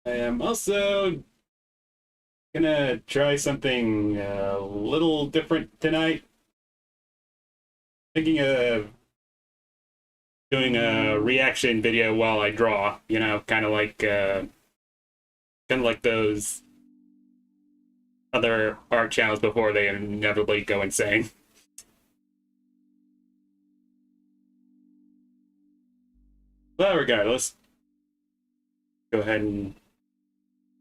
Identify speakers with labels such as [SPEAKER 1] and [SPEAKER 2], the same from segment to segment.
[SPEAKER 1] I am also gonna try something a little different tonight. Thinking of doing a reaction video while I draw. Kind of like those other art channels before they inevitably go insane. But regardless, go ahead and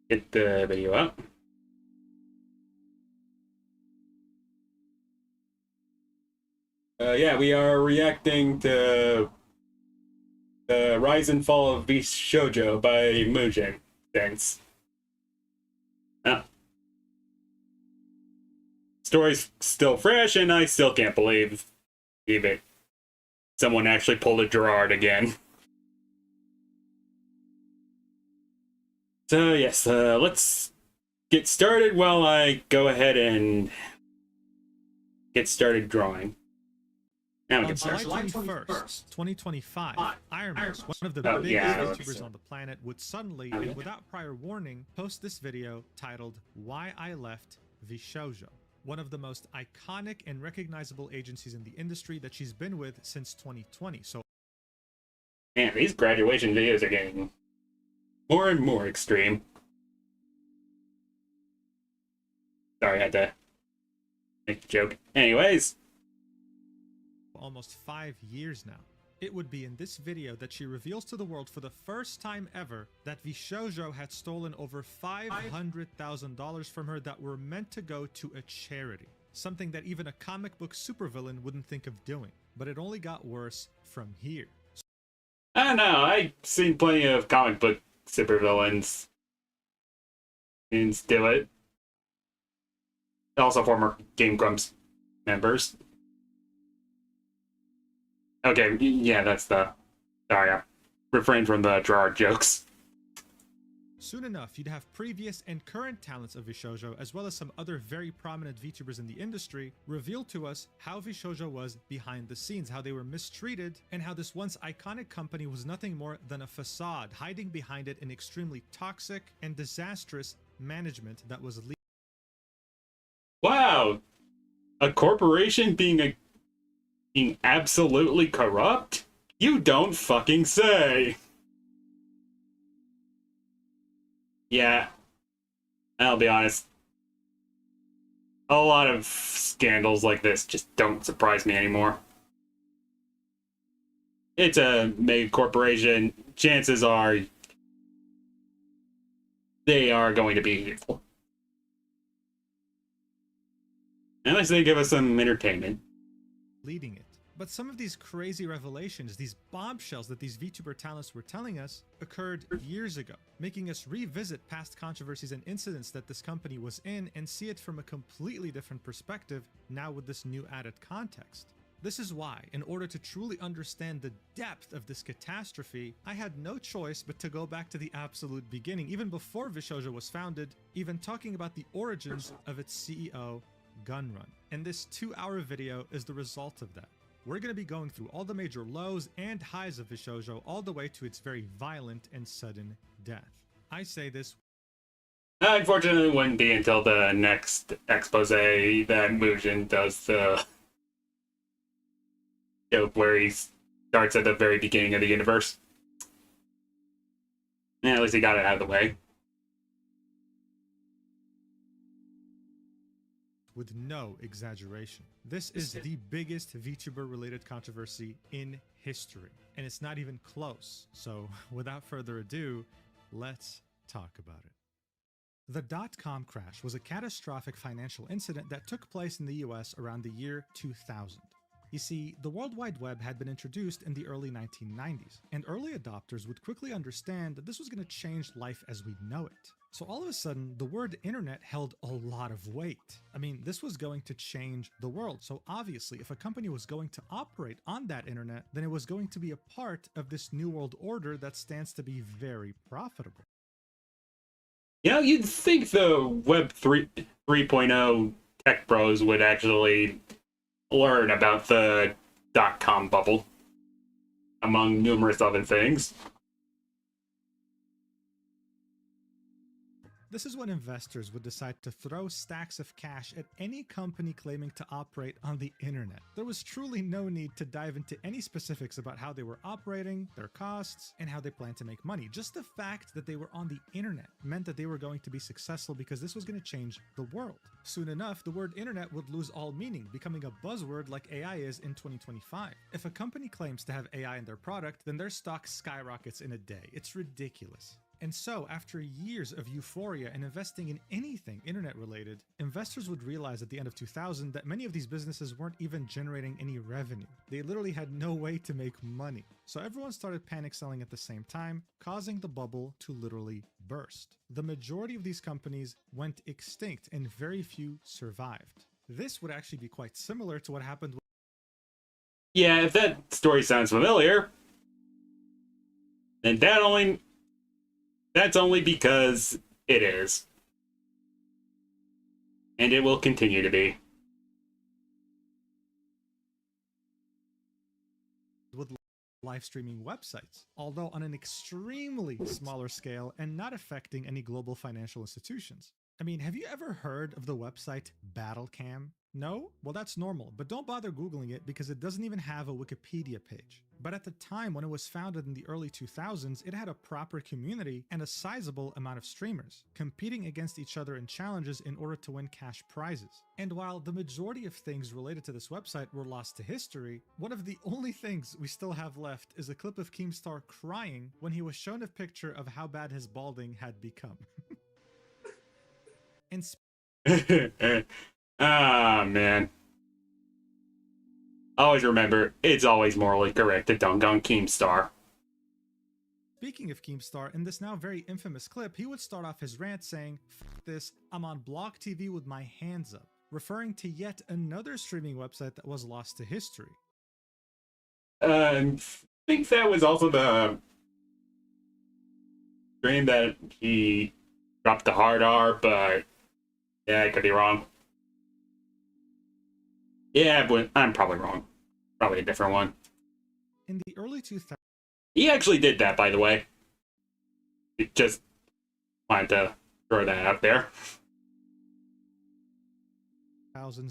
[SPEAKER 1] get the video up. Yeah, we are reacting to the Rise and Fall of Vshojo by Mujin. Thanks. Uh, Story's still fresh, and I still can't believe it. Someone actually pulled a Jirard again. So yes, let's get started while I go ahead and get started drawing. Now we
[SPEAKER 2] On
[SPEAKER 1] can start.
[SPEAKER 2] July 21st, 2025, Iron Man, one of the
[SPEAKER 1] Oh,
[SPEAKER 2] biggest
[SPEAKER 1] yeah,
[SPEAKER 2] YouTubers on the planet, would suddenly, and without prior warning, post this video titled Why I Left Vshojo, one of the most iconic and recognizable agencies in the industry that she's been with since 2020. So,
[SPEAKER 1] Man, these graduation videos are getting more and more extreme. Sorry, I had to make a joke. Anyways,
[SPEAKER 2] almost 5 years now. It would be in this video that she reveals to the world for the first time ever that Vshojo had stolen over $500,000 from her that were meant to go to a charity. Something that even a comic book supervillain wouldn't think of doing. But it only got worse from here.
[SPEAKER 1] I don't know. I've seen plenty of comic book supervillains do it. Also, former Game Grumps members. Okay, yeah, that's the. Sorry, I refrained from the Jirard jokes.
[SPEAKER 2] Soon enough, you'd have previous and current talents of Vshojo, as well as some other very prominent VTubers in the industry, reveal to us how Vshojo was behind the scenes, how they were mistreated, and how this once iconic company was nothing more than a facade, hiding behind it an extremely toxic and disastrous management that was
[SPEAKER 1] Wow, a corporation being absolutely corrupt? You don't fucking say. Yeah, I'll be honest. A lot of scandals like this just don't surprise me anymore. It's a mega corporation. Chances are they are going to be evil. Unless they give us some entertainment.
[SPEAKER 2] leading it. But some of these crazy revelations, these bombshells that these VTuber talents were telling us, occurred years ago, making us revisit past controversies and incidents that this company was in and see it from a completely different perspective now with this new added context. This is why, in order to truly understand the depth of this catastrophe, I had no choice but to go back to the absolute beginning, even before Vshojo was founded, even talking about the origins of its CEO, Gunrun. And this 2-hour video is the result of that. We're going to be going through all the major lows and highs of Vshojo all the way to its very violent and sudden death. I say this.
[SPEAKER 1] Unfortunately, it wouldn't be until the next expose that Mujin does the joke where he starts at the very beginning of the universe. Yeah, at least he got it out of the way.
[SPEAKER 2] With no exaggeration. This is the biggest VTuber-related controversy in history, and it's not even close. So, without further ado, let's talk about it. The dot-com crash was a catastrophic financial incident that took place in the US around the year 2000. You see, the World Wide Web had been introduced in the early 1990s, and early adopters would quickly understand that this was going to change life as we know it. So all of a sudden, the word internet held a lot of weight. I mean, this was going to change the world. So obviously, if a company was going to operate on that internet, then it was going to be a part of this new world order that stands to be very profitable.
[SPEAKER 1] You know, you'd think the Web 3.0 tech bros would actually learn about the dot-com bubble, among numerous other things.
[SPEAKER 2] This is when investors would decide to throw stacks of cash at any company claiming to operate on the internet. There was truly no need to dive into any specifics about how they were operating, their costs, and how they planned to make money. Just the fact that they were on the internet meant that they were going to be successful because this was going to change the world. Soon enough, the word internet would lose all meaning, becoming a buzzword like AI is in 2025. If a company claims to have AI in their product, then their stock skyrockets in a day. It's ridiculous. And so, after years of euphoria and investing in anything internet-related, investors would realize at the end of 2000 that many of these businesses weren't even generating any revenue. They literally had no way to make money. So everyone started panic selling at the same time, causing the bubble to literally burst. The majority of these companies went extinct and very few survived. This would actually be quite similar to what happened with
[SPEAKER 1] Yeah, if that story sounds familiar, then that's only because it is. And it will continue to be.
[SPEAKER 2] live streaming websites, although on an extremely smaller scale and not affecting any global financial institutions. I mean, have you ever heard of the website BattleCam? No? Well, that's normal, but don't bother Googling it because it doesn't even have a Wikipedia page. But at the time when it was founded in the early 2000s, it had a proper community and a sizable amount of streamers, competing against each other in challenges in order to win cash prizes. And while the majority of things related to this website were lost to history, one of the only things we still have left is a clip of Keemstar crying when he was shown a picture of how bad his balding had become. And
[SPEAKER 1] Ah, man. Always remember, it's always morally correct to dunk on Keemstar.
[SPEAKER 2] Speaking of Keemstar, in this now very infamous clip, he would start off his rant saying, "F this, I'm on Block TV with my hands up," referring to yet another streaming website that was lost to history.
[SPEAKER 1] I think that was also the stream that he dropped the hard R, but yeah, I could be wrong. Yeah, but I'm probably wrong. Probably a different one.
[SPEAKER 2] In the early 2000s,
[SPEAKER 1] He actually did that, by the way. It just wanted to throw that out there.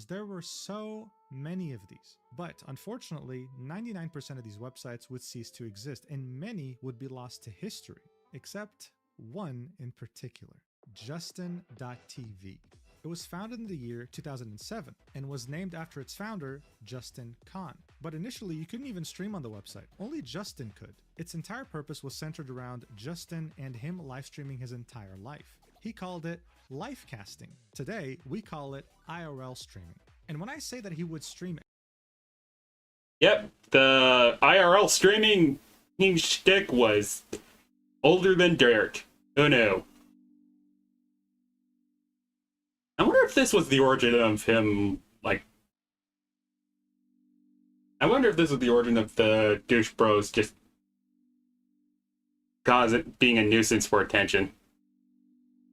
[SPEAKER 2] there were so many of these. But unfortunately, 99% of these websites would cease to exist, and many would be lost to history, except one in particular, Justin.tv. It was founded in the year 2007 and was named after its founder, Justin Kan. But initially, you couldn't even stream on the website. Only Justin could. Its entire purpose was centered around Justin and him live streaming his entire life. He called it life casting. Today, we call it IRL streaming. And when I say that he would stream...
[SPEAKER 1] Yep, the IRL streaming shtick was older than dirt. Who knew? I wonder if this was the origin of him, like... I wonder if this was the origin of the douche bros just being a nuisance for attention.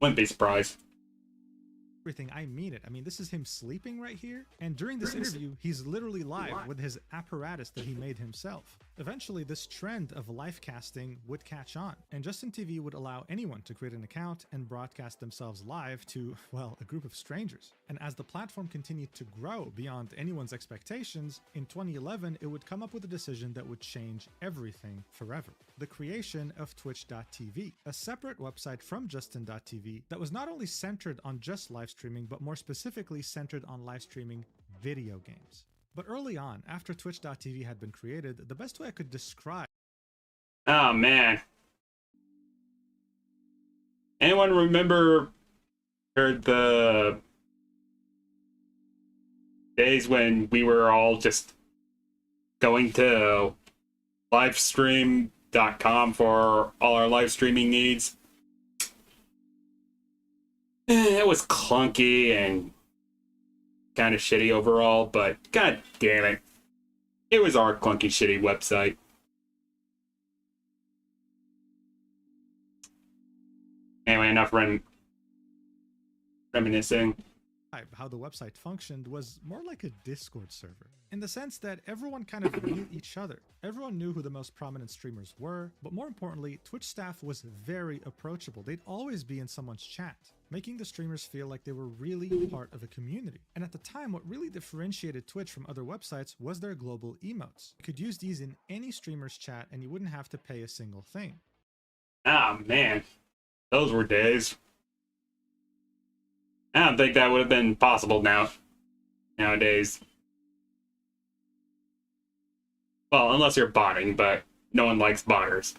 [SPEAKER 1] Wouldn't be surprised.
[SPEAKER 2] Everything, I mean it. I mean, this is him sleeping right here. And during this interview, he's literally live with his apparatus that he made himself. Eventually, this trend of live casting would catch on, and Justin TV would allow anyone to create an account and broadcast themselves live to, well, a group of strangers. And as the platform continued to grow beyond anyone's expectations, in 2011, it would come up with a decision that would change everything forever. The creation of Twitch.tv, a separate website from Justin.tv that was not only centered on just live streaming, but more specifically centered on live streaming video games. But early on, after Twitch.tv had been created, the best way I could describe...
[SPEAKER 1] Oh, man. Anyone remember the days when we were all just going to livestream.com for all our live streaming needs? It was clunky and kind of shitty overall, but god damn it. It was our clunky, shitty website. Anyway, enough reminiscing.
[SPEAKER 2] How the website functioned was more like a Discord server, in the sense that everyone kind of knew each other. Everyone knew who the most prominent streamers were, but more importantly, Twitch staff was very approachable. They'd always be in someone's chat. making the streamers feel like they were really part of a community. And at the time, what really differentiated Twitch from other websites was their global emotes. You could use these in any streamer's chat and you wouldn't have to pay a single thing.
[SPEAKER 1] Ah, man. Those were days. I don't think that would have been possible nowadays. Well, unless you're botting, but no one likes botters.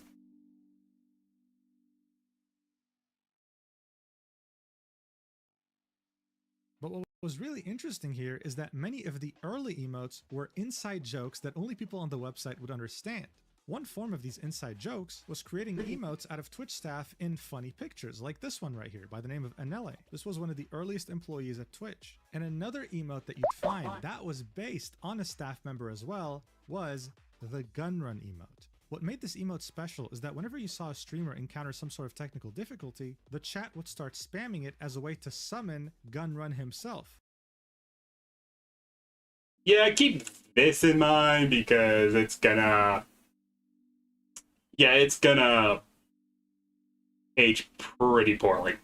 [SPEAKER 2] But what was really interesting here is that many of the early emotes were inside jokes that only people on the website would understand. One form of these inside jokes was creating emotes out of Twitch staff in funny pictures, like this one right here by the name of Anele. This was one of the earliest employees at Twitch. And another emote that you'd find that was based on a staff member as well was the gun run emote. What made this emote special is that whenever you saw a streamer encounter some sort of technical difficulty, the chat would start spamming it as a way to summon Gun Run himself.
[SPEAKER 1] Yeah, keep this in mind because it's gonna age pretty poorly.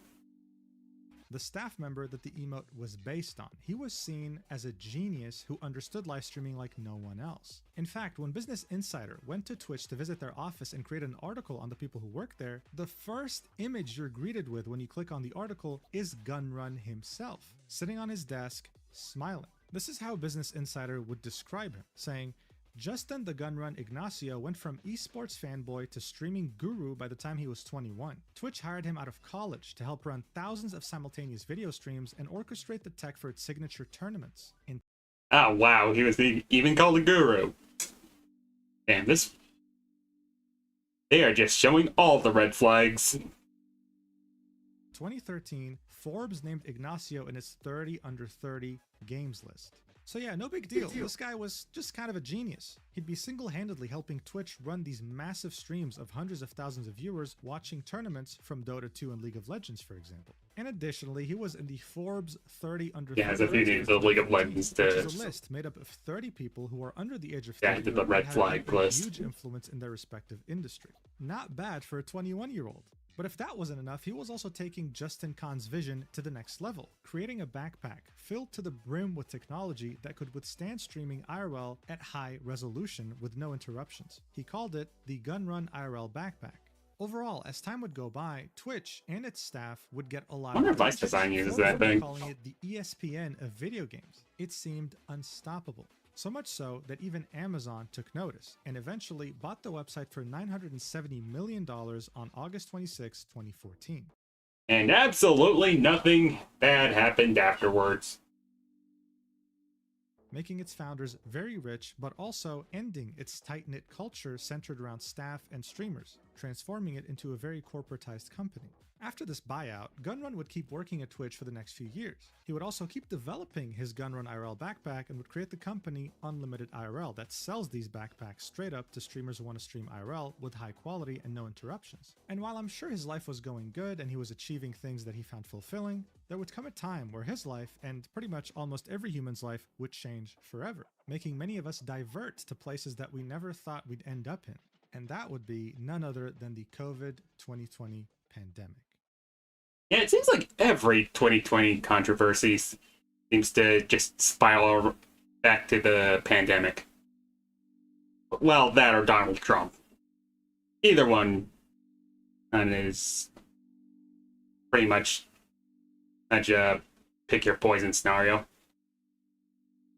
[SPEAKER 2] The staff member that the emote was based on. He was seen as a genius who understood live streaming like no one else. In fact, when Business Insider went to Twitch to visit their office and create an article on the people who work there, the first image you're greeted with when you click on the article is Gun Run himself, sitting on his desk, smiling. This is how Business Insider would describe him, saying, Justin the Gun Run Ignacio went from esports fanboy to streaming guru by the time he was 21. Twitch hired him out of college to help run thousands of simultaneous video streams and orchestrate the tech for its signature tournaments.
[SPEAKER 1] Oh wow, he was even called a guru. Damn, they are just showing all the red flags.
[SPEAKER 2] 2013, Forbes named Ignacio in its 30 under 30 games list. So yeah, no big deal. This guy was just kind of a genius. He'd be single-handedly helping Twitch run these massive streams of hundreds of thousands of viewers watching tournaments from Dota 2 and League of Legends, for example. And additionally, he was in the Forbes 30 under 30
[SPEAKER 1] as if he needs the League of Legends to...
[SPEAKER 2] which is a list made up of 30 people who are under the age of 30
[SPEAKER 1] the red flag list.
[SPEAKER 2] Huge influence in their respective industry. Not bad for a 21-year-old. But if that wasn't enough, he was also taking Justin Khan's vision to the next level, creating a backpack filled to the brim with technology that could withstand streaming IRL at high resolution with no interruptions. He called it the Gun Run IRL Backpack. Overall, as time would go by, Twitch and its staff would get a lot of attention.
[SPEAKER 1] Vice Design uses that thing.
[SPEAKER 2] Calling it the ESPN of video games. It seemed unstoppable. So much so that even Amazon took notice and eventually bought the website for $970 million on August 26, 2014.
[SPEAKER 1] And absolutely nothing bad happened afterwards.
[SPEAKER 2] Making its founders very rich, but also ending its tight-knit culture centered around staff and streamers, transforming it into a very corporatized company. After this buyout, Gunrun would keep working at Twitch for the next few years. He would also keep developing his Gunrun IRL backpack and would create the company Unlimited IRL that sells these backpacks straight up to streamers who want to stream IRL with high quality and no interruptions. And while I'm sure his life was going good and he was achieving things that he found fulfilling, there would come a time where his life, and pretty much almost every human's life, would change forever, making many of us divert to places that we never thought we'd end up in. And that would be none other than the COVID 2020 pandemic.
[SPEAKER 1] Yeah, it seems like every 2020 controversy seems to just spiral back to the pandemic. Well, that or Donald Trump. Either one is pretty much a pick your poison scenario.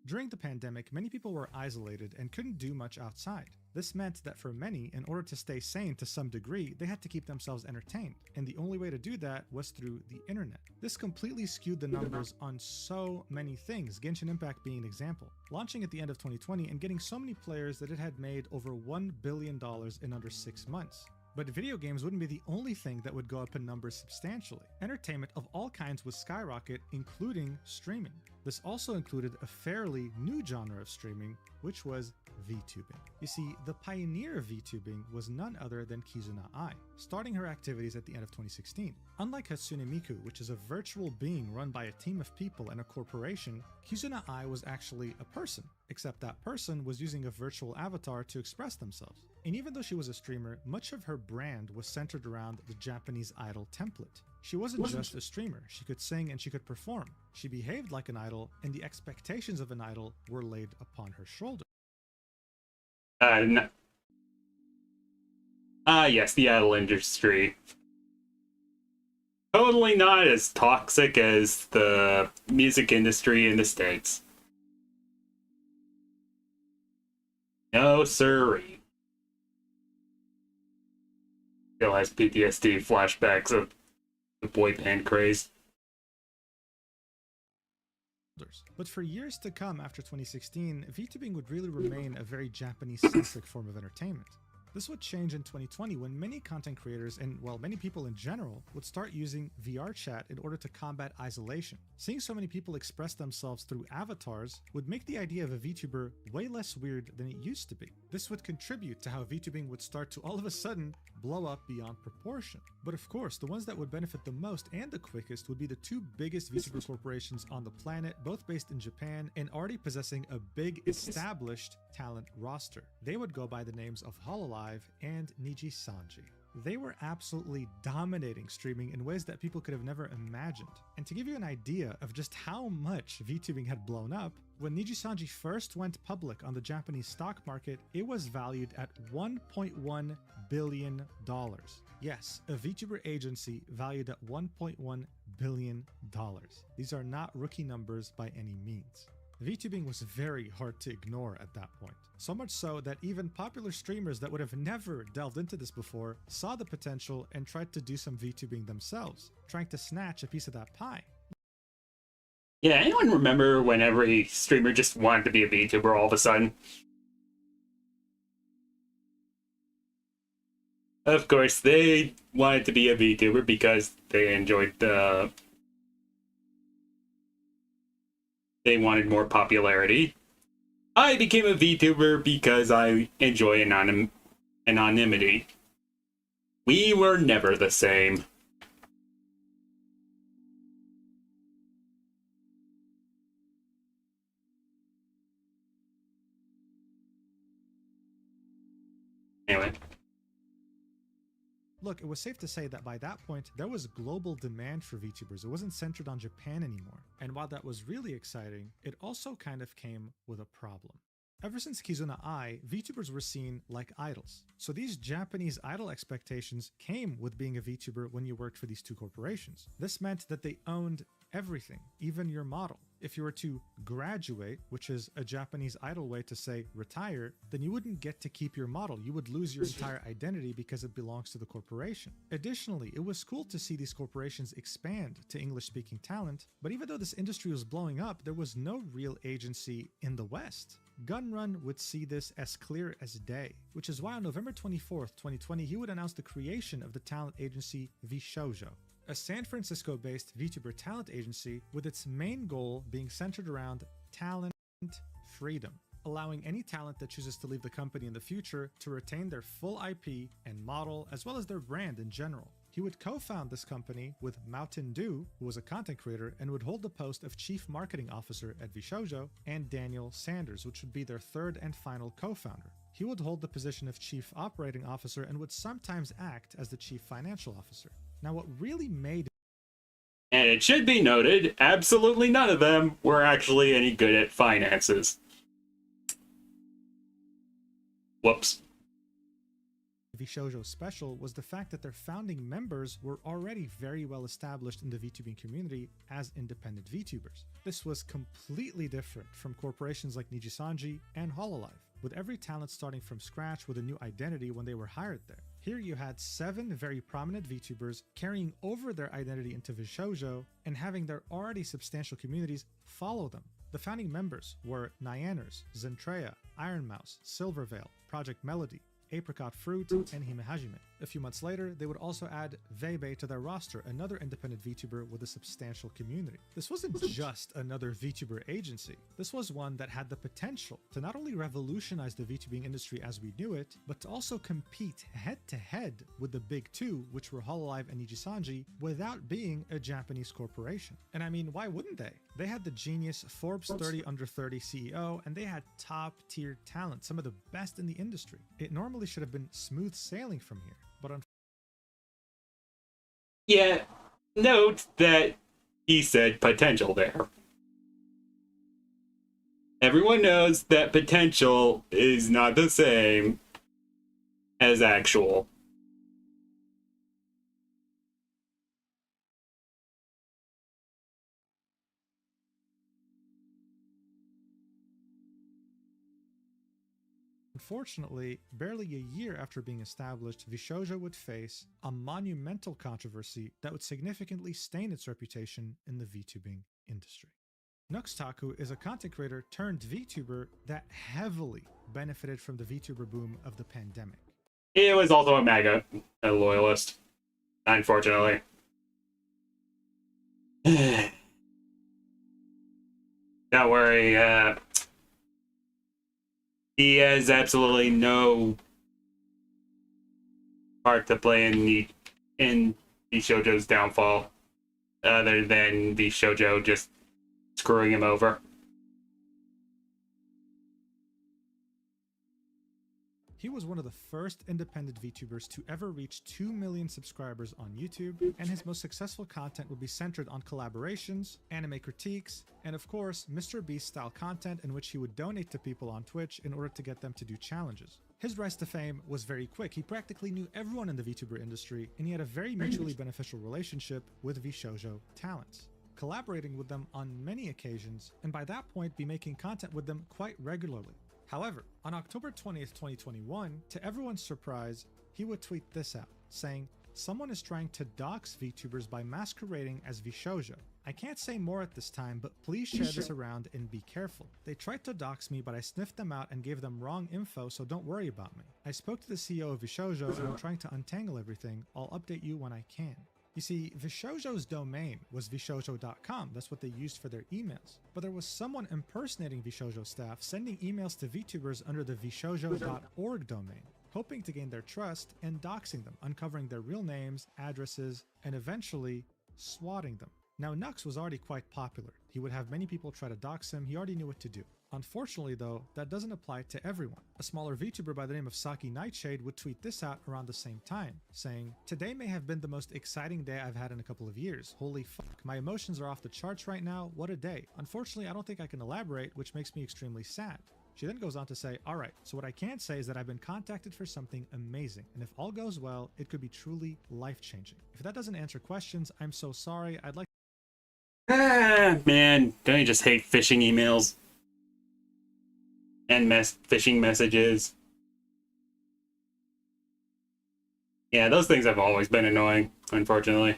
[SPEAKER 2] During the pandemic, many people were isolated and couldn't do much outside. This meant that for many, in order to stay sane to some degree, they had to keep themselves entertained, and the only way to do that was through the internet. This completely skewed the numbers on so many things, Genshin Impact being an example. Launching at the end of 2020 and getting so many players that it had made over $1 billion in under 6 months. But video games wouldn't be the only thing that would go up in numbers substantially. Entertainment of all kinds would skyrocket, including streaming. This also included a fairly new genre of streaming, which was Vtubing. You see, the pioneer of Vtubing was none other than Kizuna Ai, starting her activities at the end of 2016. Unlike Hatsune Miku, which is a virtual being run by a team of people and a corporation, Kizuna Ai was actually a person, except that person was using a virtual avatar to express themselves. And even though she was a streamer, much of her brand was centered around the Japanese idol template. She wasn't just a streamer. She could sing and she could perform. She behaved like an idol, and the expectations of an idol were laid upon her shoulders.
[SPEAKER 1] Yes, the idol industry. Totally not as toxic as the music industry in the States. No, sirree. Still has PTSD flashbacks of the boy band craze.
[SPEAKER 2] But for years to come after 2016, VTubing would really remain a very Japanese-centric form of entertainment. This would change in 2020 when many content creators and, well, many people in general would start using VR chat in order to combat isolation. Seeing so many people express themselves through avatars would make the idea of a VTuber way less weird than it used to be. This would contribute to how VTubing would start to all of a sudden blow up beyond proportion. But of course, the ones that would benefit the most and the quickest would be the two biggest VTuber corporations on the planet, both based in Japan and already possessing a big established talent roster. They would go by the names of Hololive and Nijisanji. They were absolutely dominating streaming in ways that people could have never imagined. And to give you an idea of just how much VTubing had blown up, when Nijisanji first went public on the Japanese stock market, it was valued at $1.1 billion. Yes, a VTuber agency valued at $1.1 billion. These are not rookie numbers by any means. VTubing was very hard to ignore at that point. So much so that even popular streamers that would have never delved into this before saw the potential and tried to do some VTubing themselves, trying to snatch a piece of that pie.
[SPEAKER 1] Yeah, anyone remember when every streamer just wanted to be a VTuber all of a sudden? Of course, they wanted to be a VTuber because they enjoyed the... They wanted more popularity. I became a VTuber because I enjoy anonymity. We were never the same. Anyway.
[SPEAKER 2] Look, it was safe to say that by that point, there was global demand for VTubers. It wasn't centered on Japan anymore. And while that was really exciting, it also kind of came with a problem. Ever since Kizuna Ai, VTubers were seen like idols. So these Japanese idol expectations came with being a VTuber when you worked for these two corporations. This meant that they owned everything, even your model. If you were to graduate, which is a Japanese idol way to say retire, then you wouldn't get to keep your model. You would lose your entire identity because it belongs to the corporation. Additionally, it was cool to see these corporations expand to English-speaking talent, but even though this industry was blowing up, there was no real agency in the West. Gunrun would see this as clear as day, which is why on November 24th, 2020, he would announce the creation of the talent agency Vshojo, a San Francisco-based VTuber talent agency with its main goal being centered around talent freedom, allowing any talent that chooses to leave the company in the future to retain their full IP and model, as well as their brand in general. He would co-found this company with Mountain Dew, who was a content creator and would hold the post of Chief Marketing Officer at Vshojo, and Daniel Sanders, which would be their third and final co-founder. He would hold the position of Chief Operating Officer and would sometimes act as the Chief Financial Officer. Now, what really made...
[SPEAKER 1] And it should be noted, absolutely none of them were actually any good at finances. Whoops.
[SPEAKER 2] Vshojo special was the fact that their founding members were already very well established in the VTubing community as independent VTubers. This was completely different from corporations like Nijisanji and Hololive, with every talent starting from scratch with a new identity when they were hired there. Here you had 7 very prominent VTubers carrying over their identity into Vshojo and having their already substantial communities follow them. The founding members were Nyaners, Zentreya, Iron Mouse, Silverveil, Project Melody, Apricot Fruit, and Himehajime. A few months later, they would also add Vebe to their roster, another independent VTuber with a substantial community. This wasn't just another VTuber agency. This was one that had the potential to not only revolutionize the VTubing industry as we knew it, but to also compete head-to-head with the big two, which were Hololive and Nijisanji, without being a Japanese corporation. And I mean, why wouldn't they? They had the genius Forbes 30 Under 30 CEO, and they had top-tier talent, some of the best in the industry. It normally should have been smooth sailing from here. But
[SPEAKER 1] yeah, Note that he said potential there. Everyone knows that potential is not the same as actual.
[SPEAKER 2] Unfortunately, barely a year after being established, Vshojo would face a monumental controversy that would significantly stain its reputation in the VTubing industry. Nuxtaku is a content creator turned VTuber that heavily benefited from the VTuber boom of the pandemic.
[SPEAKER 1] He was also a MAGA loyalist, unfortunately. Don't worry, he has absolutely no part to play in Vshojo's downfall, other than Vshojo just screwing him over.
[SPEAKER 2] He was one of the first independent VTubers to ever reach 2 million subscribers on YouTube, and his most successful content would be centered on collaborations, anime critiques, and of course, Mr. Beast style content in which he would donate to people on Twitch in order to get them to do challenges. His rise to fame was very quick. He practically knew everyone in the VTuber industry, and he had a very mutually beneficial relationship with Vshojo talents, collaborating with them on many occasions, and by that point be making content with them quite regularly. However, on October 20th, 2021, to everyone's surprise, he would tweet this out, saying, "Someone is trying to dox VTubers by masquerading as Vshojo. I can't say more at this time, but please share this around and be careful. They tried to dox me, but I sniffed them out and gave them wrong info, so don't worry about me. I spoke to the CEO of Vshojo and I'm trying to untangle everything. I'll update you when I can." You see, Vshojo's domain was vshojo.com, that's what they used for their emails. But there was someone impersonating Vshojo staff sending emails to VTubers under the vshojo.org domain, hoping to gain their trust and doxing them, uncovering their real names, addresses, and eventually swatting them. Now, Nux was already quite popular. He would have many people try to dox him, he already knew what to do. Unfortunately though, that doesn't apply to everyone. A smaller VTuber by the name of Saki Nightshade would tweet this out around the same time, saying, "Today may have been the most exciting day I've had in a couple of years. Holy fuck, my emotions are off the charts right now, what a day. Unfortunately, I don't think I can elaborate, which makes me extremely sad." She then goes on to say, "Alright, so what I can say is that I've been contacted for something amazing, and if all goes well, it could be truly life-changing. If that doesn't answer questions, I'm so sorry, I'd like..."
[SPEAKER 1] Ah, man, don't you just hate phishing emails? And phishing messages. Yeah, those things have always been annoying, unfortunately.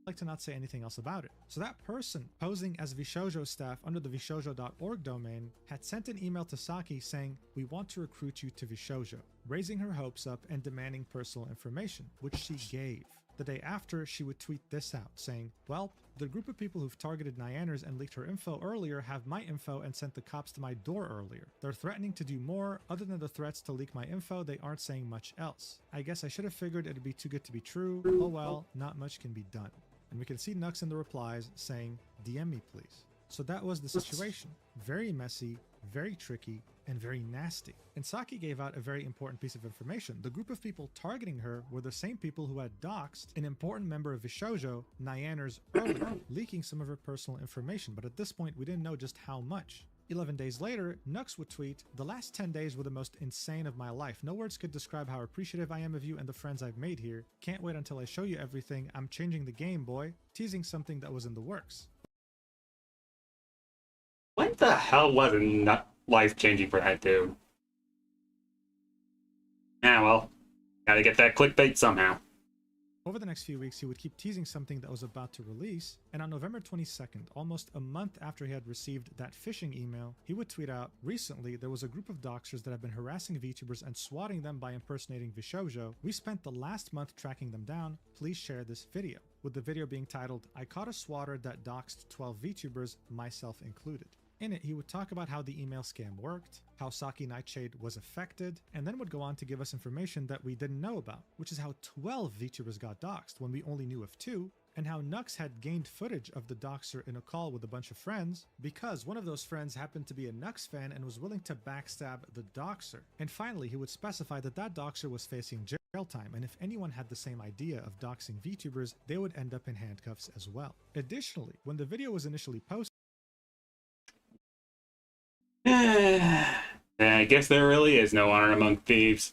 [SPEAKER 2] Like to not say anything else about it. So that person posing as Vshojo staff under the vshojo.org domain had sent an email to Saki saying, "We want to recruit you to Vshojo," raising her hopes up and demanding personal information, which she gave. The day after, she would tweet this out, saying, "Well, the group of people who've targeted Nyaners and leaked her info earlier have my info and sent the cops to my door earlier. They're threatening to do more. Other than the threats to leak my info, they aren't saying much else. I guess I should have figured it'd be too good to be true. Oh well, not much can be done." And we can see Nux in the replies saying, "DM me please." So that was the situation. Very messy, very tricky, and very nasty. And Saki gave out a very important piece of information. The group of people targeting her were the same people who had doxed an important member of Vshojo, Nyaners, earlier, leaking some of her personal information, but at this point we didn't know just how much. 11 days later, Nux would tweet, "The last 10 days were the most insane of my life. No words could describe how appreciative I am of you and the friends I've made here. Can't wait until I show you everything. I'm changing the game, boy," teasing something that was in the works.
[SPEAKER 1] When the hell was it not life-changing for that dude? Ah, well, gotta get that clickbait somehow.
[SPEAKER 2] Over the next few weeks, he would keep teasing something that was about to release, and on November 22nd, almost a month after he had received that phishing email, he would tweet out, "Recently, there was a group of doxers that have been harassing VTubers and swatting them by impersonating Vshojo. We spent the last month tracking them down. Please share this video," with the video being titled, "I caught a swatter that doxed 12 VTubers, myself included." In it, he would talk about how the email scam worked, how Saki Nightshade was affected, and then would go on to give us information that we didn't know about, which is how 12 VTubers got doxed when we only knew of 2, and how Nux had gained footage of the doxer in a call with a bunch of friends because one of those friends happened to be a Nux fan and was willing to backstab the doxer. And finally, he would specify that that doxer was facing jail. jail time, and if anyone had the same idea of doxing VTubers, they would end up in handcuffs as well. Additionally, when the video was initially posted,
[SPEAKER 1] I guess there really is no honor among thieves.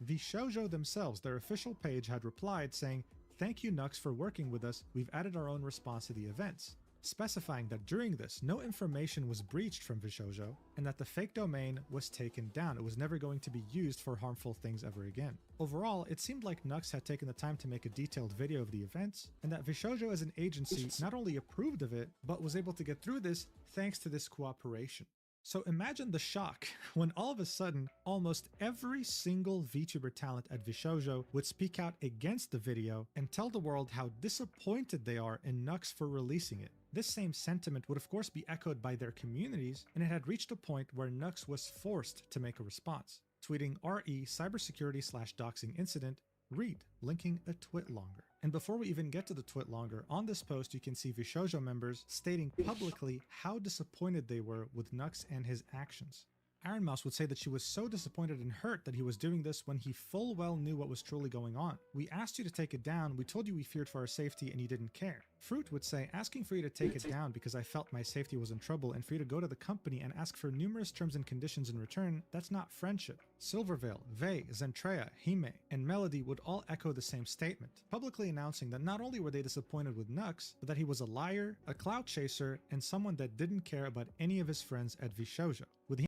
[SPEAKER 2] Vshojo themselves, their official page, had replied saying, "Thank you Nux for working with us, we've added our own response to the events," specifying that during this, no information was breached from Vshojo, and that the fake domain was taken down. It was never going to be used for harmful things ever again. Overall, it seemed like Nux had taken the time to make a detailed video of the events, and that Vshojo as an agency not only approved of it, but was able to get through this thanks to this cooperation. So imagine the shock when all of a sudden, almost every single VTuber talent at Vshojo would speak out against the video and tell the world how disappointed they are in Nux for releasing it. This same sentiment would of course be echoed by their communities, and it had reached a point where Nux was forced to make a response, tweeting RE cybersecurity/doxing incident, read, linking a twit longer. And before we even get to the twit longer, on this post you can see Vshojo members stating publicly how disappointed they were with Nux and his actions. Iron Mouse would say that she was so disappointed and hurt that he was doing this when he full well knew what was truly going on. "We asked you to take it down, we told you we feared for our safety and you didn't care." Fruit would say, "Asking for you to take it down because I felt my safety was in trouble and for you to go to the company and ask for numerous terms and conditions in return, that's not friendship." Silverveil, Vey, Zentrea, Hime, and Melody would all echo the same statement, publicly announcing that not only were they disappointed with Nux, but that he was a liar, a clout chaser, and someone that didn't care about any of his friends at Vshojo. With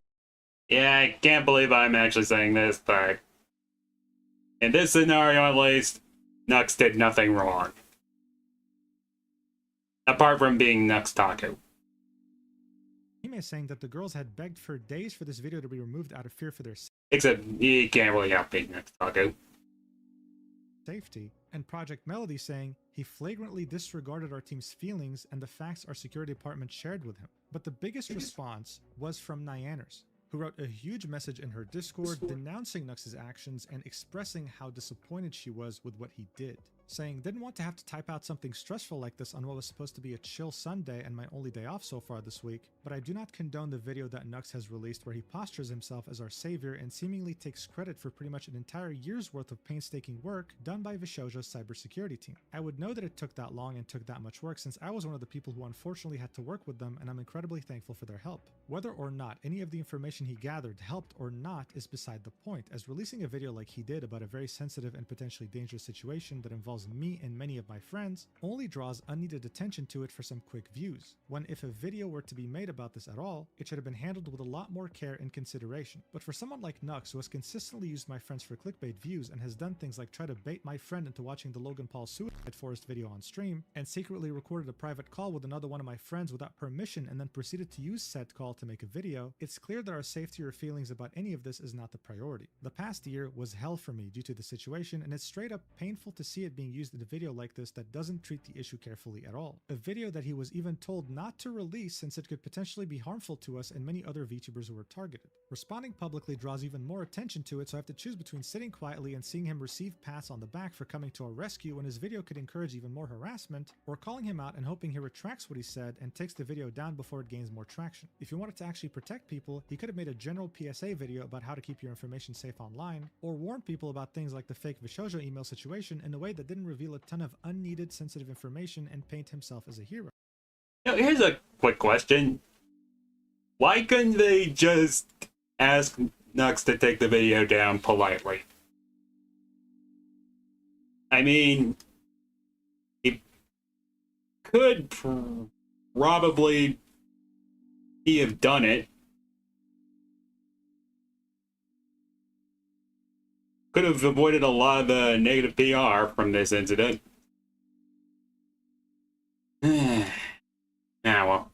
[SPEAKER 1] Yeah, I can't believe I'm actually saying this, but in this scenario at least, Nux did nothing wrong. Apart from being Nux Taku.
[SPEAKER 2] Hime saying that the girls had begged for days for this video to be removed out of fear for their
[SPEAKER 1] Except he can't really help being Nux Taku.
[SPEAKER 2] safety, and Project Melody saying he flagrantly disregarded our team's feelings and the facts our security department shared with him. But the biggest response was from Nyaners, who wrote a huge message in her Discord denouncing Nux's actions and expressing how disappointed she was with what he did, saying, "Didn't want to have to type out something stressful like this on what was supposed to be a chill Sunday and my only day off so far this week, but I do not condone the video that Nux has released where he postures himself as our savior and seemingly takes credit for pretty much an entire year's worth of painstaking work done by Vshojo's cybersecurity team. I would know that it took that long and took that much work since I was one of the people who unfortunately had to work with them, and I'm incredibly thankful for their help. Whether or not any of the information he gathered helped or not is beside the point, as releasing a video like he did about a very sensitive and potentially dangerous situation that involves me and many of my friends only draws unneeded attention to it for some quick views, when if a video were to be made about this at all, it should have been handled with a lot more care and consideration. But for someone like Nux, who has consistently used my friends for clickbait views and has done things like try to bait my friend into watching the Logan Paul Suicide Forest video on stream, and secretly recorded a private call with another one of my friends without permission and then proceeded to use said call to make a video, it's clear that our safety or feelings about any of this is not the priority. The past year was hell for me due to the situation, and it's straight up painful to see it being used in a video like this that doesn't treat the issue carefully at all. A video that he was even told not to release since it could potentially be harmful to us and many other VTubers who were targeted. Responding publicly draws even more attention to it, so I have to choose between sitting quietly and seeing him receive pats on the back for coming to our rescue when his video could encourage even more harassment, or calling him out and hoping he retracts what he said and takes the video down before it gains more traction. If he wanted to actually protect people, he could have made a general PSA video about how to keep your information safe online, or warn people about things like the fake Vshojo email situation in a way that didn't reveal a ton of unneeded sensitive information and paint himself as a hero.
[SPEAKER 1] Now, here's a quick question. Why couldn't they just ask Nux to take the video down politely? I mean, it could probably he have done it. Could have avoided a lot of the negative PR from this incident. Well,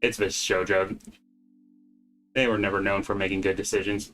[SPEAKER 1] it's Vshojo. They were never known for making good decisions.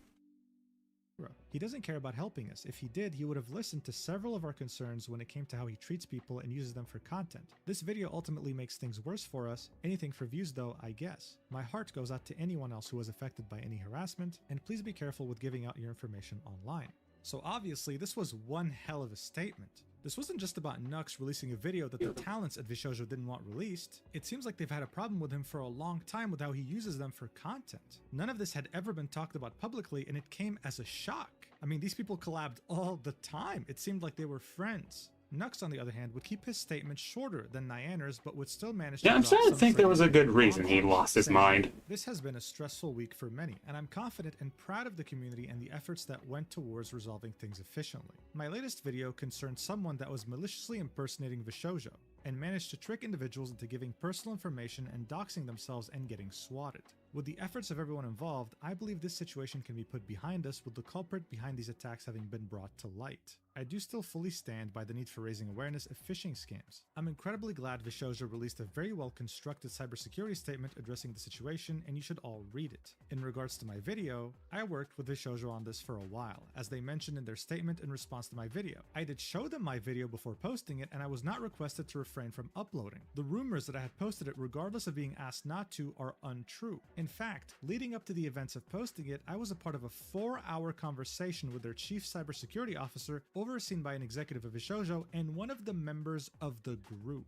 [SPEAKER 2] He doesn't care about helping us. If he did, he would have listened to several of our concerns when it came to how he treats people and uses them for content. This video ultimately makes things worse for us. Anything for views though, I guess. My heart goes out to anyone else who was affected by any harassment, and please be careful with giving out your information online. So obviously this was one hell of a statement. This wasn't just about Nux releasing a video that the talents at Vshojo didn't want released. It seems like they've had a problem with him for a long time with how he uses them for content. None of this had ever been talked about publicly, and it came as a shock. I mean, these people collabed all the time. It seemed like they were friends. Nux, on the other hand, would keep his statements shorter than Nyanner's, but would still manage to...
[SPEAKER 1] Yeah, I'm starting to think there was a good reason he lost his mind.
[SPEAKER 2] This has been a stressful week for many, and I'm confident and proud of the community and the efforts that went towards resolving things efficiently. My latest video concerned someone that was maliciously impersonating Vshojo, and managed to trick individuals into giving personal information and doxing themselves and getting swatted. With the efforts of everyone involved, I believe this situation can be put behind us with the culprit behind these attacks having been brought to light. I do still fully stand by the need for raising awareness of phishing scams. I'm incredibly glad Vshojo released a very well constructed cybersecurity statement addressing the situation, and you should all read it. In regards to my video, I worked with Vshojo on this for a while, as they mentioned in their statement in response to my video. I did show them my video before posting it, and I was not requested to refrain from uploading. The rumors that I had posted it regardless of being asked not to are untrue. In fact, leading up to the events of posting it, I was a part of a 4-hour conversation with their chief cybersecurity officer, overseen by an executive of Vshojo and one of the members of the group.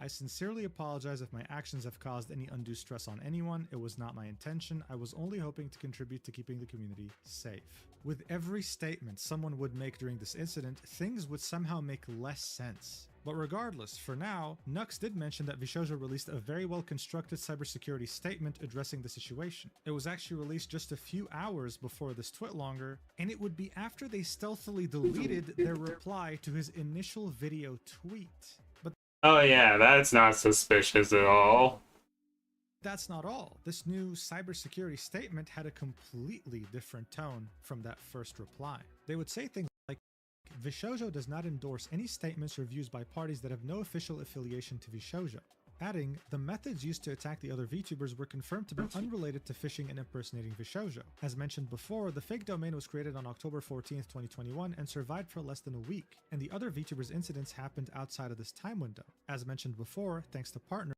[SPEAKER 2] I sincerely apologize if my actions have caused any undue stress on anyone. It was not my intention. I was only hoping to contribute to keeping the community safe. With every statement someone would make during this incident, things would somehow make less sense. But regardless, for now, Nux did mention that Vshojo released a very well constructed cybersecurity statement addressing the situation. It was actually released just a few hours before this twitlonger, and it would be after they stealthily deleted their reply to his initial video tweet. But
[SPEAKER 1] Oh yeah, that's not suspicious at all.
[SPEAKER 2] that's not all. This new cybersecurity statement had a completely different tone from that first reply. They would say things like, Vshojo does not endorse any statements or views by parties that have no official affiliation to Vshojo. Adding, the methods used to attack the other VTubers were confirmed to be unrelated to phishing and impersonating Vshojo. As mentioned before, the fake domain was created on October 14th, 2021 and survived for less than a week, and the other VTubers incidents happened outside of this time window. As mentioned before, thanks to partners,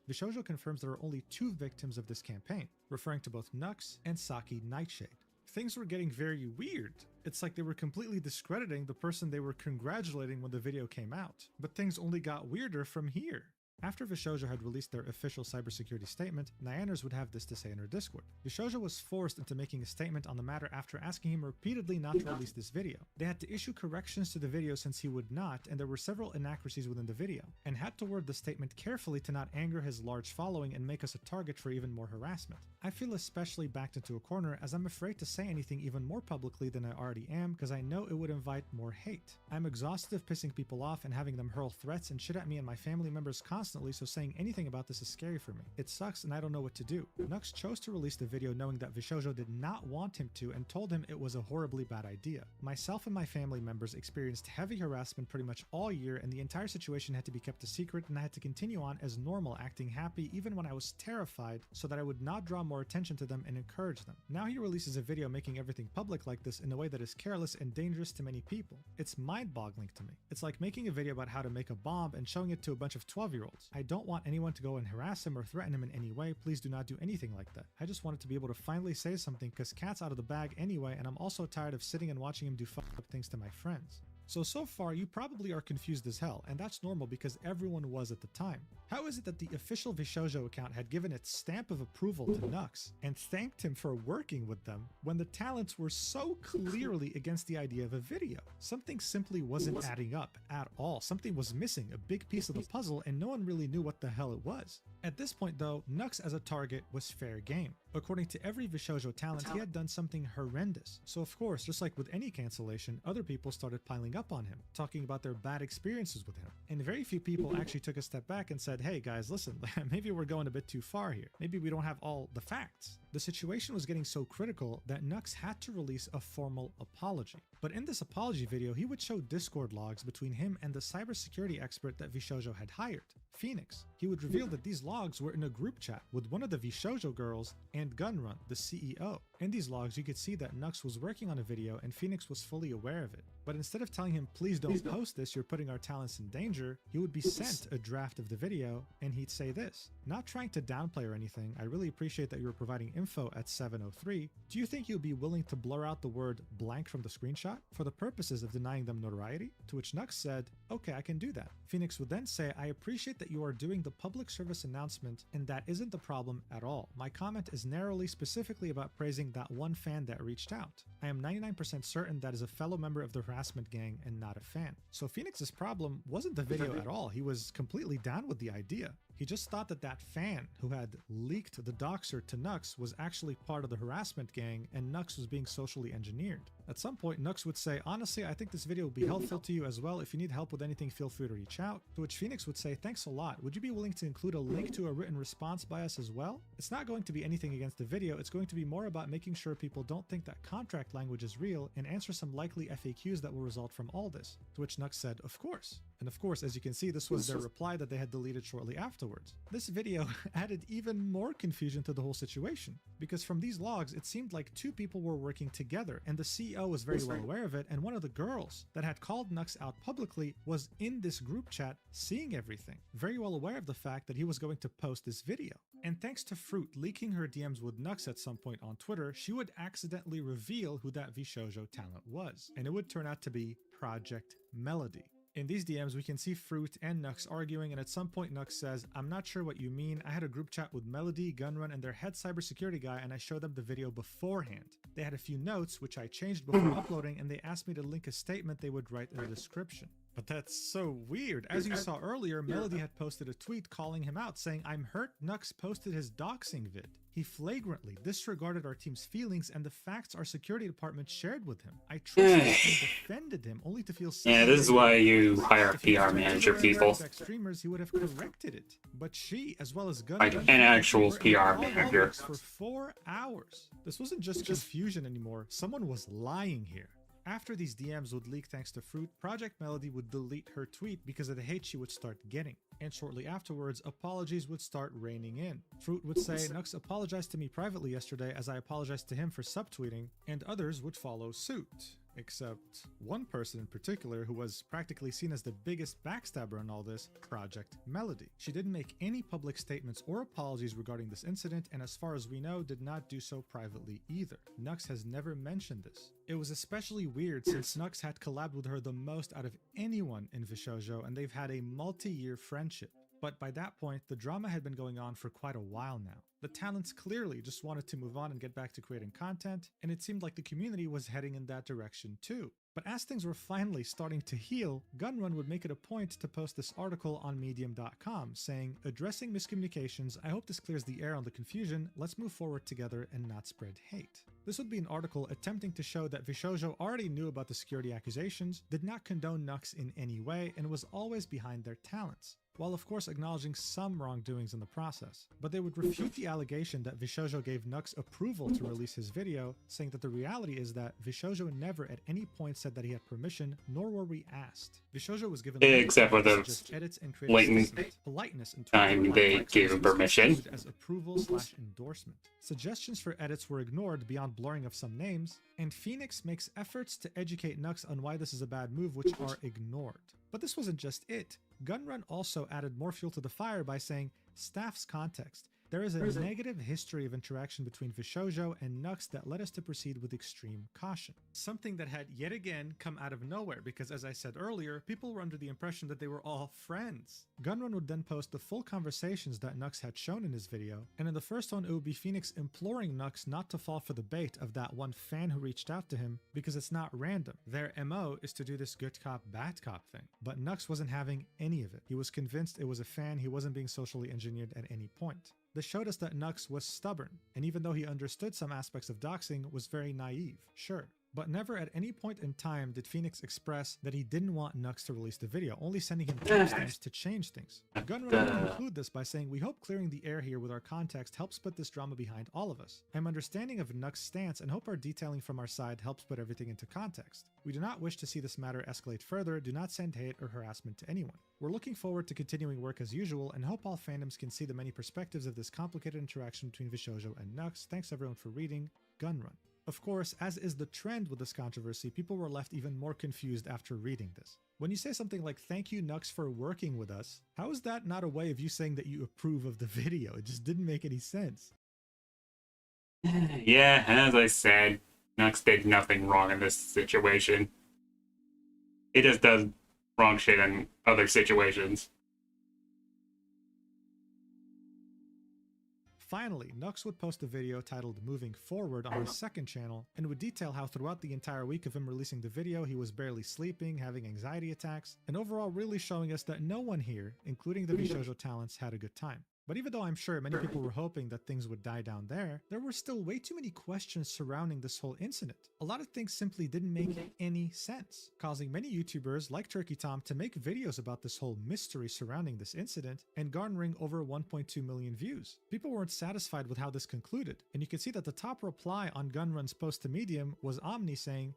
[SPEAKER 2] Vshojo confirms there are only 2 victims of this campaign, referring to both Nux and Saki Nightshade. Things were getting very weird. It's like they were completely discrediting the person they were congratulating when the video came out. But things only got weirder from here. After Vshojo had released their official cybersecurity statement, Nyanner's would have this to say in her Discord. Vshojo was forced into making a statement on the matter after asking him repeatedly not to release this video. They had to issue corrections to the video since he would not, and there were several inaccuracies within the video, and had to word the statement carefully to not anger his large following and make us a target for even more harassment. I feel especially backed into a corner as I'm afraid to say anything even more publicly than I already am because I know it would invite more hate. I'm exhausted of pissing people off and having them hurl threats and shit at me and my family members constantly, so saying anything about this is scary for me. It sucks and I don't know what to do. Nux chose to release the video knowing that Vshojo did not want him to and told him it was a horribly bad idea. Myself and my family members experienced heavy harassment pretty much all year, and the entire situation had to be kept a secret, and I had to continue on as normal, acting happy even when I was terrified so that I would not draw more attention to them and encourage them. Now he releases a video making everything public like this in a way that is careless and dangerous to many people. It's mind-boggling to me. It's like making a video about how to make a bomb and showing it to a bunch of 12-year-olds. I don't want anyone to go and harass him or threaten him in any way. Please do not do anything like that. I just wanted to be able to finally say something because Cat's out of the bag anyway, and I'm also tired of sitting and watching him do fucked up things to my friends. So far you probably are confused as hell, and that's normal because everyone was at the time. How is it that the official Vshojo account had given its stamp of approval to Nux and thanked him for working with them when the talents were so clearly against the idea of a video? Something simply wasn't adding up at all. Something was missing, a big piece of the puzzle, and no one really knew what the hell it was. At this point though, Nux as a target was fair game. According to every Vshojo talent, he had done something horrendous. So of course, just like with any cancellation, other people started piling up on him, talking about their bad experiences with him. And very few people actually took a step back and said, hey guys, listen, maybe we're going a bit too far here. Maybe we don't have all the facts. The situation was getting so critical that Nux had to release a formal apology. But in this apology video, he would show Discord logs between him and the cybersecurity expert that Vshojo had hired, Phoenix. He would reveal that these logs were in a group chat with one of the Vshojo girls and Gunrun, the CEO. In these logs, you could see that Nux was working on a video and Phoenix was fully aware of it. But instead of telling him, please don't post this, you're putting our talents in danger, exposure, he would be sent a draft of the video and he'd say this: "Not trying to downplay or anything, I really appreciate that you were providing info at 7:03. Do you think you'd be willing to blur out the word blank from the screenshot for the purposes of denying them notoriety?" To which Nux said, "Okay, I can do that." Phoenix would then say, "I appreciate that you are doing the public service announcement and that isn't the problem at all. My comment is narrowly specifically about praising that one fan that reached out. I am 99% certain that is a fellow member of the harassment gang and not a fan." So Phoenix's problem wasn't the video at all. He was completely down with the idea. He just thought that that fan who had leaked the doxer to Nux was actually part of the harassment gang and Nux was being socially engineered. At some point, Nux would say, "Honestly, I think this video will be helpful to you as well. If you need help with anything, feel free to reach out." To which Phoenix would say, "Thanks a lot. Would you be willing to include a link to a written response by us as well? It's not going to be anything against the video. It's going to be more about making sure people don't think that contract language is real and answer some likely FAQs that will result from all this." To which Nux said, "Of course." And of course, as you can see, this was their reply that they had deleted shortly afterwards. This video added even more confusion to the whole situation, because from these logs, it seemed like two people were working together, and the CEO was very well aware of it, and one of the girls that had called Nux out publicly was in this group chat seeing everything, very well aware of the fact that he was going to post this video. And thanks to Fruit leaking her DMs with Nux at some point on Twitter, she would accidentally reveal who that Vshojo talent was, and it would turn out to be Project Melody. In these DMs, we can see Fruit and Nux arguing, and at some point Nux says, "I'm not sure what you mean. I had a group chat with Melody, Gunrun, and their head cybersecurity guy, and I showed them the video beforehand. They had a few notes, which I changed before uploading, and they asked me to link a statement they would write in the description." But that's so weird. As you saw earlier, Melody had posted a tweet calling him out, saying, "I'm hurt Nux posted his doxing vid. He flagrantly disregarded our team's feelings and the facts our security department shared with him. I trusted and defended him only to feel
[SPEAKER 1] Yeah, this is why you hire PR manager people.
[SPEAKER 2] Streamers, he would have corrected it. But she, as well as Gun,
[SPEAKER 1] Like an actual PR manager.
[SPEAKER 2] For 4 hours. This wasn't just confusion anymore. Someone was lying here. After these DMs would leak thanks to Fruit, Project Melody would delete her tweet because of the hate she would start getting. And shortly afterwards, apologies would start raining in. Fruit would say, "Nux apologized to me privately yesterday as I apologized to him for subtweeting," and others would follow suit. Except one person in particular who was practically seen as the biggest backstabber in all this, Project Melody. She didn't make any public statements or apologies regarding this incident, and as far as we know, did not do so privately either. Nux has never mentioned this. It was especially weird since Nux had collabed with her the most out of anyone in Vshojo, and they've had a multi-year friendship. But by that point, the drama had been going on for quite a while now. The talents clearly just wanted to move on and get back to creating content, and it seemed like the community was heading in that direction too. But as things were finally starting to heal, Gunrun would make it a point to post this article on medium.com saying, "Addressing miscommunications, I hope this clears the air on the confusion. Let's move forward together and not spread hate." This would be an article attempting to show that Vshojo already knew about the security accusations, did not condone Nux in any way, and was always behind their talents, while of course acknowledging some wrongdoings in the process. But they would refute the allegation that Vshojo gave Nux approval to release his video, saying that the reality is that Vshojo never at any point said that he had permission, nor were we asked. Vshojo was given
[SPEAKER 1] except for the
[SPEAKER 2] edits and
[SPEAKER 1] blatant
[SPEAKER 2] politeness and
[SPEAKER 1] time they gave him permission
[SPEAKER 2] as approval/endorsement. Suggestions for edits were ignored beyond blurring of some names, and Phoenix makes efforts to educate Nux on why this is a bad move, which are ignored. But this wasn't just it. Gunrun also added more fuel to the fire by saying, "Staff's context. There is a negative history of interaction between Vshojo and Nux that led us to proceed with extreme caution." Something that had yet again come out of nowhere because, as I said earlier, people were under the impression that they were all friends. Gunrun would then post the full conversations that Nux had shown in his video, and in the first one it would be Phoenix imploring Nux not to fall for the bait of that one fan who reached out to him because it's not random. Their MO is to do this good cop, bad cop thing. But Nux wasn't having any of it. He was convinced it was a fan, he wasn't being socially engineered at any point. This showed us that Nux was stubborn, and even though he understood some aspects of doxing, was very naive, sure. But never at any point in time did Phoenix express that he didn't want Nux to release the video, only sending him timestamps to change things. Gunrun would conclude this by saying, "We hope clearing the air here with our context helps put this drama behind all of us. I'm understanding of Nux's stance and hope our detailing from our side helps put everything into context. We do not wish to see this matter escalate further, do not send hate or harassment to anyone. We're looking forward to continuing work as usual and hope all fandoms can see the many perspectives of this complicated interaction between Vshojo and Nux. Thanks everyone for reading. Gunrun." Of course, as is the trend with this controversy, people were left even more confused after reading this. When you say something like, "Thank you, Nux, for working with us," how is that not a way of you saying that you approve of the video? It just didn't make any sense.
[SPEAKER 1] Yeah, as I said, Nux did nothing wrong in this situation. He just does wrong shit in other situations.
[SPEAKER 2] Finally, Nux would post a video titled "Moving Forward" on his second channel and would detail how throughout the entire week of him releasing the video, he was barely sleeping, having anxiety attacks, and overall really showing us that no one here, including the Vshojo talents, had a good time. But even though I'm sure many people were hoping that things would die down there were still way too many questions surrounding this whole incident. A lot of things simply didn't make any sense, causing many YouTubers like Turkey Tom to make videos about this whole mystery surrounding this incident and garnering over 1.2 million views. People weren't satisfied with how this concluded, and you can see that the top reply on Gunrun's post to Medium was Omni saying,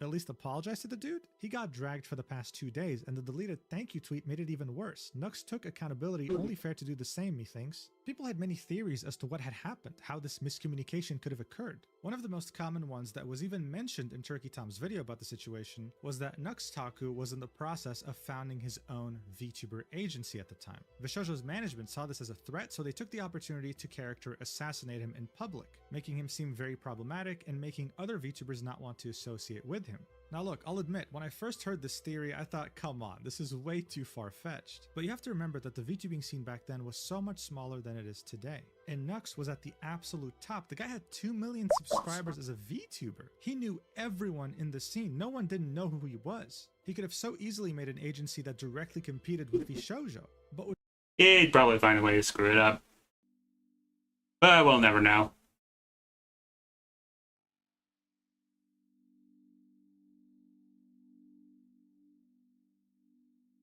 [SPEAKER 2] "At least apologize to the dude?" He got dragged for the past 2 days, and the deleted thank you tweet made it even worse. Nux took accountability, only fair to do the same, methinks. People had many theories as to what had happened, how this miscommunication could have occurred. One of the most common ones that was even mentioned in Turkey Tom's video about the situation was that Nux Taku was in the process of founding his own VTuber agency at the time. Vshojo's management saw this as a threat, so they took the opportunity to character assassinate him in public, making him seem very problematic and making other VTubers not want to associate with him. Now look, I'll admit, when I first heard this theory, I thought, come on, this is way too far-fetched. But you have to remember that the VTubing scene back then was so much smaller than it is today. And Nux was at the absolute top. The guy had 2 million subscribers as a VTuber. He knew everyone in the scene. No one didn't know who he was. He could have so easily made an agency that directly competed with Vshojo. But
[SPEAKER 1] He'd probably find a way to screw it up. But we'll never know.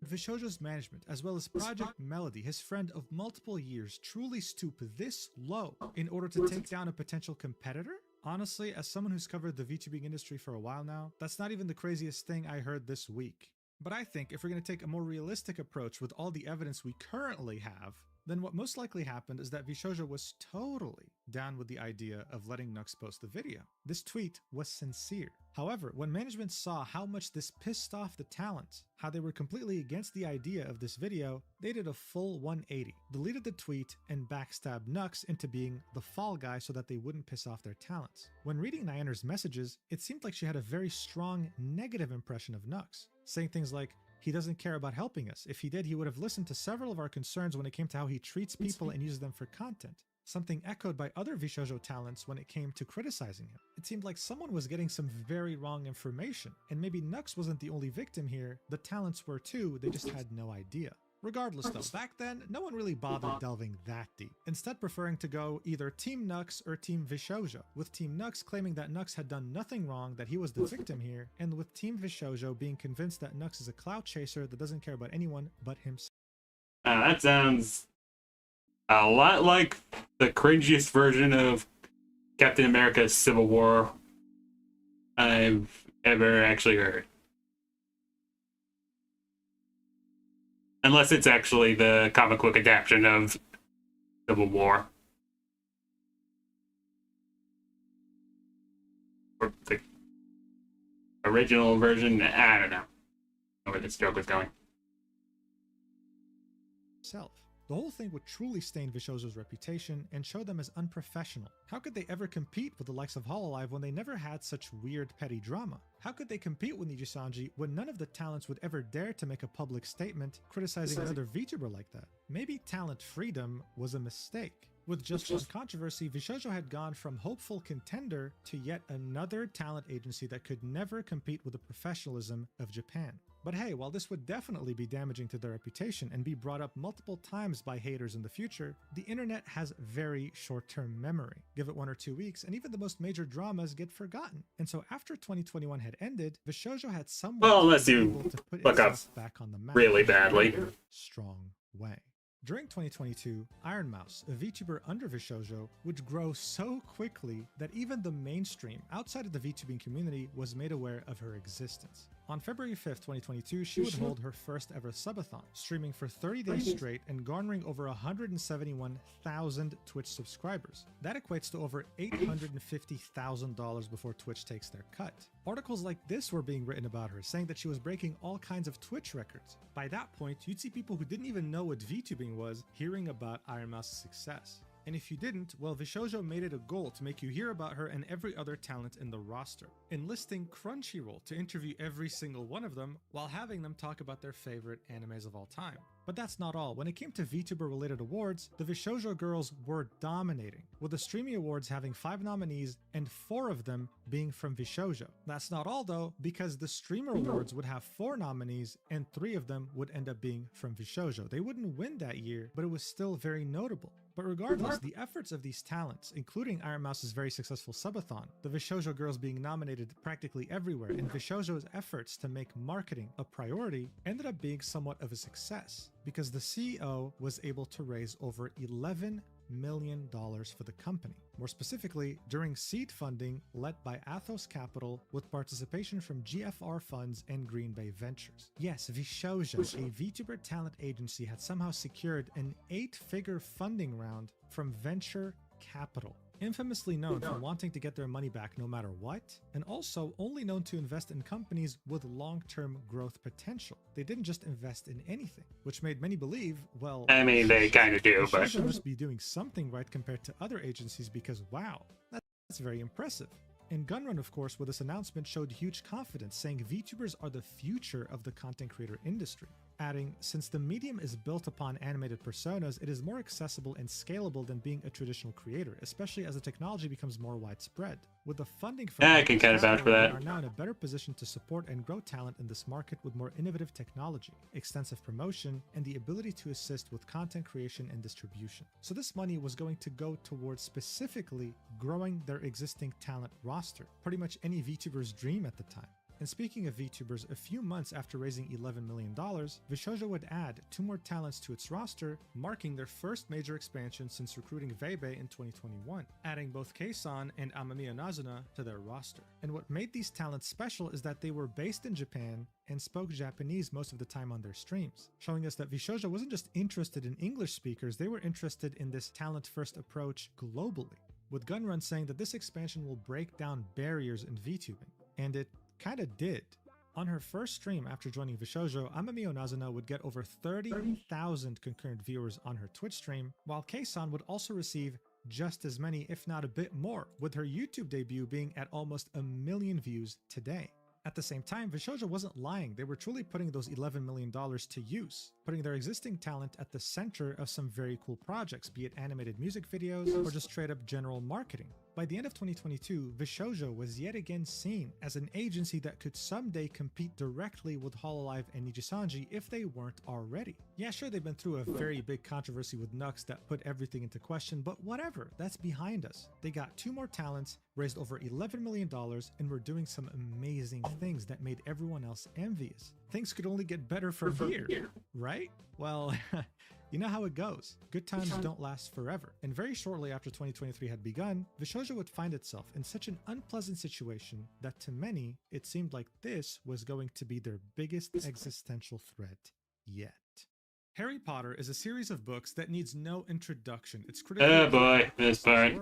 [SPEAKER 2] Vshojo's management, as well as Project Melody, his friend of multiple years, truly stoop this low in order to take down a potential competitor? Honestly, as someone who's covered the VTubing industry for a while now, that's not even the craziest thing I heard this week. But I think if we're going to take a more realistic approach with all the evidence we currently have, then what most likely happened is that Vshojo was totally down with the idea of letting Nux post the video. This tweet was sincere. However, when management saw how much this pissed off the talent, how they were completely against the idea of this video, they did a full 180, deleted the tweet, and backstabbed Nux into being the fall guy so that they wouldn't piss off their talents. When reading Nyanner's messages, it seemed like she had a very strong negative impression of Nux, saying things like, "He doesn't care about helping us. If he did, he would have listened to several of our concerns when it came to how he treats people and uses them for content." Something echoed by other Vshojo talents when it came to criticizing him. It seemed like someone was getting some very wrong information, and maybe Nux wasn't the only victim here, the talents were too, they just had no idea. Regardless though, back then, no one really bothered delving that deep, instead preferring to go either Team Nux or Team Vshojo, with Team Nux claiming that Nux had done nothing wrong, that he was the victim here, and with Team Vshojo being convinced that Nux is a clout chaser that doesn't care about anyone but himself.
[SPEAKER 1] That sounds a lot like the cringiest version of Captain America's Civil War I've ever actually heard. Unless it's actually the comic book adaptation of Civil War. Or the original version, I don't know where this joke was going.
[SPEAKER 2] The whole thing would truly stain Vshojo's reputation and show them as unprofessional. How could they ever compete with the likes of Hololive when they never had such weird petty drama? How could they compete with Nijisanji when none of the talents would ever dare to make a public statement criticizing another VTuber like that? Maybe talent freedom was a mistake. With just one controversy, Vshojo had gone from hopeful contender to yet another talent agency that could never compete with the professionalism of Japan. But hey, while this would definitely be damaging to their reputation and be brought up multiple times by haters in the future, the internet has very short-term memory. Give it 1 or 2 weeks, and even the most major dramas get forgotten. And so after 2021 had ended, Vshojo had somewhat
[SPEAKER 1] unless you
[SPEAKER 2] able to put
[SPEAKER 1] look up
[SPEAKER 2] itself back on the map
[SPEAKER 1] really badly.
[SPEAKER 2] in a strong way. During 2022, Iron Mouse, a VTuber under Vshojo, would grow so quickly that even the mainstream outside of the VTubing community was made aware of her existence. On February 5th, 2022, she would hold her first ever subathon, streaming for 30 days straight and garnering over 171,000 Twitch subscribers. That equates to over $850,000 before Twitch takes their cut. Articles like this were being written about her, saying that she was breaking all kinds of Twitch records. By that point, you'd see people who didn't even know what VTubing was hearing about Iron Mouse's success. And if you didn't, well, Vshojo made it a goal to make you hear about her and every other talent in the roster, enlisting Crunchyroll to interview every single one of them while having them talk about their favorite animes of all time. But that's not all. When it came to VTuber-related awards, the Vshojo girls were dominating, with the Streamy Awards having 5 nominees and 4 of them being from Vshojo. That's not all though, because the Streamer Awards would have 4 nominees and 3 of them would end up being from Vshojo. They wouldn't win that year, but it was still very notable. But regardless, the efforts of these talents, including Iron Mouse's very successful subathon, the Vshojo girls being nominated practically everywhere, and Vshojo's efforts to make marketing a priority ended up being somewhat of a success, because the CEO was able to raise over $11 million for the company. More specifically, during seed funding led by Athos Capital with participation from GFR Funds and Green Bay Ventures. Yes, Vshojo, a VTuber talent agency, had somehow secured an 8-figure funding round from Venture Capital, infamously known for wanting to get their money back no matter what, and also only known to invest in companies with long-term growth potential. They didn't just invest in anything, which made many believe, well,
[SPEAKER 1] I mean, they kind of do, but
[SPEAKER 2] Vshojo must be doing something right compared to other agencies because wow, that's very impressive. And Gunrun, of course, with this announcement showed huge confidence, saying VTubers are the future of the content creator industry. Adding, since the medium is built upon animated personas, it is more accessible and scalable than being a traditional creator, especially as the technology becomes more widespread. With the funding from
[SPEAKER 1] I can kind of vouch for that.
[SPEAKER 2] we are now in a better position to support and grow talent in this market with more innovative technology, extensive promotion, and the ability to assist with content creation and distribution. So this money was going to go towards specifically growing their existing talent roster, pretty much any VTuber's dream at the time. And speaking of VTubers, a few months after raising $11 million, Vshojo would add 2 more talents to its roster, marking their first major expansion since recruiting Veibe in 2021, adding both Keisan and Amamiya Nazuna to their roster. And what made these talents special is that they were based in Japan and spoke Japanese most of the time on their streams, showing us that Vshojo wasn't just interested in English speakers, they were interested in this talent-first approach globally, with Gunrun saying that this expansion will break down barriers in VTubing, and it kinda did. On her first stream after joining Vshojo, Amamiya Nazuna would get over 30,000 concurrent viewers on her Twitch stream, while Keisan would also receive just as many, if not a bit more, with her YouTube debut being at almost 1 million views today. At the same time, Vshojo wasn't lying, they were truly putting those $11 million to use, putting their existing talent at the center of some very cool projects, be it animated music videos or just straight up general marketing. By the end of 2022, Vshojo was yet again seen as an agency that could someday compete directly with Hololive and Nijisanji if they weren't already. Yeah, sure, they've been through a very big controversy with Nux that put everything into question, but whatever, that's behind us. They got 2 more talents, raised over $11 million, and were doing some amazing things that made everyone else envious. Things could only get better from here, right? Well, you know how it goes. Good times don't last forever. And very shortly after 2023 had begun, Vshojo would find itself in such an unpleasant situation that to many, it seemed like this was going to be their biggest existential threat yet. Harry Potter is a series of books that needs no introduction. It's critically
[SPEAKER 1] oh boy, this part.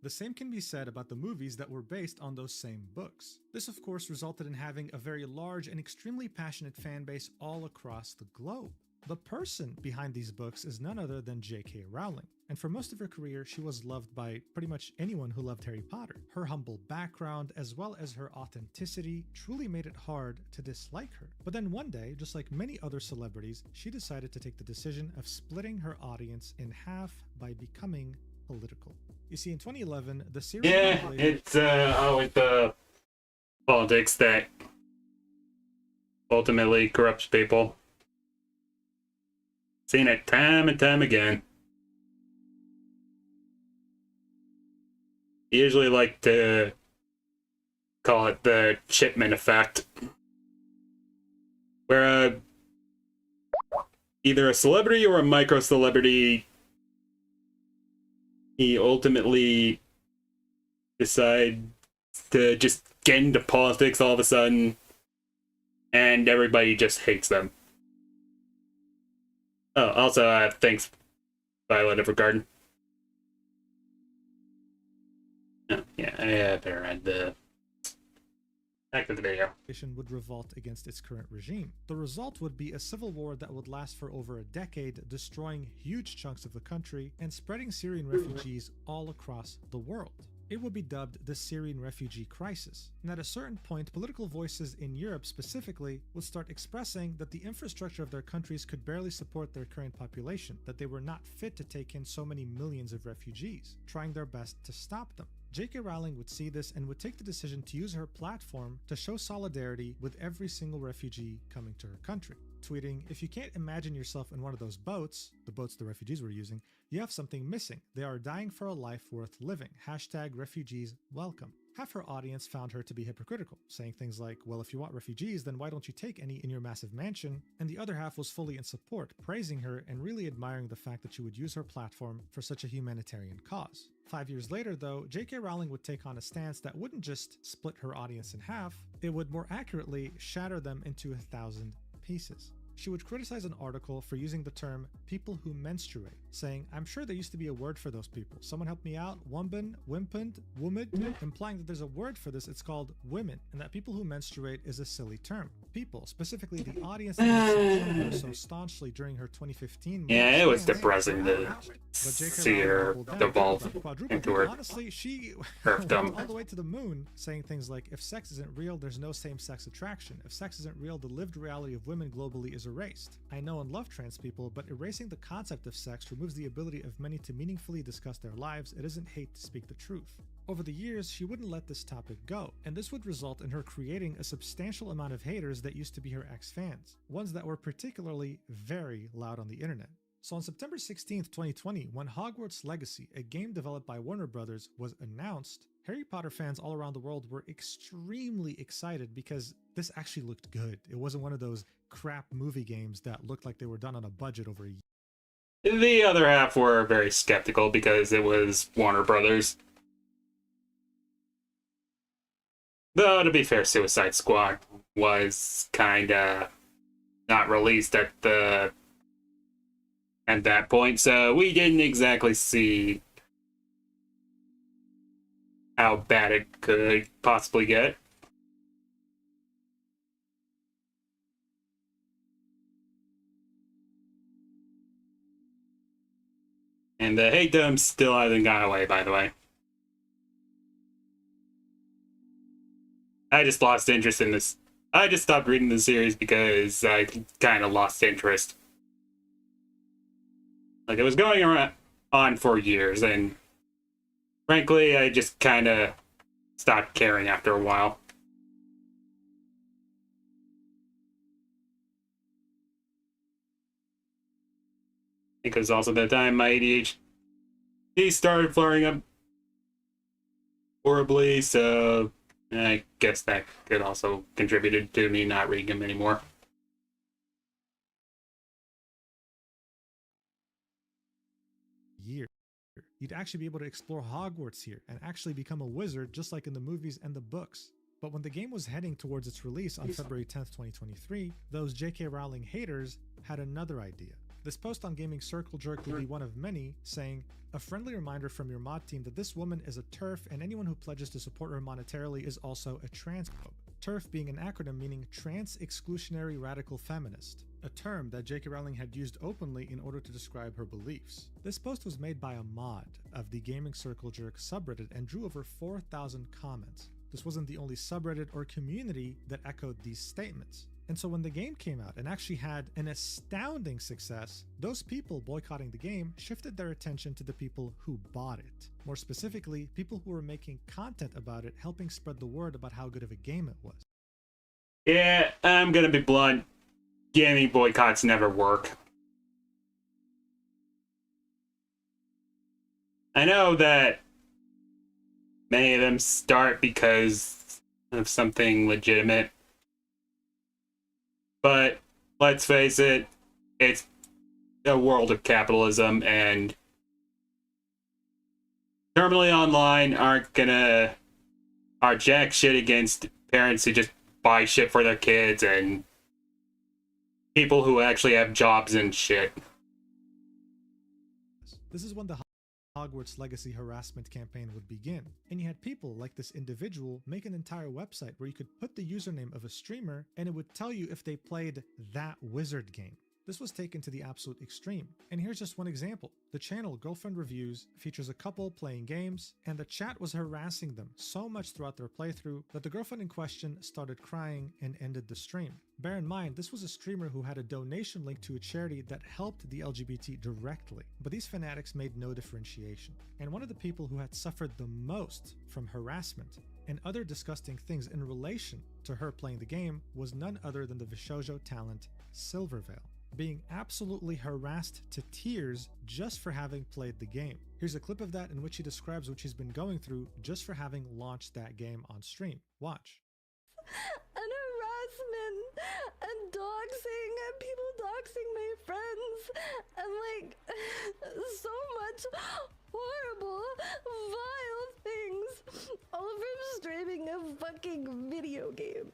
[SPEAKER 2] The same can be said about the movies that were based on those same books. This of course resulted in having a very large and extremely passionate fan base all across the globe. The person behind these books is none other than J.K. Rowling, and for most of her career she was loved by pretty much anyone who loved Harry Potter. Her humble background as well as her authenticity truly made it hard to dislike her. But then one day, just like many other celebrities, she decided to take the decision of splitting her audience in half by becoming political. You see, in 2011, the series...
[SPEAKER 1] Yeah, it's always the politics that ultimately corrupts people. Seen it time and time again. Usually like to call it the Chipman effect, where either a celebrity or a micro celebrity, he ultimately decide to just get into politics all of a sudden, and everybody just hates them. Oh, also, thanks, Violet Evergarden. Oh, yeah, I better add the back to the video.
[SPEAKER 2] Would revolt against its current regime. The result would be a civil war that would last for over a decade, destroying huge chunks of the country and spreading Syrian refugees all across the world. It would be dubbed the Syrian refugee crisis, and at a certain point, political voices in Europe specifically would start expressing that the infrastructure of their countries could barely support their current population, that they were not fit to take in so many millions of refugees, trying their best to stop them. J.K. Rowling would see this and would take the decision to use her platform to show solidarity with every single refugee coming to her country, tweeting, "If you can't imagine yourself in one of those boats," the boats the refugees were using, "you have something missing. They are dying for a life worth living. Hashtag refugees welcome." Half her audience found her to be hypocritical, saying things like, "Well, if you want refugees, then why don't you take any in your massive mansion?" And the other half was fully in support, praising her and really admiring the fact that she would use her platform for such a humanitarian cause. 5 years later, though, J.K. Rowling would take on a stance that wouldn't just split her audience in half, it would more accurately shatter them into 1,000 pieces. She would criticize an article for using the term "people who menstruate," saying, "I'm sure there used to be a word for those people. Someone help me out. Wumben, wimpend, wumid," implying that there's a word for this. It's called women, and that people who menstruate is a silly term. People, specifically the audience that supported her so staunchly during her 2015
[SPEAKER 1] Yeah, it was depressing to see her devolve into her
[SPEAKER 2] honestly, she
[SPEAKER 1] serfdom.
[SPEAKER 2] all the way to the moon, saying things like, "If sex isn't real, there's no same-sex attraction. If sex isn't real, the lived reality of women globally is erased. I know and love trans people, but erasing the concept of sex removes the ability of many to meaningfully discuss their lives. It isn't hate to speak the truth." Over the years, she wouldn't let this topic go, and this would result in her creating a substantial amount of haters that used to be her ex-fans, ones that were particularly very loud on the internet. So on September 16th, 2020, when Hogwarts Legacy, a game developed by Warner Bros., was announced, Harry Potter fans all around the world were extremely excited because this actually looked good. It wasn't one of those crap movie games that looked like they were done on a budget over a year.
[SPEAKER 1] The other half were very skeptical because it was Warner Brothers. Though, to be fair, Suicide Squad was kinda not released at that point, so we didn't exactly see how bad it could possibly get. And the hate dump still hasn't gone away, by the way. I just lost interest in this. I just stopped reading the series because I kind of lost interest. Like, it was going on for years, and frankly, I just kind of stopped caring after a while. Because also at the time, my ADHD started flaring up horribly, so I guess that could also contributed to me not reading them anymore.
[SPEAKER 2] Year. You'd actually be able to explore Hogwarts here and actually become a wizard just like in the movies and the books. But when the game was heading towards its release on February 10th, 2023, those J.K. Rowling haters had another idea. This post on Gaming Circle Jerk would be one of many, saying, "A friendly reminder from your mod team that this woman is a TERF and anyone who pledges to support her monetarily is also a transphobe." TERF being an acronym meaning Trans Exclusionary Radical Feminist, a term that J.K. Rowling had used openly in order to describe her beliefs. This post was made by a mod of the Gaming Circle Jerk subreddit and drew over 4,000 comments. This wasn't the only subreddit or community that echoed these statements. And so when the game came out and actually had an astounding success, those people boycotting the game shifted their attention to the people who bought it. More specifically, people who were making content about it, helping spread the word about how good of a game it was.
[SPEAKER 1] Yeah, I'm gonna be blunt. Gaming boycotts never work. I know that many of them start because of something legitimate. But let's face it, it's a world of capitalism, and Terminally Online are jack shit against parents who just buy shit for their kids and people who actually have jobs and shit.
[SPEAKER 2] This is when the Hogwarts Legacy harassment campaign would begin, and you had people like this individual make an entire website where you could put the username of a streamer and it would tell you if they played that wizard game. This was taken to the absolute extreme, and here's just one example. The channel Girlfriend Reviews features a couple playing games, and the chat was harassing them so much throughout their playthrough that the girlfriend in question started crying and ended the stream. Bear in mind, this was a streamer who had a donation link to a charity that helped the LGBT directly, but these fanatics made no differentiation. And one of the people who had suffered the most from harassment and other disgusting things in relation to her playing the game was none other than the Vshojo talent Silvervale, being absolutely harassed to tears just for having played the game. Here's a clip of that in which he describes what she's been going through just for having launched that game on stream. Watch.
[SPEAKER 3] And harassment and doxing and people doxing my friends and like so much horrible, vile things, all from streaming a fucking video game.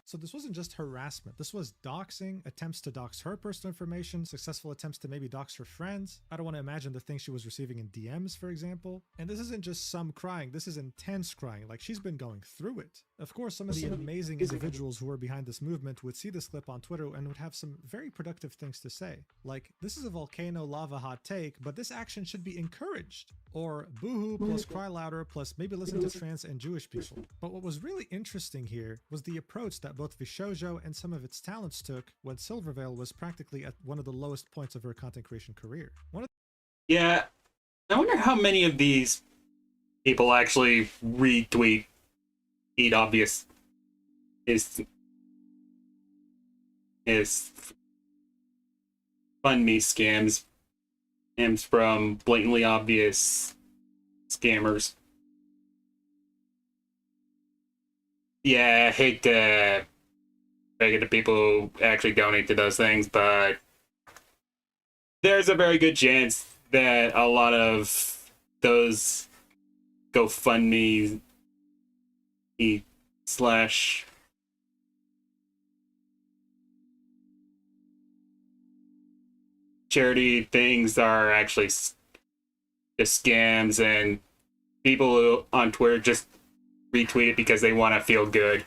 [SPEAKER 2] So this wasn't just harassment. This was doxing, attempts to dox her personal information, successful attempts to maybe dox her friends. I don't want to imagine the things she was receiving in DMs, for example. And this isn't just some crying. This is intense crying. Like, she's been going through it. Of course, some of the amazing individuals who are behind this movement would see this clip on Twitter and would have some very productive things to say. Like, this is a volcano lava hot take, but this action should be encouraged. Or boohoo plus cry louder plus maybe listen to trans and Jewish people. But what was really interesting here was the approach that both Vshojo and some of its talents took when Silvervale was practically at one of the lowest points of her content creation career.
[SPEAKER 1] Yeah, I wonder how many of these people actually retweet Eat Obvious is fund me scams from blatantly obvious scammers. Yeah, I hate to beg the people who actually donate to those things, but there's a very good chance that a lot of those GoFundMe slash charity things are actually just scams, and people who on Twitter just retweet it because they want to feel good.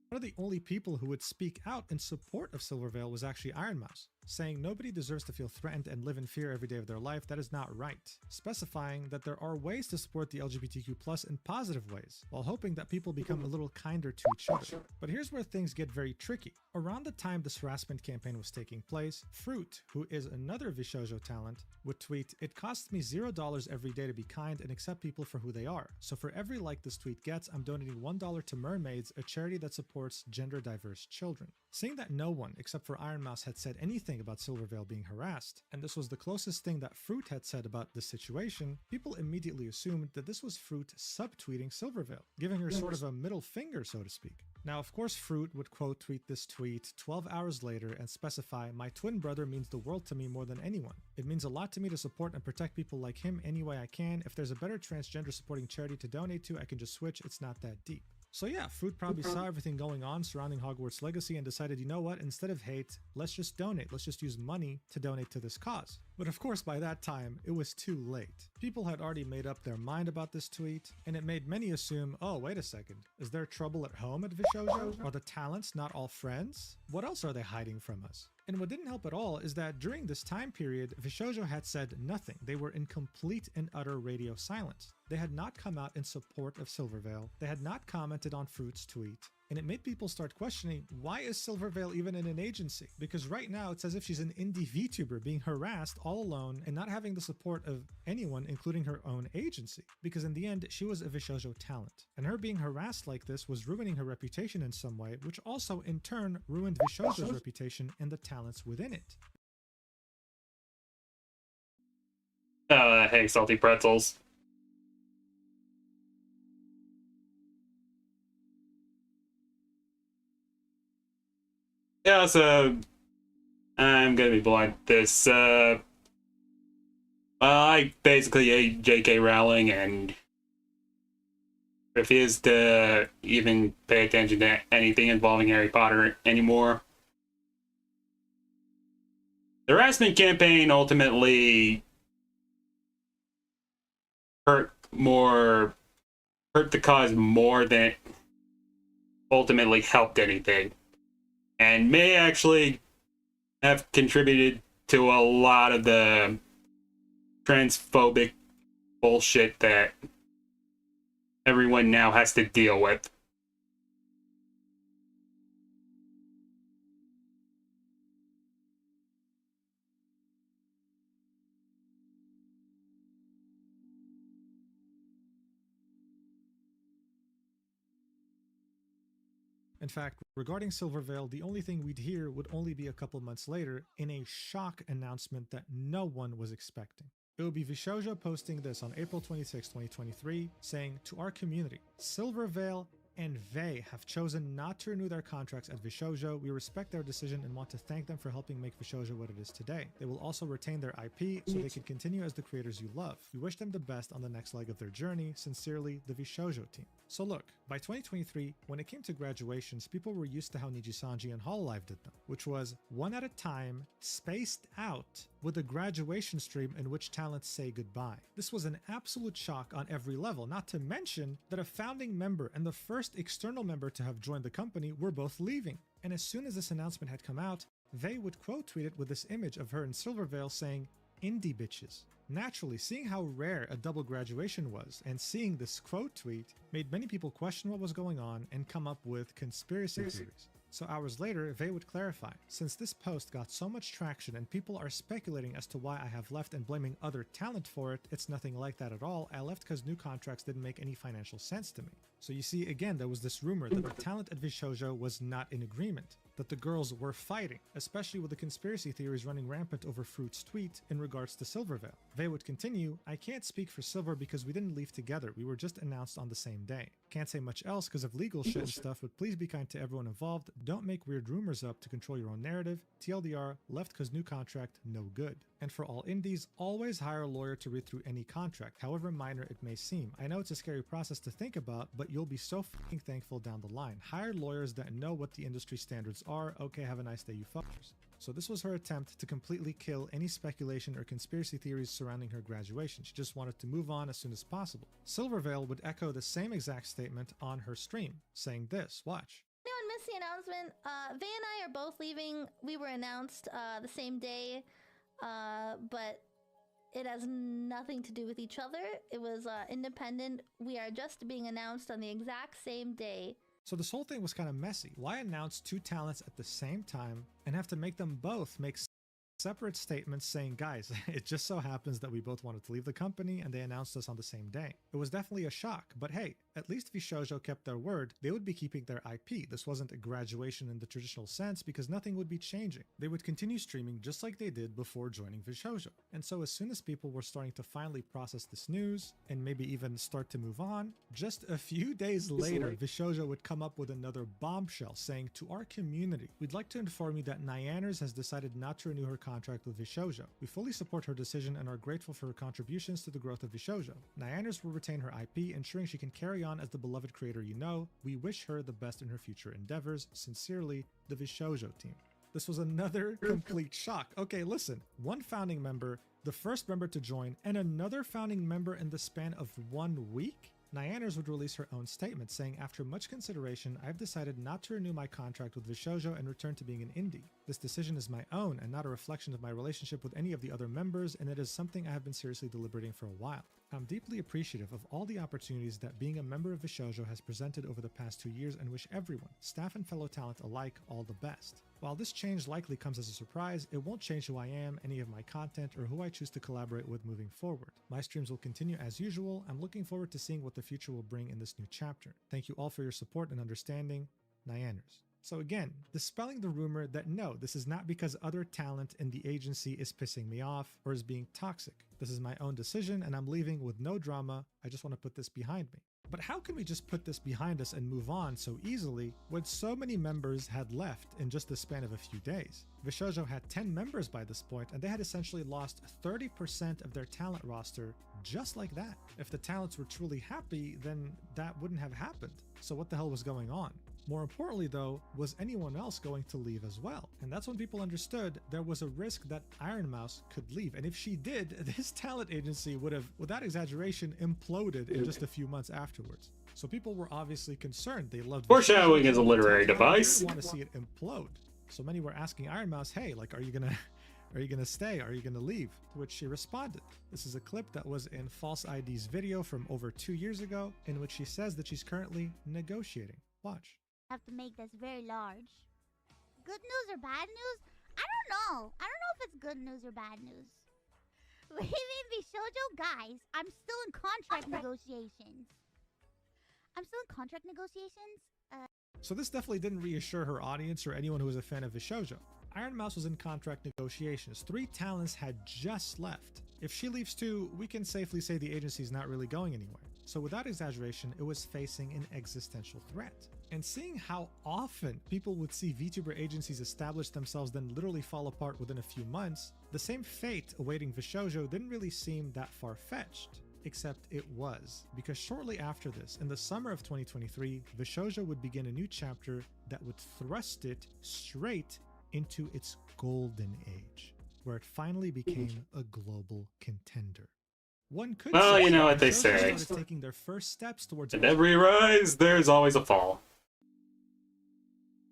[SPEAKER 2] One of the only people who would speak out in support of Silvervale was actually Iron Mouse, saying nobody deserves to feel threatened and live in fear every day of their life. That is not right, specifying that there are ways to support the LGBTQ+ in positive ways, while hoping that people become a little kinder to each other. But here's where things get very tricky. Around the time this harassment campaign was taking place, Fruit, who is another Vshojo talent, would tweet, "It costs me $0 every day to be kind and accept people for who they are. So for every like this tweet gets, I'm donating $1 to Mermaids, a charity that supports gender diverse children." Seeing that no one except for Iron Mouse had said anything about Silvervale being harassed, and this was the closest thing that Fruit had said about this situation, people immediately assumed that this was Fruit subtweeting Silvervale, giving her sort of a middle finger, so to speak. Now, of course, Fruit would quote tweet this tweet 12 hours later and specify, "My twin brother means the world to me more than anyone. It means a lot to me to support and protect people like him any way I can. If there's a better transgender supporting charity to donate to, I can just switch. It's not that deep." So yeah, Fruit probably saw everything going on surrounding Hogwarts Legacy and decided, you know what, instead of hate, let's just donate. Let's just use money to donate to this cause. But of course, by that time, it was too late. People had already made up their mind about this tweet, and it made many assume, oh, wait a second, is there trouble at home at Vshojo? Are the talents not all friends? What else are they hiding from us? And what didn't help at all is that during this time period, Vshojo had said nothing. They were in complete and utter radio silence. They had not come out in support of Silvervale. They had not commented on Fruit's tweet. And it made people start questioning, why is Silvervale even in an agency? Because right now it's as if she's an indie VTuber being harassed all alone and not having the support of anyone, including her own agency. Because in the end, she was a Vshojo talent. And her being harassed like this was ruining her reputation in some way, which also in turn ruined Vshojo's reputation and the talents within it.
[SPEAKER 1] Hey, salty pretzels. Yeah, so I'm gonna be blunt. This I basically hate J.K. Rowling and refuse to even pay attention to anything involving Harry Potter anymore. The harassment campaign ultimately hurt the cause more than it ultimately helped anything, and may actually have contributed to a lot of the transphobic bullshit that everyone now has to deal with.
[SPEAKER 2] In fact, regarding Silvervale, the only thing we'd hear would only be a couple months later in a shock announcement that no one was expecting. It would be Vshojo posting this on April 26, 2023, saying, "To our community, Silvervale and Vey have chosen not to renew their contracts at Vshojo. We respect their decision and want to thank them for helping make Vshojo what it is today. They will also retain their IP so they can continue as the creators you love. We wish them the best on the next leg of their journey. Sincerely, the Vshojo team." So look, by 2023, when it came to graduations, people were used to how Nijisanji and Hololive did them, which was one at a time, spaced out, with a graduation stream in which talents say goodbye. This was an absolute shock on every level, not to mention that a founding member and the first external member to have joined the company were both leaving. And as soon as this announcement had come out, they would quote tweet it with this image of her in Silvervale saying, "Indie bitches." Naturally, seeing how rare a double graduation was and seeing this quote tweet made many people question what was going on and come up with conspiracy theories. So hours later, Vey would clarify, "Since this post got so much traction and people are speculating as to why I have left and blaming other talent for it, it's nothing like that at all. I left because new contracts didn't make any financial sense to me." So you see, again, there was this rumor that the talent at Vshojo was not in agreement, that the girls were fighting, especially with the conspiracy theories running rampant over Fruit's tweet in regards to Silvervale. Vey would continue, "I can't speak for Silver because we didn't leave together, we were just announced on the same day. Can't say much else because of legal shit and stuff, but please be kind to everyone involved, don't make weird rumors up to control your own narrative. TLDR, left because new contract, no good. And for all indies, always hire a lawyer to read through any contract, however minor it may seem. I know it's a scary process to think about, but you'll be so fucking thankful down the line. Hire lawyers that know what the industry standards are. Okay, have a nice day, you fuckers." So this was her attempt to completely kill any speculation or conspiracy theories surrounding her graduation. She just wanted to move on as soon as possible. Silvervale would echo the same exact statement on her stream, saying this, watch.
[SPEAKER 3] Anyone missed the announcement? Vey and I are both leaving. We were announced the same day, but it has nothing to do with each other. It was independent. We are just being announced on the exact same day.
[SPEAKER 2] So this whole thing was kind of messy. Why announce two talents at the same time and have to make them both make separate statements saying, "Guys, it just so happens that we both wanted to leave the company and they announced us on the same day." It was definitely a shock, but hey, at least Vshojo kept their word. They would be keeping their IP. This wasn't a graduation in the traditional sense because nothing would be changing. They would continue streaming just like they did before joining Vshojo. And so as soon as people were starting to finally process this news and maybe even start to move on, just a few days later, Vshojo would come up with another bombshell saying, "To our community, we'd like to inform you that Nyanners has decided not to renew her contract with Vshojo. We fully support her decision and are grateful for her contributions to the growth of Vshojo. Nyanners will retain her IP, ensuring she can carry on as the beloved creator you know. We wish her the best in her future endeavors. Sincerely, the Vshojo team." This was another complete shock. Okay, listen, one founding member, the first member to join, and another founding member in the span of 1 week? Nyanners would release her own statement saying, "After much consideration, I've decided not to renew my contract with Vshojo and return to being an indie. This decision is my own and not a reflection of my relationship with any of the other members, and it is something I have been seriously deliberating for a while. I'm deeply appreciative of all the opportunities that being a member of Vshojo has presented over the past 2 years and wish everyone, staff and fellow talent alike, all the best. While this change likely comes as a surprise, it won't change who I am, any of my content, or who I choose to collaborate with moving forward. My streams will continue as usual. I'm looking forward to seeing what the future will bring in this new chapter. Thank you all for your support and understanding. Nyanners." So again, dispelling the rumor that no, this is not because other talent in the agency is pissing me off or is being toxic. This is my own decision and I'm leaving with no drama. I just want to put this behind me. But how can we just put this behind us and move on so easily when so many members had left in just the span of a few days? Vshojo had 10 members by this point, and they had essentially lost 30% of their talent roster just like that. If the talents were truly happy, then that wouldn't have happened. So what the hell was going on? More importantly though, was anyone else going to leave as well? And that's when people understood there was a risk that Iron Mouse could leave. And if she did, this talent agency would have, without exaggeration, imploded in just a few months afterwards. So people were obviously concerned. They loved
[SPEAKER 1] Foreshadowing is a literary device.
[SPEAKER 2] They want to see it implode. So many were asking Iron Mouse, hey, like, are you gonna stay? Are you gonna leave? To which she responded. This is a clip that was in False ID's video from over 2 years ago, in which she says that she's currently negotiating. Watch.
[SPEAKER 4] Have to make this very large. Good news or bad news? I don't know. I don't know if it's good news or bad news. Leaving Vshojo, guys, I'm still in contract negotiations.
[SPEAKER 2] So this definitely didn't reassure her audience or anyone who was a fan of Vshojo. Iron Mouse was in contract negotiations. 3 talents had just left. If she leaves too, we can safely say the agency's not really going anywhere. So without exaggeration, it was facing an existential threat. And seeing how often people would see VTuber agencies establish themselves then literally fall apart within a few months, the same fate awaiting Vshojo didn't really seem that far-fetched. Except it was, because shortly after this, in the summer of 2023, Vshojo would begin a new chapter that would thrust it straight into its golden age, where it finally became a global contender. One could
[SPEAKER 1] Well,
[SPEAKER 2] say
[SPEAKER 1] you know what they
[SPEAKER 2] Vshojo
[SPEAKER 1] say.
[SPEAKER 2] started taking their first steps towards
[SPEAKER 1] In every rise, there's always a fall.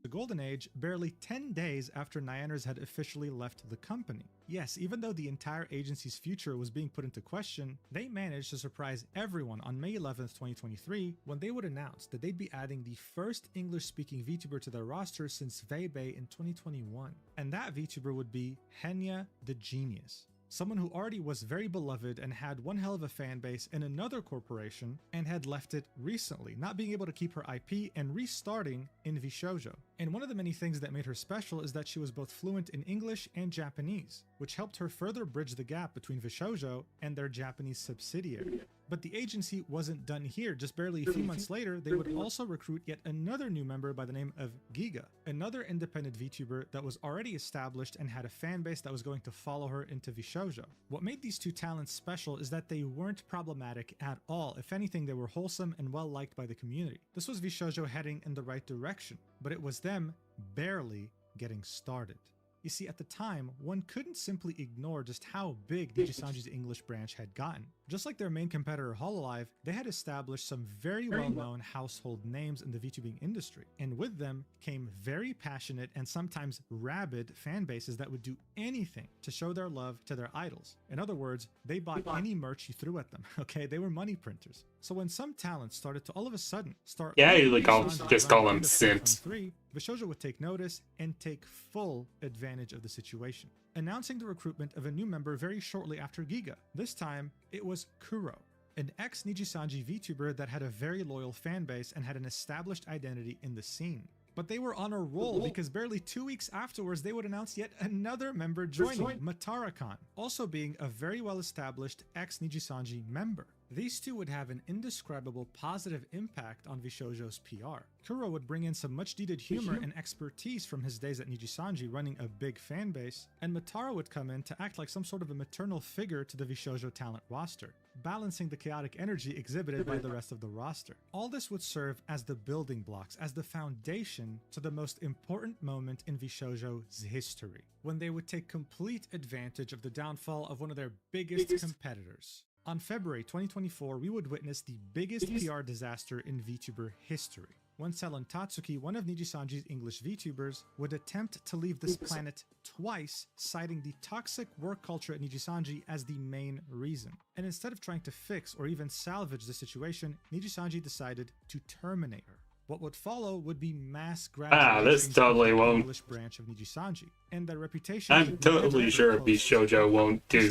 [SPEAKER 2] the golden age barely 10 days after Nyanners had officially left the company. Yes, even though the entire agency's future was being put into question, they managed to surprise everyone on May 11th, 2023, when they would announce that they'd be adding the first English-speaking VTuber to their roster since Vebe in 2021. And that VTuber would be Heyo the Genius. Someone who already was very beloved and had one hell of a fan base in another corporation and had left it recently, not being able to keep her IP and restarting in Vshojo. And one of the many things that made her special is that she was both fluent in English and Japanese, which helped her further bridge the gap between Vshojo and their Japanese subsidiary. But the agency wasn't done here. Just barely a few months later, they would also recruit yet another new member by the name of Giga, another independent VTuber that was already established and had a fan base that was going to follow her into Vshojo. What made these two talents special is that they weren't problematic at all. If anything, they were wholesome and well liked by the community. This was Vshojo heading in the right direction, but it was them barely getting started. You see, at the time, one couldn't simply ignore just how big Nijisanji's English branch had gotten. Just like their main competitor Hololive, they had established some very well-known household names in the VTubing industry, and with them came very passionate and sometimes rabid fan bases that would do anything to show their love to their idols. In other words, they bought any merch you threw at them, okay? They were money printers. So when some talents started to all of a sudden start...
[SPEAKER 1] Yeah, I'll just call them
[SPEAKER 2] around
[SPEAKER 1] simps.
[SPEAKER 2] 2023, Vshojo would take notice and take full advantage of the situation, announcing the recruitment of a new member very shortly after Giga. This time, it was Kuro, an ex-Nijisanji VTuber that had a very loyal fan base and had an established identity in the scene. But they were on a roll because barely 2 weeks afterwards, they would announce yet another member joining, Matara-kan, also being a very well-established ex-Nijisanji member. These two would have an indescribable positive impact on Vshojo's PR. Kuro would bring in some much-needed humor and expertise from his days at Nijisanji running a big fan base, and Matara would come in to act like some sort of a maternal figure to the Vshojo talent roster, balancing the chaotic energy exhibited by the rest of the roster. All this would serve as the building blocks, as the foundation to the most important moment in Vshojo's history, when they would take complete advantage of the downfall of one of their biggest competitors. On February 2024, we would witness the biggest PR disaster in VTuber history, when Talon Tatsuki, one of Nijisanji's English VTubers, would attempt to leave this planet twice, citing the toxic work culture at Nijisanji as the main reason. And instead of trying to fix or even salvage the situation, Nijisanji decided to terminate her. What would follow would be mass
[SPEAKER 1] this
[SPEAKER 2] graduations
[SPEAKER 1] totally
[SPEAKER 2] of the
[SPEAKER 1] won't.
[SPEAKER 2] English branch of Nijisanji, and their reputation.
[SPEAKER 1] I'm
[SPEAKER 2] would
[SPEAKER 1] totally
[SPEAKER 2] never
[SPEAKER 1] sure
[SPEAKER 2] close.
[SPEAKER 1] Vshojo won't do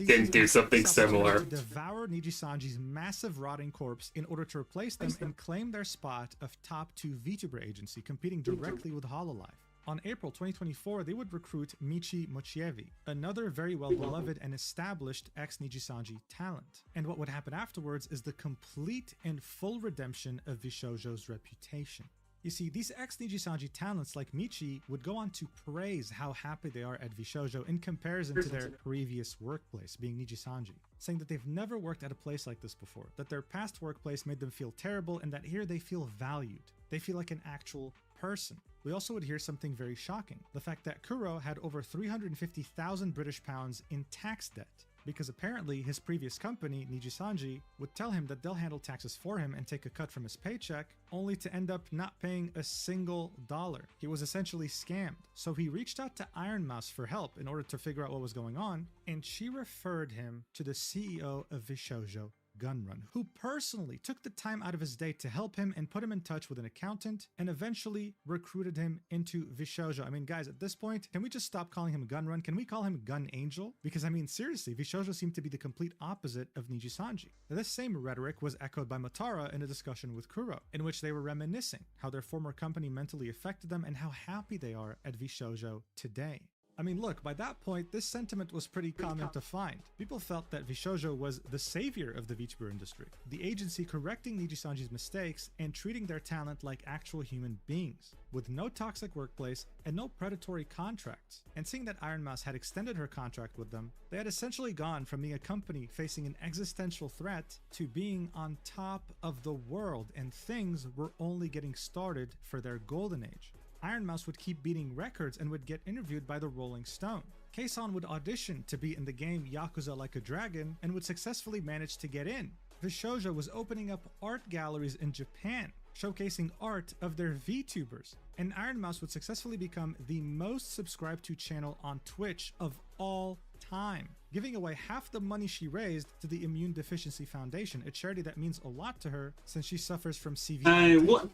[SPEAKER 1] didn't do something similar.
[SPEAKER 2] To devour Nijisanji's massive rotting corpse in order to replace them and claim their spot of top 2 VTuber agency competing directly with Hololive. On April 2024, they would recruit Michi Mochievi, another very well-beloved and established ex-Nijisanji talent. And what would happen afterwards is the complete and full redemption of Vshojo's reputation. You see, these ex-Nijisanji talents like Michi would go on to praise how happy they are at Vshojo in comparison to their previous workplace, being Nijisanji, saying that they've never worked at a place like this before, that their past workplace made them feel terrible, and that here they feel valued. They feel like an actual person. We also would hear something very shocking, the fact that Kuro had over 350,000 British pounds in tax debt, because apparently his previous company, Nijisanji, would tell him that they'll handle taxes for him and take a cut from his paycheck, only to end up not paying a single dollar. He was essentially scammed. So he reached out to Iron Mouse for help in order to figure out what was going on, and she referred him to the CEO of Vshojo, Gunrun, who personally took the time out of his day to help him and put him in touch with an accountant and eventually recruited him into Vshojo. I mean, guys, at this point, can we just stop calling him Gunrun? Can we call him Gun Angel? Because, I mean, seriously, Vshojo seemed to be the complete opposite of Nijisanji. Now, this same rhetoric was echoed by Matara in a discussion with Kuro, in which they were reminiscing how their former company mentally affected them and how happy they are at Vshojo today. I mean, look, by that point, this sentiment was pretty common to find. People felt that Vshojo was the savior of the VTuber industry, the agency correcting Nijisanji's mistakes and treating their talent like actual human beings, with no toxic workplace and no predatory contracts. And seeing that Iron Mouse had extended her contract with them, they had essentially gone from being a company facing an existential threat to being on top of the world, and things were only getting started for their golden age. Iron Mouse would keep beating records and would get interviewed by the Rolling Stone. Keisan would audition to be in the game Yakuza Like a Dragon and would successfully manage to get in. Vshojo was opening up art galleries in Japan, showcasing art of their VTubers. And Iron Mouse would successfully become the most subscribed to channel on Twitch of all time, giving away half the money she raised to the Immune Deficiency Foundation, a charity that means a lot to her since she suffers from CV,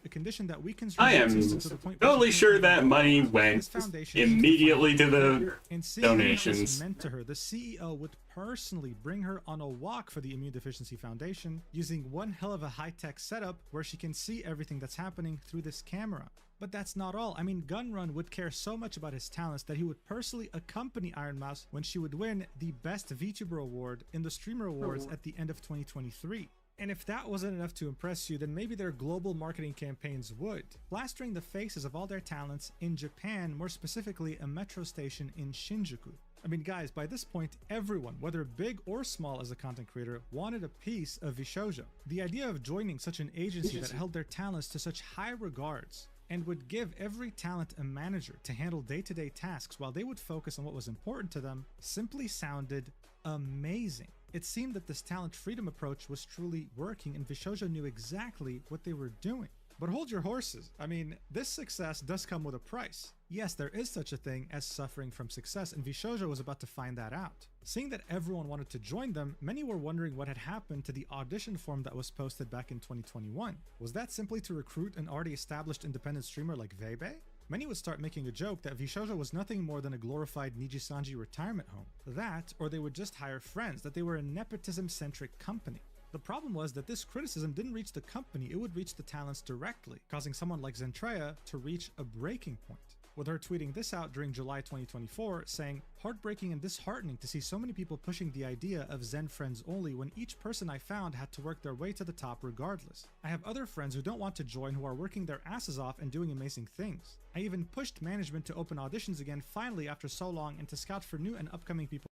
[SPEAKER 2] a condition that weakens her immune system to the point where
[SPEAKER 1] totally sure that money went immediately to the
[SPEAKER 2] and
[SPEAKER 1] donations.
[SPEAKER 2] Meant to her, the CEO would personally bring her on a walk for the Immune Deficiency Foundation, using one hell of a high-tech setup where she can see everything that's happening through this camera. But that's not all. I mean, Gunrun would care so much about his talents that he would personally accompany Iron Mouse when she would win the Best VTuber Award in the Streamer Awards at the end of 2023. And if that wasn't enough to impress you, then maybe their global marketing campaigns would, plastering the faces of all their talents in Japan, more specifically a metro station in Shinjuku. I mean, guys, by this point, everyone, whether big or small as a content creator, wanted a piece of Vshojo. The idea of joining such an agency that held their talents to such high regards and would give every talent a manager to handle day-to-day tasks while they would focus on what was important to them simply sounded amazing. It seemed that this talent freedom approach was truly working, and Vshojo knew exactly what they were doing. But hold your horses. I mean, this success does come with a price. Yes, there is such a thing as suffering from success, and Vshojo was about to find that out. Seeing that everyone wanted to join them, many were wondering what had happened to the audition form that was posted back in 2021. Was that simply to recruit an already established independent streamer like Vebe? Many would start making a joke that Vshojo was nothing more than a glorified Nijisanji retirement home. That, or they would just hire friends, that they were a nepotism-centric company. The problem was that this criticism didn't reach the company, it would reach the talents directly, causing someone like Zentreya to reach a breaking point, with her tweeting this out during July 2024, saying, "Heartbreaking and disheartening to see so many people pushing the idea of Zen friends only when each person I found had to work their way to the top regardless. I have other friends who don't want to join who are working their asses off and doing amazing things. I even pushed management to open auditions again finally after so long and to scout for new and upcoming people."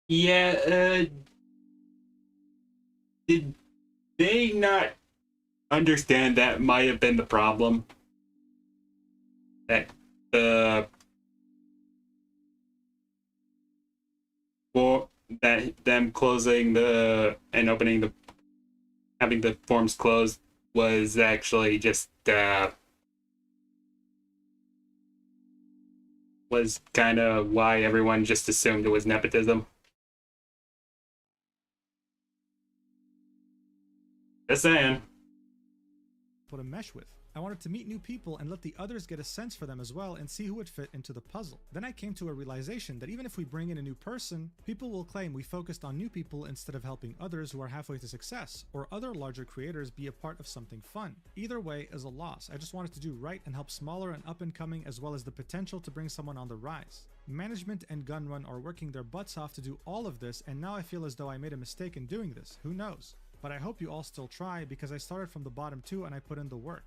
[SPEAKER 1] Yeah, did they not understand that might have been the problem? That them closing the and opening the having the forms closed was actually just was kind of why everyone just assumed it was nepotism. Just saying.
[SPEAKER 2] people to mesh with. I wanted to meet new people and let the others get a sense for them as well and see who would fit into the puzzle. Then I came to a realization that even if we bring in a new person, people will claim we focused on new people instead of helping others who are halfway to success, or other larger creators be a part of something fun. Either way is a loss. I just wanted to do right and help smaller and up and coming, as well as the potential to bring someone on the rise. Management and Gunrun are working their butts off to do all of this, and now I feel as though I made a mistake in doing this. Who knows? But I hope you all still try, because I started from the bottom too and I put in the work.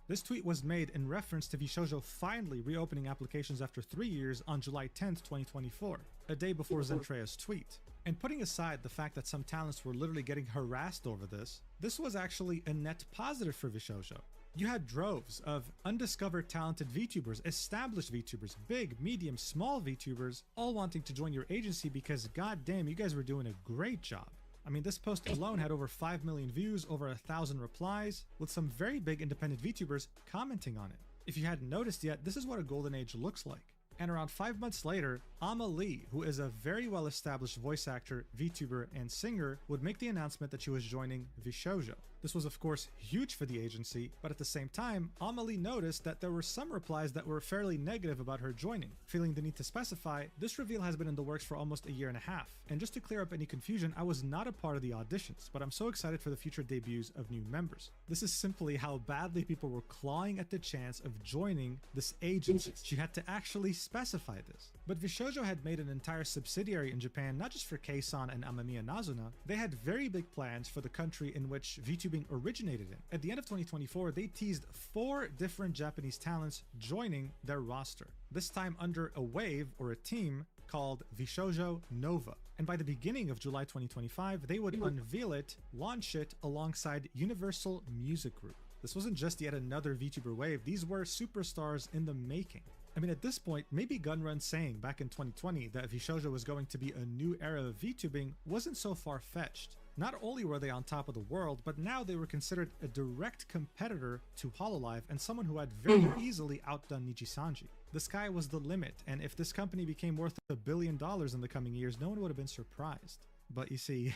[SPEAKER 2] This tweet was made in reference to Vshojo finally reopening applications after 3 years on July 10th, 2024, a day before Zentrea's tweet. And putting aside the fact that some talents were literally getting harassed over this was actually a net positive for Vshojo. You had droves of undiscovered talented VTubers, established VTubers, big, medium, small VTubers, all wanting to join your agency because goddamn, you guys were doing a great job. I mean, this post alone had over 5 million views, over 1,000 replies, with some very big independent VTubers commenting on it. If you hadn't noticed yet, this is what a golden age looks like. And around 5 months later, Amelie, who is a very well-established voice actor, VTuber, and singer, would make the announcement that she was joining Vshojo. This was of course huge for the agency, but at the same time, Amelie noticed that there were some replies that were fairly negative about her joining. Feeling the need to specify, this reveal has been in the works for almost a year and a half. And just to clear up any confusion, I was not a part of the auditions, but I'm so excited for the future debuts of new members. This is simply how badly people were clawing at the chance of joining this agency. She had to actually specify this. But Vshojo had made an entire subsidiary in Japan, not just for Kei-san and Amamiya Nazuna. They had very big plans for the country in which VTubing originated in. At the end of 2024, they teased 4 different Japanese talents joining their roster, this time under a wave or a team called Vshojo Nova. And by the beginning of July 2025, they would unveil it, launch it alongside Universal Music Group. This wasn't just yet another VTuber wave, these were superstars in the making. I mean, at this point, maybe Gunrun saying back in 2020 that Vshojo was going to be a new era of VTubing wasn't so far-fetched. Not only were they on top of the world, but now they were considered a direct competitor to Hololive and someone who had very easily outdone Nijisanji. The sky was the limit, and if this company became worth $1 billion in the coming years, no one would have been surprised. But you see,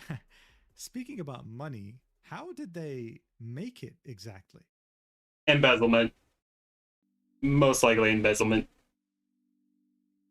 [SPEAKER 2] speaking about money, how did they make it exactly?
[SPEAKER 1] Embezzlement. Most likely embezzlement.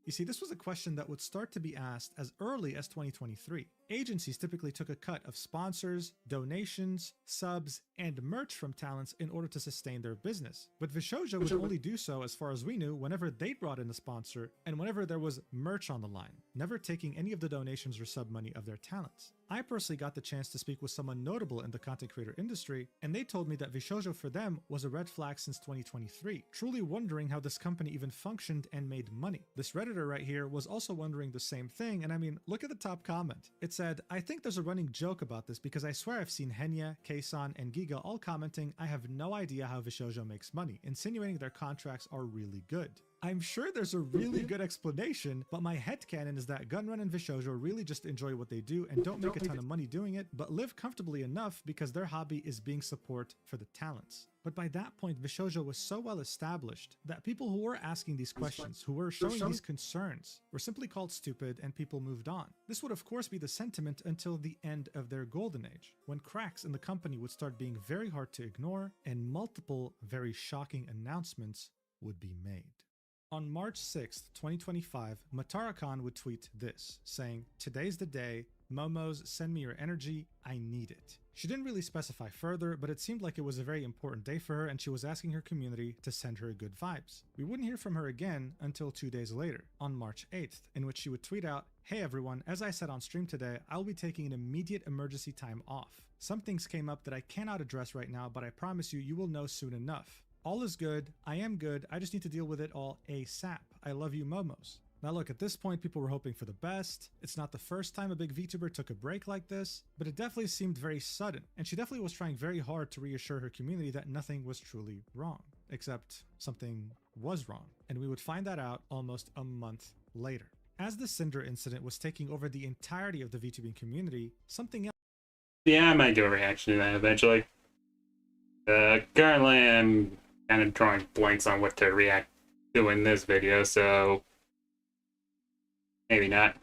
[SPEAKER 2] You see, this was a question that would start to be asked as early as 2023. Agencies typically took a cut of sponsors, donations, subs, and merch from talents in order to sustain their business. But Vshojo would only do so, as far as we knew, whenever they brought in a sponsor and whenever there was merch on the line, never taking any of the donations or sub money of their talents. I personally got the chance to speak with someone notable in the content creator industry, and they told me that Vshojo for them was a red flag since 2023, truly wondering how this company even functioned and made money. This Redditor right here was also wondering the same thing, and I mean, look at the top comment. It said, "I think there's a running joke about this because I swear I've seen Henya, Kei-san, and Giga all commenting, I have no idea how Vshojo makes money, insinuating their contracts are really good." I'm sure there's a really good explanation, but my headcanon is that Gunrun and Vshojo really just enjoy what they do and don't make a ton of money doing it, but live comfortably enough because their hobby is being support for the talents. But by that point, Vshojo was so well established that people who were asking these questions, who were showing these concerns, were simply called stupid and people moved on. This would of course be the sentiment until the end of their golden age, when cracks in the company would start being very hard to ignore and multiple very shocking announcements would be made. On March 6th, 2025, Matara-kan would tweet this, saying, "Today's the day. Momos, send me your energy. I need it." She didn't really specify further, but it seemed like it was a very important day for her and she was asking her community to send her good vibes. We wouldn't hear from her again until 2 days later, on March 8th, in which she would tweet out, "Hey everyone, as I said on stream today, I'll be taking an immediate emergency time off. Some things came up that I cannot address right now, but I promise you, you will know soon enough. All is good, I am good, I just need to deal with it all ASAP. I love you, Momos." Now look, at this point people were hoping for the best. It's not the first time a big VTuber took a break like this, but it definitely seemed very sudden, and she definitely was trying very hard to reassure her community that nothing was truly wrong. Except something was wrong, and we would find that out almost a month later. As the Cinder incident was taking over the entirety of the VTubing community, something else...
[SPEAKER 1] Yeah, I might do a reaction to that eventually. Currently I'm kind of drawing blanks on what to react to in this video, so maybe not.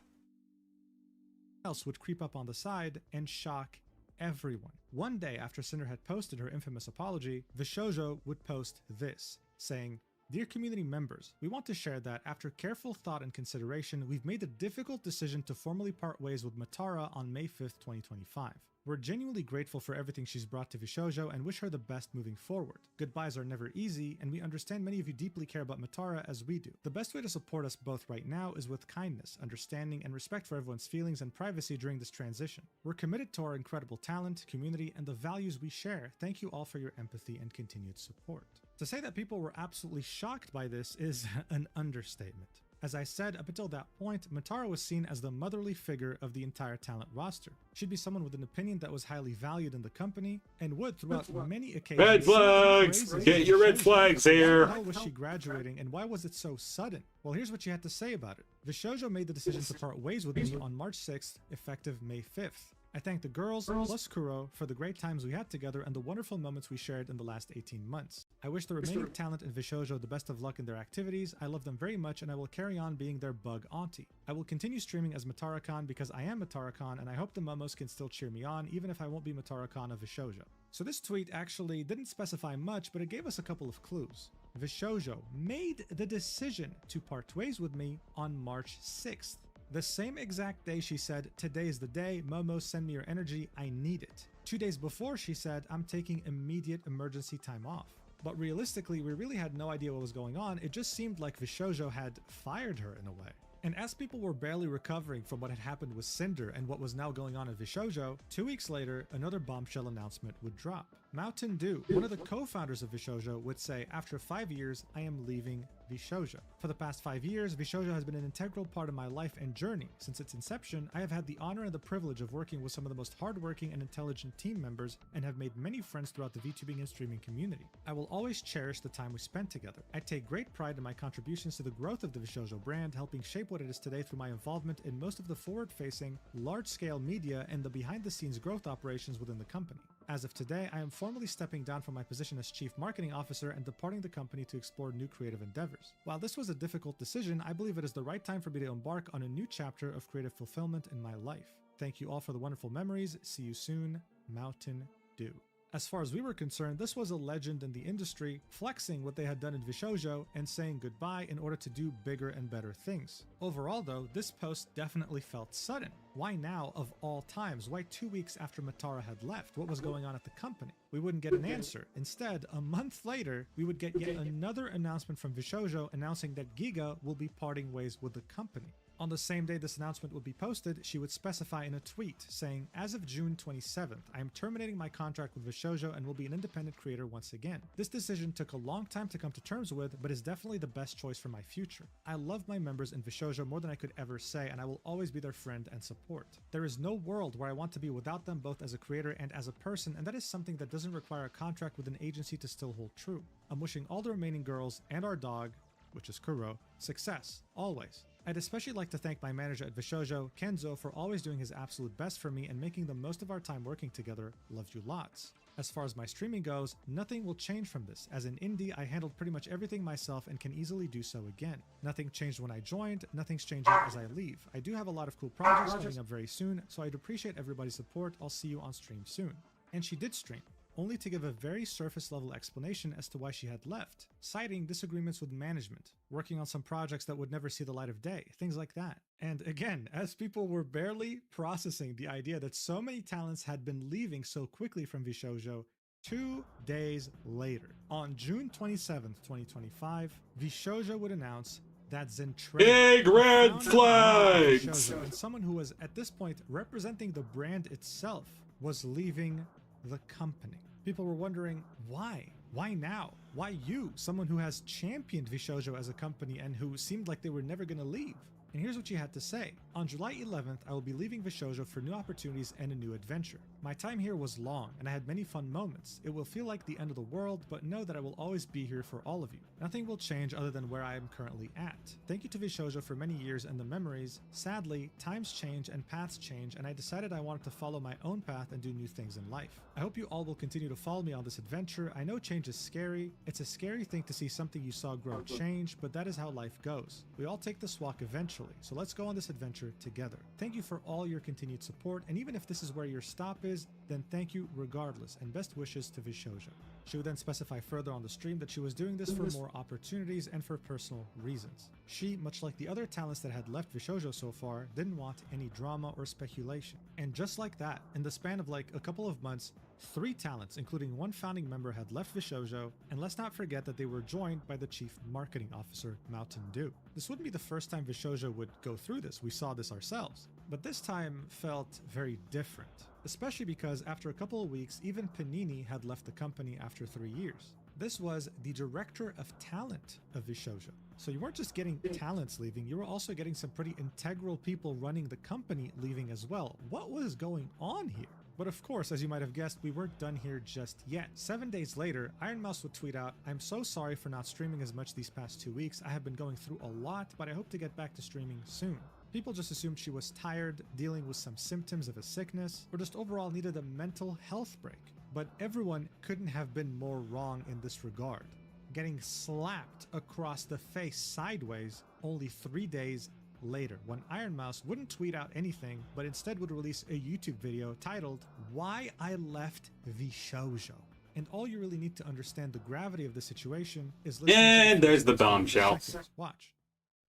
[SPEAKER 2] else would creep up on the side and shock everyone. One day after Cinder had posted her infamous apology, Vshojo would post this, saying, "Dear community members, we want to share that after careful thought and consideration, we've made the difficult decision to formally part ways with Matara on May 5th, 2025. We're genuinely grateful for everything she's brought to Vshojo and wish her the best moving forward. Goodbyes are never easy, and we understand many of you deeply care about Matara as we do. The best way to support us both right now is with kindness, understanding, and respect for everyone's feelings and privacy during this transition. We're committed to our incredible talent, community, and the values we share. Thank you all for your empathy and continued support." To say that people were absolutely shocked by this is an understatement. As I said, up until that point, Matara was seen as the motherly figure of the entire talent roster. She'd be someone with an opinion that was highly valued in the company, and would, throughout many occasions...
[SPEAKER 1] Red flags! Get your red flags here!
[SPEAKER 2] Why the hell was she graduating, and why was it so sudden? Well, here's what she had to say about it. Vshojo made the decision to part ways with me on March 6th, effective May 5th. I thank the girls, plus Kuro, for the great times we had together and the wonderful moments we shared in the last 18 months. I wish the remaining talent in Vshojo the best of luck in their activities. I love them very much and I will carry on being their bug auntie. I will continue streaming as Matara-kan because I am Matara-kan, and I hope the Momos can still cheer me on even if I won't be Matara-kan of Vshojo. So this tweet actually didn't specify much, but it gave us a couple of clues. Vshojo made the decision to part ways with me on March 6th. The same exact day she said, "Today is the day, Momo, send me your energy, I need it." 2 days before she said, "I'm taking immediate emergency time off." But realistically, we really had no idea what was going on. It just seemed like Vshojo had fired her in a way. And as people were barely recovering from what had happened with Cinder and what was now going on in Vshojo, 2 weeks later, another bombshell announcement would drop. Mountain Dew, one of the co-founders of Vshojo, would say, "After 5 years, I am leaving Vshojo. For the past 5 years, Vshojo has been an integral part of my life and journey. Since its inception, I have had the honor and the privilege of working with some of the most hardworking and intelligent team members and have made many friends throughout the VTubing and streaming community. I will always cherish the time we spent together. I take great pride in my contributions to the growth of the Vshojo brand, helping shape what it is today through my involvement in most of the forward-facing, large-scale media and the behind-the-scenes growth operations within the company. As of today, I am formally stepping down from my position as Chief Marketing Officer and departing the company to explore new creative endeavors. While this was a difficult decision, I believe it is the right time for me to embark on a new chapter of creative fulfillment in my life. Thank you all for the wonderful memories. See you soon, Mountain Dew." As far as we were concerned, this was a legend in the industry, flexing what they had done in Vshojo and saying goodbye in order to do bigger and better things. Overall though, this post definitely felt sudden. Why now of all times? Why 2 weeks after Matara had left? What was going on at the company? We wouldn't get an answer. Instead, a month later, we would get yet another announcement from Vshojo announcing that Giga will be parting ways with the company. On the same day this announcement would be posted, she would specify in a tweet saying, "As of June 27th, I am terminating my contract with Vshojo and will be an independent creator once again. This decision took a long time to come to terms with, but is definitely the best choice for my future. I love my members in Vshojo more than I could ever say, and I will always be their friend and support. There is no world where I want to be without them both as a creator and as a person, and that is something that doesn't require a contract with an agency to still hold true. I'm wishing all the remaining girls and our dog," which is Kuro, "success, always. I'd especially like to thank my manager at Vshojo, Kenzo, for always doing his absolute best for me and making the most of our time working together. Love you lots. As far as my streaming goes, nothing will change from this, as in indie I handled pretty much everything myself and can easily do so again. Nothing changed when I joined, nothing's changing as I leave. I do have a lot of cool projects coming up very soon, so I'd appreciate everybody's support. I'll see you on stream soon." And she did stream, only to give a very surface level explanation as to why she had left, citing disagreements with management, working on some projects that would never see the light of day, things like that. And again, as people were barely processing the idea that so many talents had been leaving so quickly from Vshojo, 2 days later, on June 27th, 2025, Vshojo would announce that Zentrell,
[SPEAKER 1] Big red flags!
[SPEAKER 2] and someone who was at this point representing the brand itself, was leaving the company. People were wondering, why? Why now? Why you, someone who has championed Vshojo as a company and who seemed like they were never going to leave? And here's what she had to say. "On July 11th, I will be leaving Vshojo for new opportunities and a new adventure. My time here was long, and I had many fun moments. It will feel like the end of the world, but know that I will always be here for all of you. Nothing will change other than where I am currently at. Thank you to Vshojo for many years and the memories. Sadly, times change and paths change, and I decided I wanted to follow my own path and do new things in life. I hope you all will continue to follow me on this adventure. I know change is scary. It's a scary thing to see something you saw grow change, but that is how life goes. We all take this walk eventually. eventually. So let's go on this adventure together. Thank you for all your continued support, and even if this is where your stop is, then thank you regardless, and best wishes to Vshojo. She would then specify further on the stream that she was doing this for more opportunities and for personal reasons. She, much like the other talents that had left Vshojo so far, didn't want any drama or speculation. And just like that, in the span of like a couple of months, 3 talents, including 1 founding member, had left Vshojo, and let's not forget that they were joined by the chief marketing officer, Mountain Dew. This wouldn't be the first time Vshojo would go through this, we saw this ourselves. But this time felt very different, especially because after a couple of weeks, even Panini had left the company after 3 years. This was the director of talent of Vshojo. So you weren't just getting talents leaving, you were also getting some pretty integral people running the company leaving as well. What was going on here? But of course, as you might have guessed, we weren't done here just yet. 7 days later, Iron Mouse would tweet out, "I'm so sorry for not streaming as much these past 2 weeks. I have been going through a lot, but I hope to get back to streaming soon." People just assumed she was tired, dealing with some symptoms of a sickness, or just overall needed a mental health break. But everyone couldn't have been more wrong in this regard. Getting slapped across the face sideways only 3 days later, when Iron Mouse wouldn't tweet out anything, but instead would release a YouTube video titled, "Why I Left Vshojo." And all you really need to understand the gravity of the situation is listening
[SPEAKER 1] And
[SPEAKER 2] to
[SPEAKER 1] there's the bombshell.
[SPEAKER 2] Watch.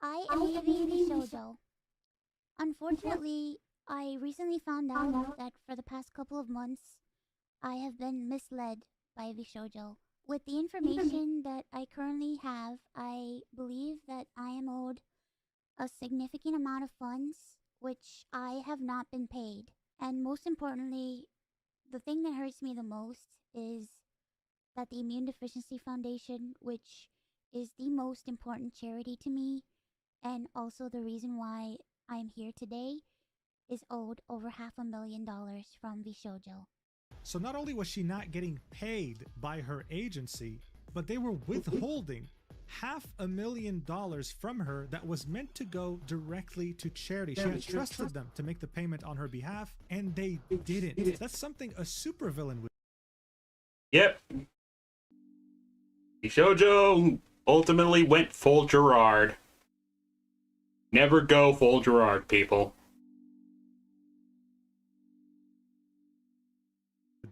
[SPEAKER 4] I am leaving Vshojo. Unfortunately, I recently found out that for the past couple of months, I have been misled by Vshojo. With the information that I currently have, I believe that I am owed a significant amount of funds, which I have not been paid. And most importantly, the thing that hurts me the most is that the Immune Deficiency Foundation, which is the most important charity to me, and also the reason why I'm here today, is owed over $500,000 from Vshojo.
[SPEAKER 2] So not only was she not getting paid by her agency, but they were withholding $500,000 from her that was meant to go directly to charity. She had trusted them to make the payment on her behalf, and they didn't. That's something a supervillain would.
[SPEAKER 1] Yep. Vshojo ultimately went full Jirard. Never go full Jirard, people.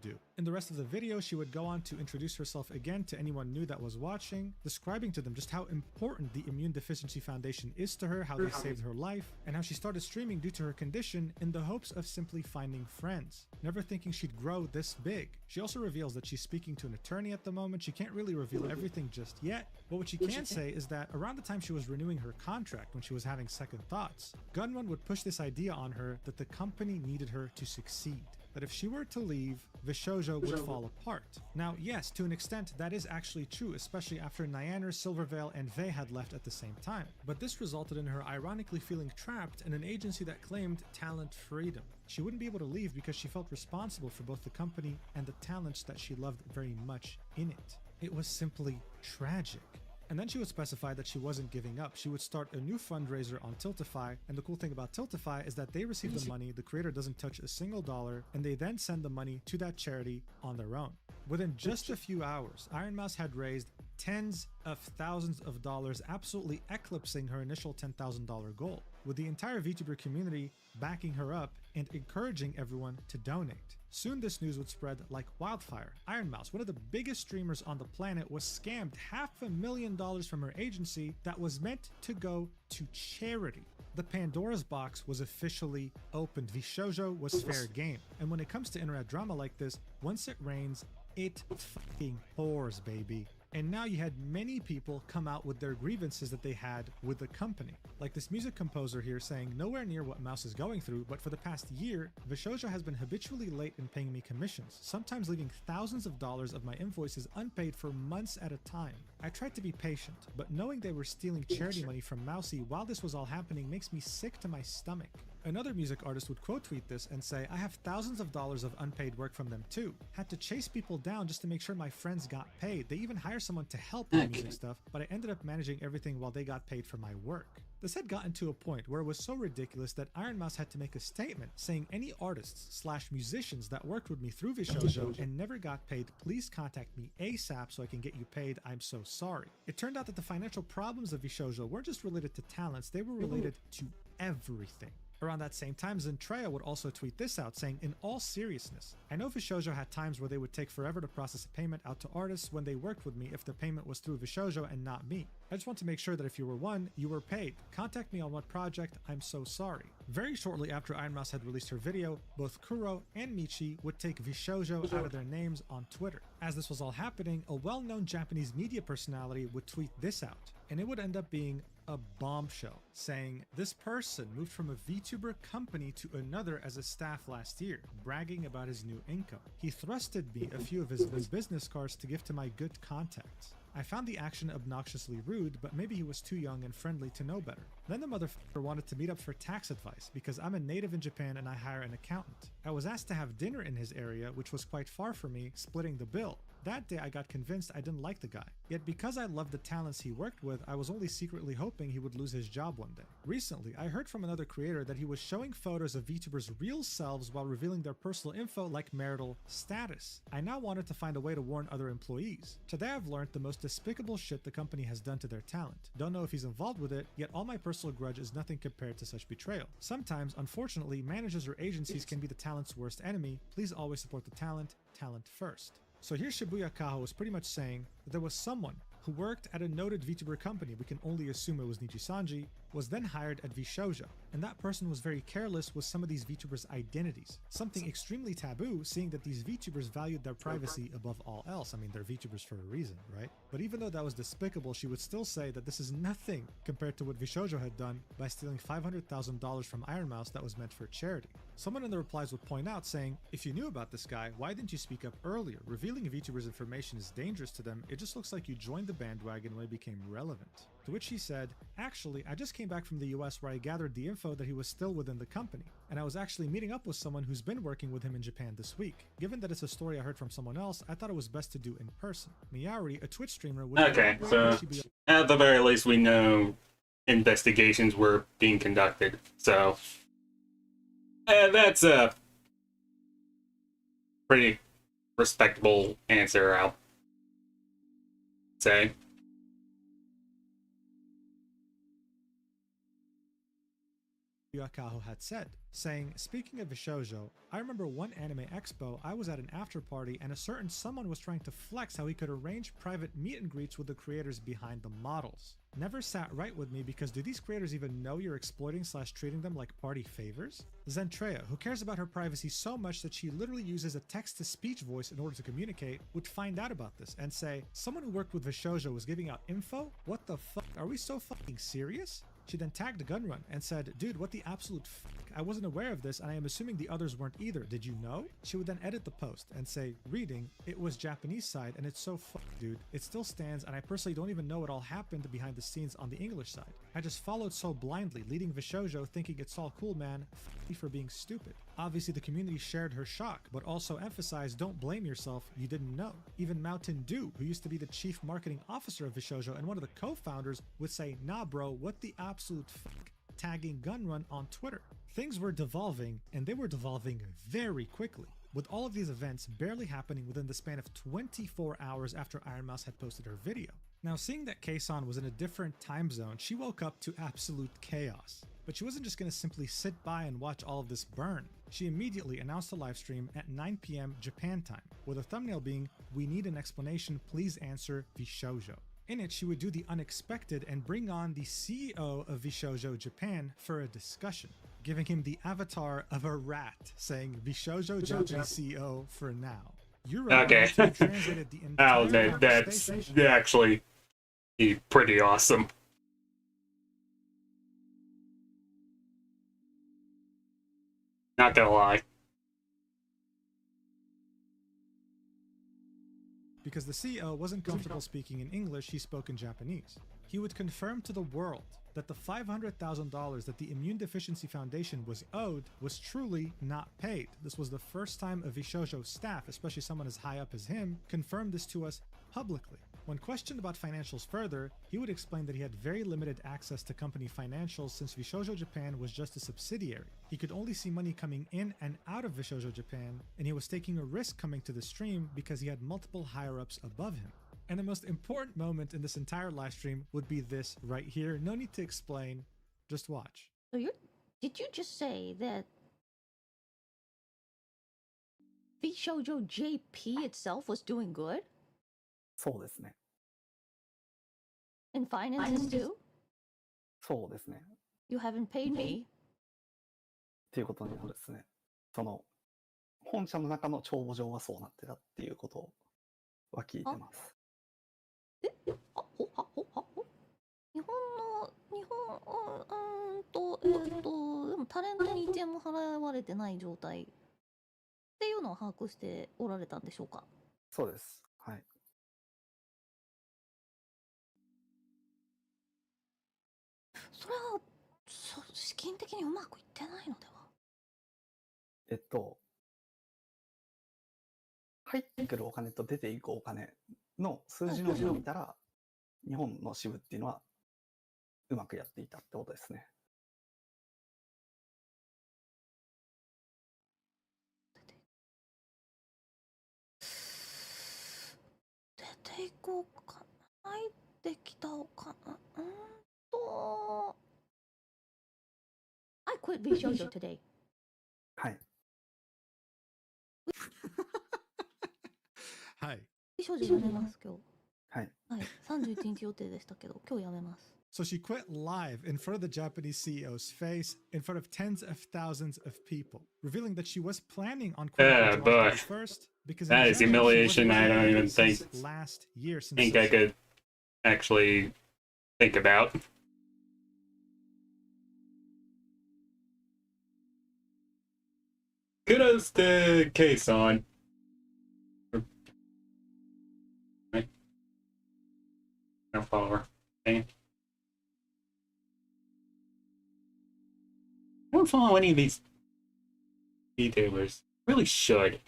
[SPEAKER 2] Do. In the rest of the video, she would go on to introduce herself again to anyone new that was watching, describing to them just how important the Immune Deficiency Foundation is to her, how they saved her life, and how she started streaming due to her condition in the hopes of simply finding friends, never thinking she'd grow this big. She also reveals that she's speaking to an attorney at the moment. She can't really reveal everything just yet, but what she can say is that around the time she was renewing her contract, when she was having second thoughts, Gunman would push this idea on her that the company needed her to succeed. That if she were to leave, Vshojo would fall apart. Now, yes, to an extent, that is actually true, especially after Nyaner, Silvervale, and Vey had left at the same time. But this resulted in her ironically feeling trapped in an agency that claimed talent freedom. She wouldn't be able to leave because she felt responsible for both the company and the talents that she loved very much in it. It was simply tragic. And then she would specify that she wasn't giving up. She would start a new fundraiser on Tiltify, and the cool thing about Tiltify is that they receive the money, the creator doesn't touch a single dollar, and they then send the money to that charity on their own. Within just a few hours, Iron Mouse had raised tens of thousands of dollars, absolutely eclipsing her initial $10,000 goal, with the entire VTuber community backing her up and encouraging everyone to donate. Soon this news would spread like wildfire. Iron Mouse, one of the biggest streamers on the planet, was scammed $500,000 from her agency that was meant to go to charity. The Pandora's box was officially opened. Vshojo was fair game. And when it comes to internet drama like this, once it rains, it fucking pours, baby. And now you had many people come out with their grievances that they had with the company. Like this music composer here saying nowhere near what Mouse is going through, but for the past year, Vshojo has been habitually late in paying me commissions, sometimes leaving thousands of dollars of my invoices unpaid for months at a time. I tried to be patient, but knowing they were stealing charity money from Mousy while this was all happening makes me sick to my stomach. Another music artist would quote tweet this and say, I have thousands of dollars of unpaid work from them too. Had to chase people down just to make sure my friends got paid. They even hire someone to help with music stuff, but I ended up managing everything while they got paid for my work. This had gotten to a point where it was so ridiculous that Iron Mouse had to make a statement saying any artists/musicians that worked with me through Vshojo and never got paid, please contact me ASAP so I can get you paid, I'm so sorry. It turned out that the financial problems of Vshojo weren't just related to talents, they were related to everything. Around that same time, Zentreya would also tweet this out, saying, in all seriousness, I know Vshojo had times where they would take forever to process a payment out to artists when they worked with me if the payment was through Vshojo and not me. I just want to make sure that if you were one, you were paid. Contact me on what project, I'm so sorry. Very shortly after Iron Mouse had released her video, both Kuro and Michi would take Vshojo out of their names on Twitter. As this was all happening, a well-known Japanese media personality would tweet this out, and it would end up being a bombshell, saying, this person moved from a VTuber company to another as a staff last year, bragging about his new income. He thrusted me a few of his business cards to give to my good contacts. I found the action obnoxiously rude, but maybe he was too young and friendly to know better. Then the motherfucker wanted to meet up for tax advice because I'm a native in Japan and I hire an accountant. I was asked to have dinner in his area, which was quite far from me, splitting the bill. That day I got convinced I didn't like the guy. Yet because I loved the talents he worked with, I was only secretly hoping he would lose his job one day. Recently, I heard from another creator that he was showing photos of VTubers' real selves while revealing their personal info like marital status. I now wanted to find a way to warn other employees. Today I've learned the most despicable shit the company has done to their talent. Don't know if he's involved with it, yet all my personal grudge is nothing compared to such betrayal. Sometimes, unfortunately, managers or agencies can be the talent's worst enemy. Please always support the talent first. So here Shibuya Kaho was pretty much saying that there was someone who worked at a noted VTuber company, we can only assume it was Nijisanji, was then hired at Vshojo, and that person was very careless with some of these VTubers' identities. Something extremely taboo, seeing that these VTubers valued their privacy above all else. I mean, they're VTubers for a reason, right? But even though that was despicable, she would still say that this is nothing compared to what Vshojo had done by stealing $500,000 from Iron Mouse that was meant for charity. Someone in the replies would point out saying, if you knew about this guy, why didn't you speak up earlier? Revealing VTubers' information is dangerous to them. It just looks like you joined the bandwagon when it became relevant. To which he said, actually, I just came back from the US where I gathered the info that he was still within the company, and I was actually meeting up with someone who's been working with him in Japan this week. Given that it's a story I heard from someone else, I thought it was best to do in person. Miyauri, a Twitch streamer, would
[SPEAKER 1] Okay, so at the very least we know investigations were being conducted, so that's a pretty respectable answer, I'll say.
[SPEAKER 2] Kaho had said, saying, speaking of Vshojo, I remember one anime expo, I was at an after party and a certain someone was trying to flex how he could arrange private meet and greets with the creators behind the models. Never sat right with me because do these creators even know you're exploiting / treating them like party favors? Zentreya, who cares about her privacy so much that she literally uses a text-to-speech voice in order to communicate, would find out about this and say, someone who worked with Vshojo was giving out info? What the fuck? Are we so fucking serious? She then tagged Gunrun and said, dude, what the absolute fuck? I wasn't aware of this and I am assuming the others weren't either. Did you know? She would then edit the post and say, reading, it was Japanese side and it's so fucked, dude. It still stands and I personally don't even know what all happened behind the scenes on the English side. I just followed so blindly, leading Vshojo thinking it's all cool, man. F me for being stupid. Obviously the community shared her shock, but also emphasized don't blame yourself, you didn't know. Even Mountain Dew, who used to be the chief marketing officer of Vshojo and one of the co-founders, would say, nah bro, what the absolute fuck? Tagging Gunrun on Twitter. Things were devolving, and they were devolving very quickly, with all of these events barely happening within the span of 24 hours after Iron Mouse had posted her video. Now, seeing that Keisan was in a different time zone, she woke up to absolute chaos. But she wasn't just going to simply sit by and watch all of this burn. She immediately announced a livestream at 9 PM Japan time, with a thumbnail being, we need an explanation, please answer Vshojo. In it, she would do the unexpected and bring on the CEO of Vshojo Japan for a discussion, giving him the avatar of a rat, saying Vshojo Japanese CEO for now.
[SPEAKER 1] Okay.
[SPEAKER 2] Translated the entire
[SPEAKER 1] that's actually pretty awesome. Not gonna lie.
[SPEAKER 2] Because the CEO wasn't comfortable speaking in English, he spoke in Japanese. He would confirm to the world that the $500,000 that the Immune Deficiency Foundation was owed was truly not paid. This was the first time a Vshojo staff, especially someone as high up as him, confirmed this to us publicly. When questioned about financials further, he would explain that he had very limited access to company financials since Vshojo Japan was just a subsidiary. He could only see money coming in and out of Vshojo Japan, and he was taking a risk coming to the stream because he had multiple higher-ups above him. And the most important moment in this entire live stream would be this right here. No need to explain, just watch.
[SPEAKER 5] So did you just say that Vshojo JP itself was doing good?
[SPEAKER 6] そうですね。
[SPEAKER 5] In finances too?
[SPEAKER 6] そうですね。
[SPEAKER 5] You haven't paid me.
[SPEAKER 6] っていうことになるですね。その、本社の中の帳簿上はそうなってたっていうことは聞いてます。
[SPEAKER 5] でもタレントに1円も払われてない状態っていうのを把握しておられたんでしょうか？
[SPEAKER 6] そうです。はい。
[SPEAKER 5] それは資金的にうまくいってないのでは？
[SPEAKER 6] 入ってくるお金と出ていくお金の数字の字を見たら、日本の支部っていうのはうまくやっていたってことですね。
[SPEAKER 5] 出ていこうかな。入ってきたお金。I quit Vshojo today.
[SPEAKER 6] はい。
[SPEAKER 2] はい。
[SPEAKER 5] Vshojo 辞めます今日。
[SPEAKER 6] はい。
[SPEAKER 5] はい。31日予定でしたけど、今日辞めます。
[SPEAKER 2] So she quit live in front of the Japanese CEO's face, in front of tens of thousands of people, revealing that she was planning on quitting
[SPEAKER 1] boy.
[SPEAKER 2] first because
[SPEAKER 1] That is humiliation. I don't even think I could actually think about. Kudos to K-Son. Right. No follower. Okay. I don't follow any of these Vtubers. Really should.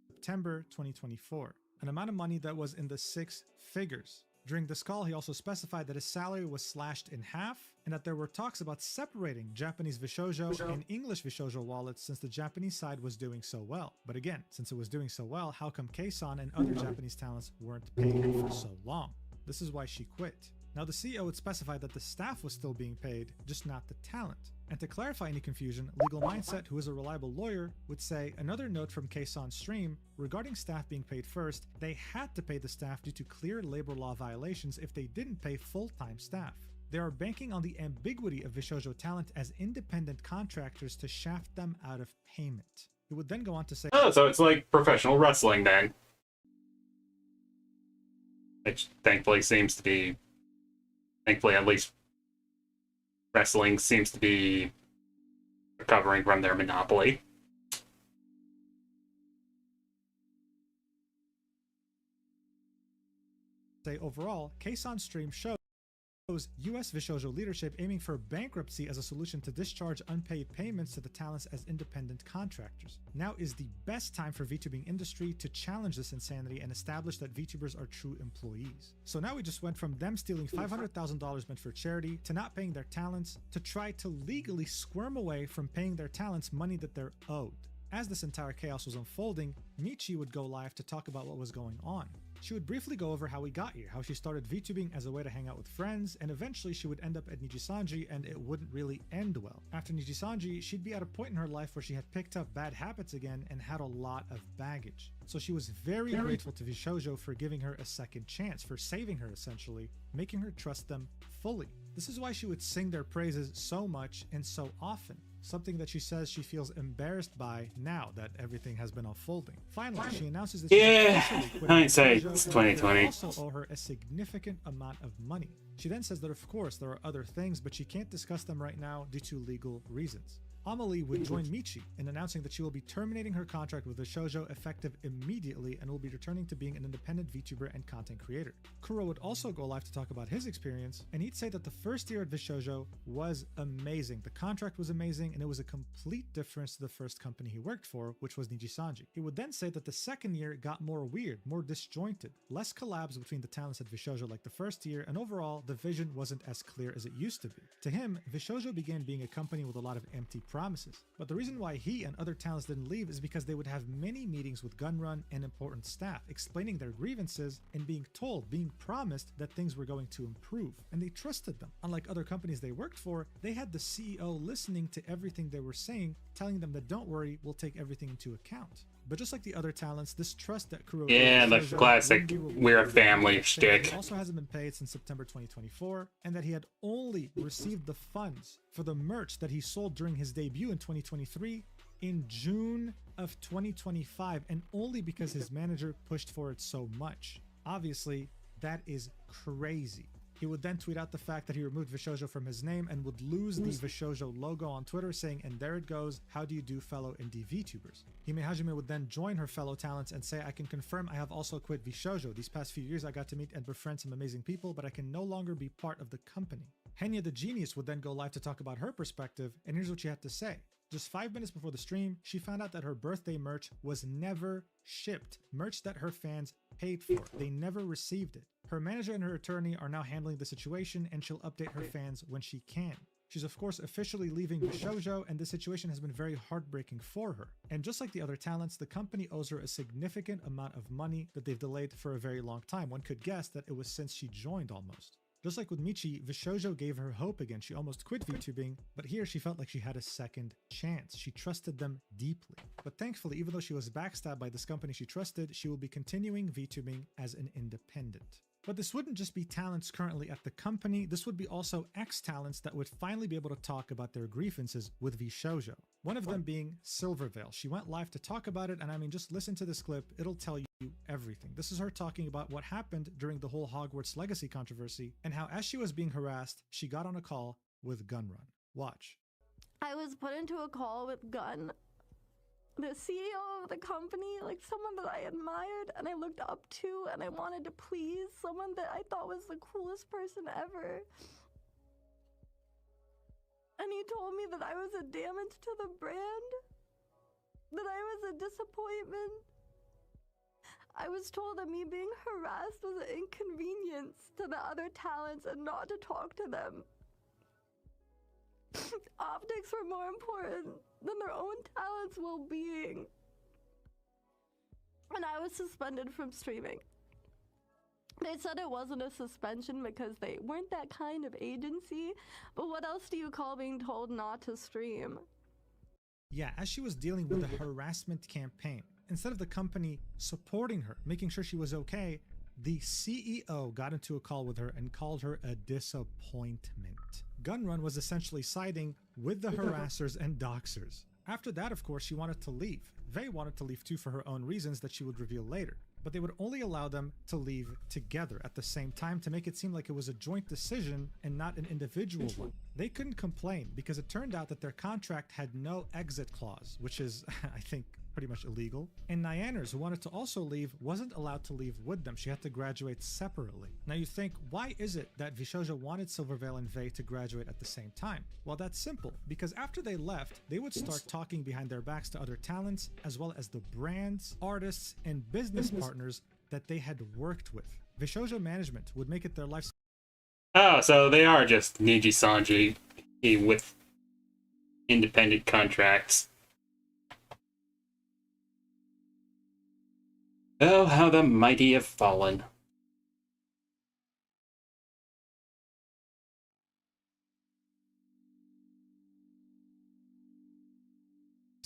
[SPEAKER 2] September 2024, an amount of money that was in the 6 figures. During this call, he also specified that his salary was slashed in half and that there were talks about separating Japanese Vshojo and English Vshojo wallets since the Japanese side was doing so well. But again, since it was doing so well, how come K-San and other Japanese talents weren't paid for so long? This is why she quit. Now, the CEO would specify that the staff was still being paid, just not the talent. And to clarify any confusion, Legal Mindset, who is a reliable lawyer, would say another note from K-San's stream regarding staff being paid first, they had to pay the staff due to clear labor law violations if they didn't pay full-time staff. They are banking on the ambiguity of Vshojo talent as independent contractors to shaft them out of payment. He would then go on to say,
[SPEAKER 1] oh, so it's like professional wrestling then. Which thankfully seems to be, thankfully at least wrestling seems to be recovering from their monopoly.
[SPEAKER 2] Overall, K-San's stream shows US Vshojo leadership aiming for bankruptcy as a solution to discharge unpaid payments to the talents as independent contractors. Now is the best time for VTubing industry to challenge this insanity and establish that VTubers are true employees. So now we just went from them stealing $500,000 meant for charity to not paying their talents to try to legally squirm away from paying their talents money that they're owed. As this entire chaos was unfolding, Michi would go live to talk about what was going on. She would briefly go over how we got here, how she started VTubing as a way to hang out with friends, and eventually she would end up at Nijisanji and it wouldn't really end well. After Nijisanji, she'd be at a point in her life where she had picked up bad habits again and had a lot of baggage. So she was very grateful to Vshojo for giving her a second chance, for saving her essentially, making her trust them fully. This is why she would sing their praises so much and so often. Something that she says she feels embarrassed by now that everything has been unfolding. Finally, she announces that
[SPEAKER 1] hindsight's 2020.
[SPEAKER 2] Also owe her a significant amount of money. She then says that of course there are other things, but she can't discuss them right now due to legal reasons. Amelie would join Michi in announcing that she will be terminating her contract with Vshojo effective immediately and will be returning to being an independent VTuber and content creator. Kuro would also go live to talk about his experience, and he'd say that the first year at Vshojo was amazing. The contract was amazing, and it was a complete difference to the first company he worked for, which was Nijisanji. He would then say that the second year got more weird, more disjointed, less collabs between the talents at Vshojo like the first year, and overall, the vision wasn't as clear as it used to be. To him, Vshojo began being a company with a lot of empty promises. But the reason why he and other talents didn't leave is because they would have many meetings with Gunrun and important staff, explaining their grievances and being told, being promised that things were going to improve. And they trusted them. Unlike other companies they worked for, they had the CEO listening to everything they were saying, telling them that don't worry, we'll take everything into account. But just like the other talents, this trust that Kuro
[SPEAKER 1] Yeah, the classic we're a family shtick.
[SPEAKER 2] He also hasn't been paid since September 2024, and that he had only received the funds for the merch that he sold during his debut in 2023 in June of 2025, and only because his manager pushed for it so much. Obviously, that is crazy. He would then tweet out the fact that he removed Vshojo from his name and would lose the Vshojo logo on Twitter, saying, "And there it goes, how do you do, fellow indie VTubers?" Hime Hajime would then join her fellow talents and say, "I can confirm I have also quit Vshojo. These past few years I got to meet and befriend some amazing people, but I can no longer be part of the company." Henya the Genius would then go live to talk about her perspective, and here's what she had to say. Just 5 minutes before the stream, she found out that her birthday merch was never shipped. Merch that her fans paid for. They never received it. Her manager and her attorney are now handling the situation, and she'll update her fans when she can. She's of course officially leaving Vshojo, and the situation has been very heartbreaking for her. And just like the other talents, the company owes her a significant amount of money that they've delayed for a very long time. One could guess that it was since she joined almost. Just like with Michi, Vshojo gave her hope again. She almost quit VTubing, but here she felt like she had a second chance. She trusted them deeply. But thankfully, even though she was backstabbed by this company she trusted, she will be continuing VTubing as an independent. But this wouldn't just be talents currently at the company, this would be also ex-talents that would finally be able to talk about their grievances with Vshojo. One of them being Silvervale. She went live to talk about it, and I mean, just listen to this clip, it'll tell you everything. This is her talking about what happened during the whole Hogwarts Legacy controversy, and how as she was being harassed, she got on a call with Gunrun. Watch.
[SPEAKER 7] I was put into a call with Gun, the CEO of the company, like someone that I admired and I looked up to and I wanted to please, someone that I thought was the coolest person ever. And he told me that I was a damage to the brand, that I was a disappointment. I was told that me being harassed was an inconvenience to the other talents and not to talk to them. Optics were more important than their own talents' well-being. And I was suspended from streaming. They said it wasn't a suspension because they weren't that kind of agency, but what else do you call being told not to stream?
[SPEAKER 2] Yeah, as she was dealing with the harassment campaign, instead of the company supporting her, making sure she was okay, the CEO got into a call with her and called her a disappointment. Gunrun was essentially siding with the harassers and doxers. After that, of course, she wanted to leave. Vey wanted to leave too for her own reasons that she would reveal later. But they would only allow them to leave together at the same time to make it seem like it was a joint decision and not an individual one. They couldn't complain because it turned out that their contract had no exit clause, which is, I think, pretty much illegal. And Nyaners, who wanted to also leave, wasn't allowed to leave with them. She had to graduate separately. Now you think, why is it that Vshojo wanted Silvervale and Vey to graduate at the same time? Well, that's simple, because after they left, they would start talking behind their backs to other talents, as well as the brands, artists, and business partners that they had worked with. Vshojo management would make it their life.
[SPEAKER 1] Oh, so they are just Nijisanji with independent contracts. Oh, how the mighty have fallen.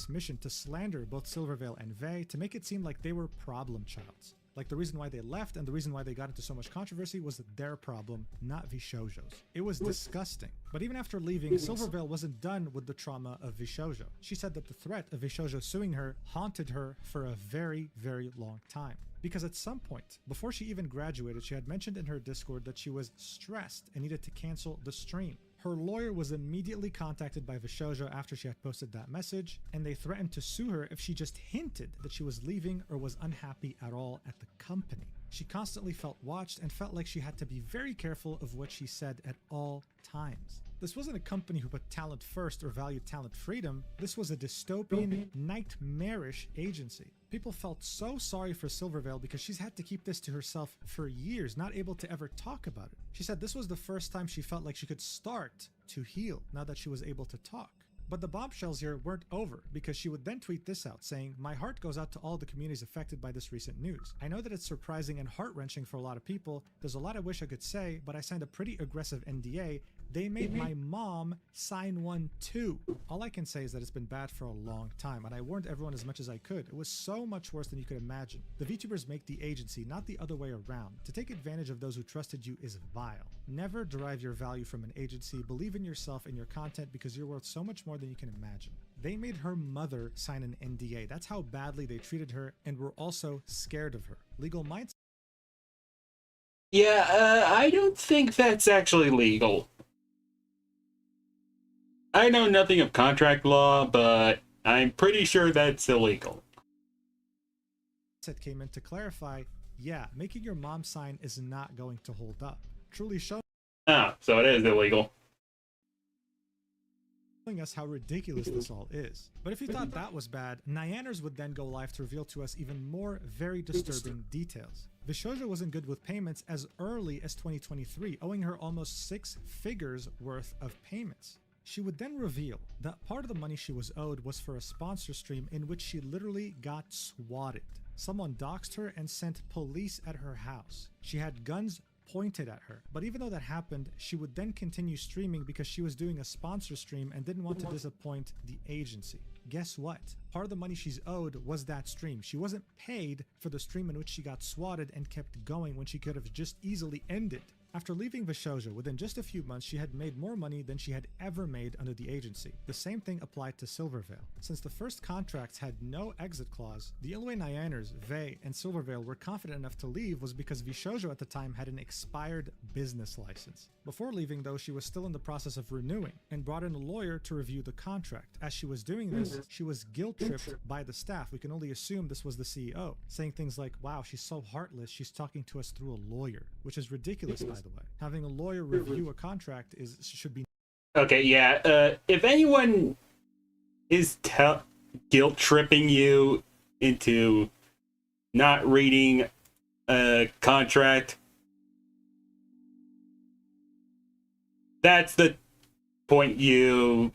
[SPEAKER 2] Mission to slander both Silvervale and Vey to make it seem like they were problem childs. Like the reason why they left and the reason why they got into so much controversy was their problem, not Vshojo's. It was disgusting. But even after leaving, Silvervale wasn't done with the trauma of Vshojo. She said that the threat of Vshojo suing her haunted her for a very, very long time. Because at some point, before she even graduated, she had mentioned in her Discord that she was stressed and needed to cancel the stream. Her lawyer was immediately contacted by Vshojo after she had posted that message, and they threatened to sue her if she just hinted that she was leaving or was unhappy at all at the company. She constantly felt watched and felt like she had to be very careful of what she said at all times. This wasn't a company who put talent first or valued talent freedom. This was a dystopian, nightmarish agency. People felt so sorry for Silvervale because she's had to keep this to herself for years, not able to ever talk about it. She said this was the first time she felt like she could start to heal now that she was able to talk. But the bombshells here weren't over, because she would then tweet this out saying, "My heart goes out to all the communities affected by this recent news. I know that it's surprising and heart-wrenching for a lot of people. There's a lot I wish I could say, but I signed a pretty aggressive NDA. They made my mom sign one too. All I can say is that it's been bad for a long time, and I warned everyone as much as I could. It was so much worse than you could imagine. The VTubers make the agency, not the other way around. To take advantage of those who trusted you is vile. Never derive your value from an agency. Believe in yourself and your content, because you're worth so much more than you can imagine." They made her mother sign an NDA. That's how badly they treated her, and were also scared of her. Legal minds?
[SPEAKER 1] Yeah, I don't think that's actually legal. I know nothing of contract law, but I'm pretty sure that's illegal.
[SPEAKER 2] That came in to clarify, yeah, making your mom sign is not going to hold up. Truly showing
[SPEAKER 1] So it is illegal.
[SPEAKER 2] us how ridiculous this all is. But if you thought that was bad, Nyaners would then go live to reveal to us even more very disturbing details. Vshojo wasn't good with payments as early as 2023, owing her almost 6 figures worth of payments. She would then reveal that part of the money she was owed was for a sponsor stream in which she literally got swatted. Someone doxed her and sent police at her house. She had guns pointed at her. But even though that happened, she would then continue streaming because she was doing a sponsor stream and didn't want to disappoint the agency. Guess what? Part of the money she's owed was that stream. She wasn't paid for the stream in which she got swatted and kept going when she could have just easily ended. After leaving Vshojo, within just a few months, she had made more money than she had ever made under the agency. The same thing applied to Silvervale. Since the first contracts had no exit clause, the only way Nyaners, Vey, and Silvervale were confident enough to leave was because Vshojo at the time had an expired business license. Before leaving, though, she was still in the process of renewing and brought in a lawyer to review the contract. As she was doing this, she was guilt-tripped by the staff. We can only assume this was the CEO, saying things like, "Wow, she's so heartless, she's talking to us through a lawyer," which is ridiculous, by the way. Having a lawyer review a contract should be...
[SPEAKER 1] Okay, yeah, if anyone is guilt-tripping you into not reading a contract, that's the point you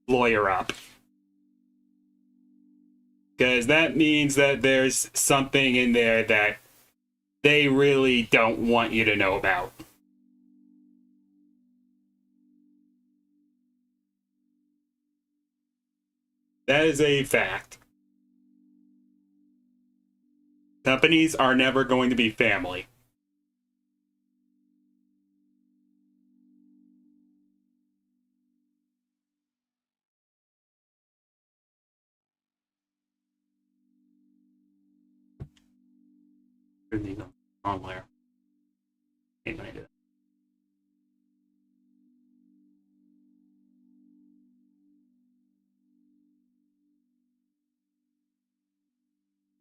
[SPEAKER 1] lawyer up. Because that means that there's something in there that they really don't want you to know about. That is a fact. Companies are never going to be family. On where? Ain't gonna do that.